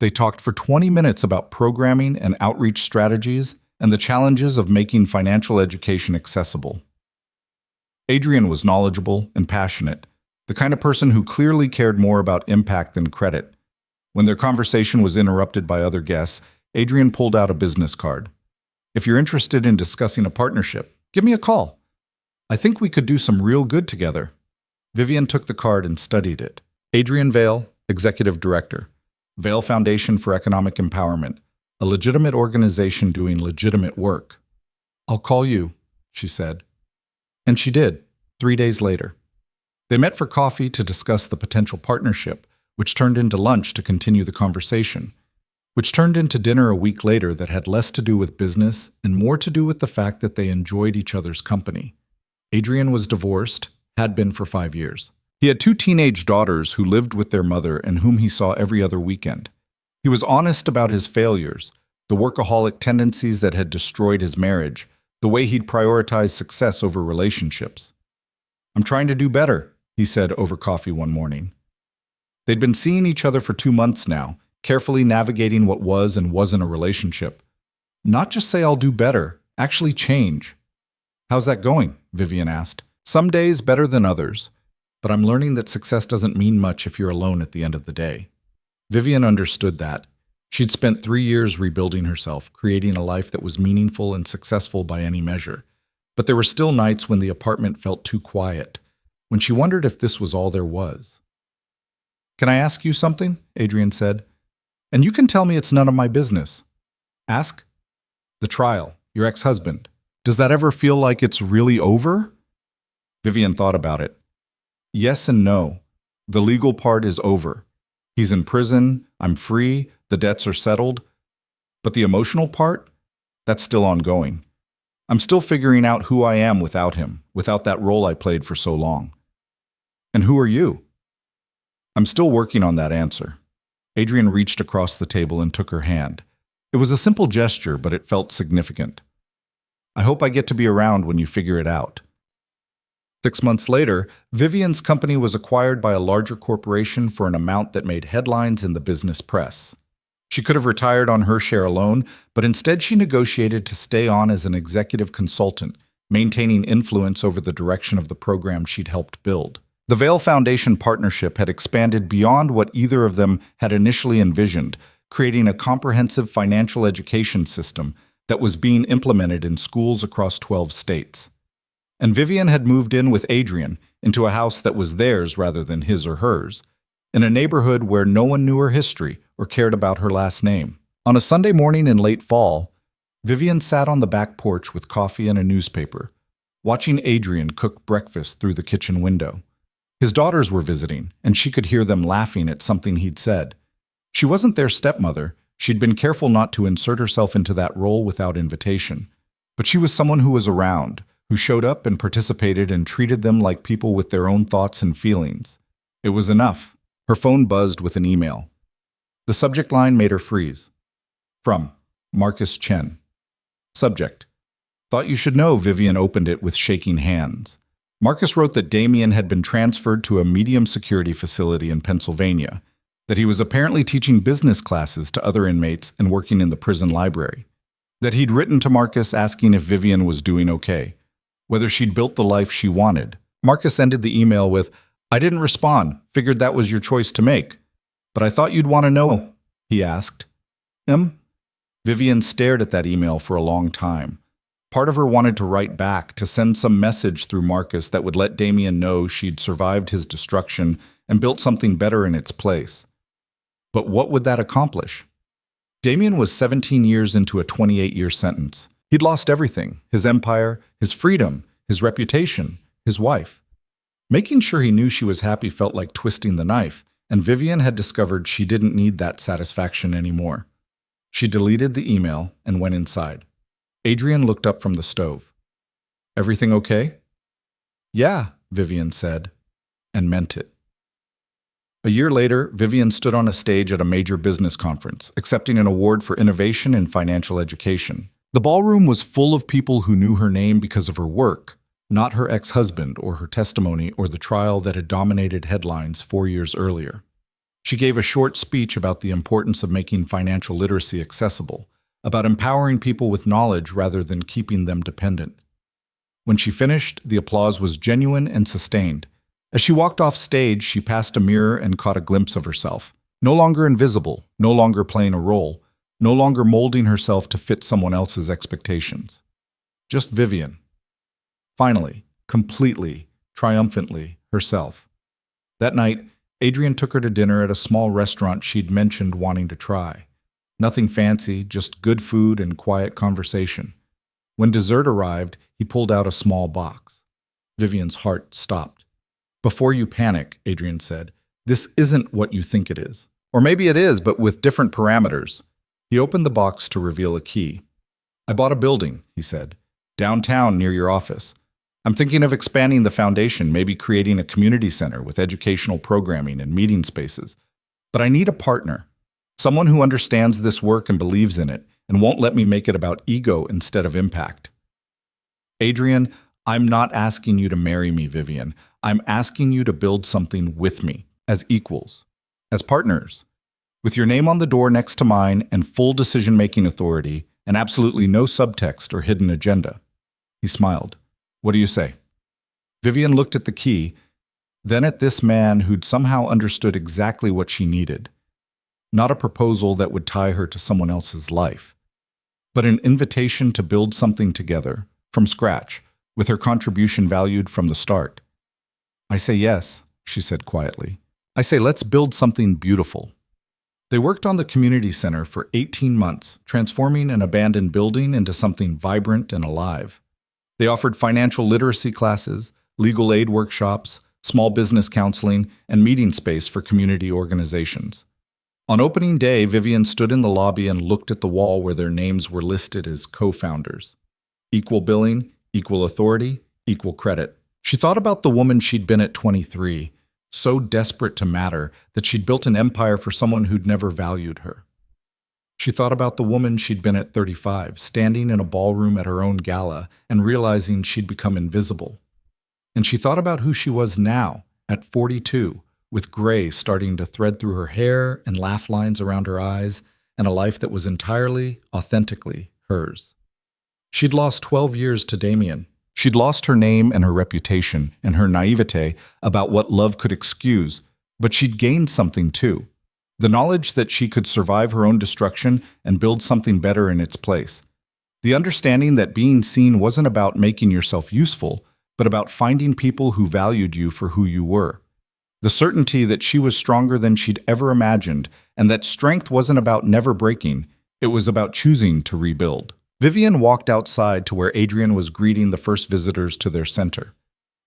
They talked for 20 minutes about programming and outreach strategies and the challenges of making financial education accessible. Adrian was knowledgeable and passionate, the kind of person who clearly cared more about impact than credit. When their conversation was interrupted by other guests, Adrian pulled out a business card. "If you're interested in discussing a partnership, give me a call. I think we could do some real good together." Vivian took the card and studied it. Adrian Vale, Executive Director. Vale Foundation for Economic Empowerment, a legitimate organization doing legitimate work. "I'll call you," she said. And she did, 3 days later. They met for coffee to discuss the potential partnership, which turned into lunch to continue the conversation, which turned into dinner a week later that had less to do with business and more to do with the fact that they enjoyed each other's company. Adrian was divorced, had been for 5 years. He had 2 teenage daughters who lived with their mother and whom he saw every other weekend. He was honest about his failures, the workaholic tendencies that had destroyed his marriage, the way he'd prioritized success over relationships. "I'm trying to do better," he said over coffee one morning. They'd been seeing each other for 2 months now, carefully navigating what was and wasn't a relationship. Not just say I'll do better, actually change. "How's that going?" Vivian asked. "Some days better than others, but I'm learning that success doesn't mean much if you're alone at the end of the day." Vivian understood that. She'd spent 3 years rebuilding herself, creating a life that was meaningful and successful by any measure. But there were still nights when the apartment felt too quiet, when she wondered if this was all there was. "Can I ask you something?" Adrian said. "And you can tell me it's none of my business." "Ask." "The trial, your ex-husband. Does that ever feel like it's really over?" Vivian thought about it. "Yes and no. The legal part is over. He's in prison, I'm free, the debts are settled. But the emotional part? That's still ongoing. I'm still figuring out who I am without him, without that role I played for so long." "And who are you?" "I'm still working on that answer." Adrian reached across the table and took her hand. It was a simple gesture, but it felt significant. "I hope I get to be around when you figure it out." 6 months later, Vivian's company was acquired by a larger corporation for an amount that made headlines in the business press. She could have retired on her share alone, but instead she negotiated to stay on as an executive consultant, maintaining influence over the direction of the program she'd helped build. The Vale Foundation partnership had expanded beyond what either of them had initially envisioned, creating a comprehensive financial education system that was being implemented in schools across 12 states. And Vivian had moved in with Adrian into a house that was theirs rather than his or hers, in a neighborhood where no one knew her history or cared about her last name. On a Sunday morning in late fall, Vivian sat on the back porch with coffee and a newspaper, watching Adrian cook breakfast through the kitchen window. His daughters were visiting, and she could hear them laughing at something he'd said. She wasn't their stepmother. She'd been careful not to insert herself into that role without invitation. But she was someone who was around, who showed up and participated and treated them like people with their own thoughts and feelings. It was enough. Her phone buzzed with an email. The subject line made her freeze. From Marcus Chen. Subject: "Thought you should know." Vivian opened it with shaking hands. Marcus wrote that Damian had been transferred to a medium security facility in Pennsylvania, that he was apparently teaching business classes to other inmates and working in the prison library, that he'd written to Marcus asking if Vivian was doing okay, whether she'd built the life she wanted. Marcus ended the email with, "I didn't respond, figured that was your choice to make. But I thought you'd want to know," he asked. Vivian stared at that email for a long time. Part of her wanted to write back, to send some message through Marcus that would let Damian know she'd survived his destruction and built something better in its place. But what would that accomplish? Damian was 17 years into a 28-year sentence. He'd lost everything: his empire, his freedom, his reputation, his wife. Making sure he knew she was happy felt like twisting the knife, and Vivian had discovered she didn't need that satisfaction anymore. She deleted the email and went inside. Adrian looked up from the stove. "Everything okay?" "Yeah," Vivian said, and meant it. A year later, Vivian stood on a stage at a major business conference, accepting an award for innovation in financial education. The ballroom was full of people who knew her name because of her work, not her ex-husband or her testimony or the trial that had dominated headlines 4 years earlier. She gave a short speech about the importance of making financial literacy accessible, about empowering people with knowledge rather than keeping them dependent. When she finished, the applause was genuine and sustained. As she walked off stage, she passed a mirror and caught a glimpse of herself. No longer invisible, no longer playing a role, no longer molding herself to fit someone else's expectations. Just Vivian. Finally, completely, triumphantly, herself. That night, Adrian took her to dinner at a small restaurant she'd mentioned wanting to try. Nothing fancy, just good food and quiet conversation. When dessert arrived, he pulled out a small box. Vivian's heart stopped. "Before you panic," Adrian said, "this isn't what you think it is. Or maybe it is, but with different parameters." He opened the box to reveal a key. "I bought a building," he said, "downtown near your office. I'm thinking of expanding the foundation, maybe creating a community center with educational programming and meeting spaces. But I need a partner, someone who understands this work and believes in it, and won't let me make it about ego instead of impact." "Adrian, I'm not asking you to marry me, Vivian. I'm asking you to build something with me, as equals, as partners, with your name on the door next to mine and full decision-making authority, and absolutely no subtext or hidden agenda." He smiled. "What do you say?" Vivian looked at the key, then at this man who'd somehow understood exactly what she needed. Not a proposal that would tie her to someone else's life, but an invitation to build something together, from scratch, with her contribution valued from the start. "I say yes," she said quietly. "I say let's build something beautiful." They worked on the community center for 18 months, transforming an abandoned building into something vibrant and alive. They offered financial literacy classes, legal aid workshops, small business counseling, and meeting space for community organizations. On opening day, Vivian stood in the lobby and looked at the wall where their names were listed as co-founders. Equal billing, equal authority, equal credit. She thought about the woman she'd been at 23, so desperate to matter that she'd built an empire for someone who'd never valued her. She thought about the woman she'd been at 35, standing in a ballroom at her own gala and realizing she'd become invisible. And she thought about who she was now, at 42, with gray starting to thread through her hair and laugh lines around her eyes, and a life that was entirely, authentically hers. She'd lost 12 years to Damian. She'd lost her name and her reputation and her naivete about what love could excuse, but she'd gained something too. The knowledge that she could survive her own destruction and build something better in its place. The understanding that being seen wasn't about making yourself useful, but about finding people who valued you for who you were. The certainty that she was stronger than she'd ever imagined, and that strength wasn't about never breaking, it was about choosing to rebuild. Vivian walked outside to where Adrian was greeting the first visitors to their center.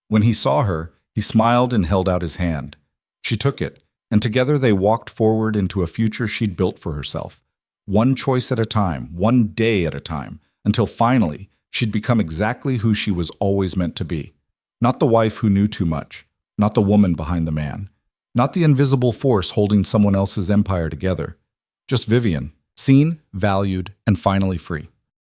When he saw her, he smiled and held out his hand. She took it, and together they walked forward into a future she'd built for herself, one choice at a time, one day at a time, until finally she'd become exactly who she was always meant to be. Not the wife who knew too much, not the woman behind the man, not the invisible force holding someone else's empire together. Just Vivian, seen, valued, and finally free.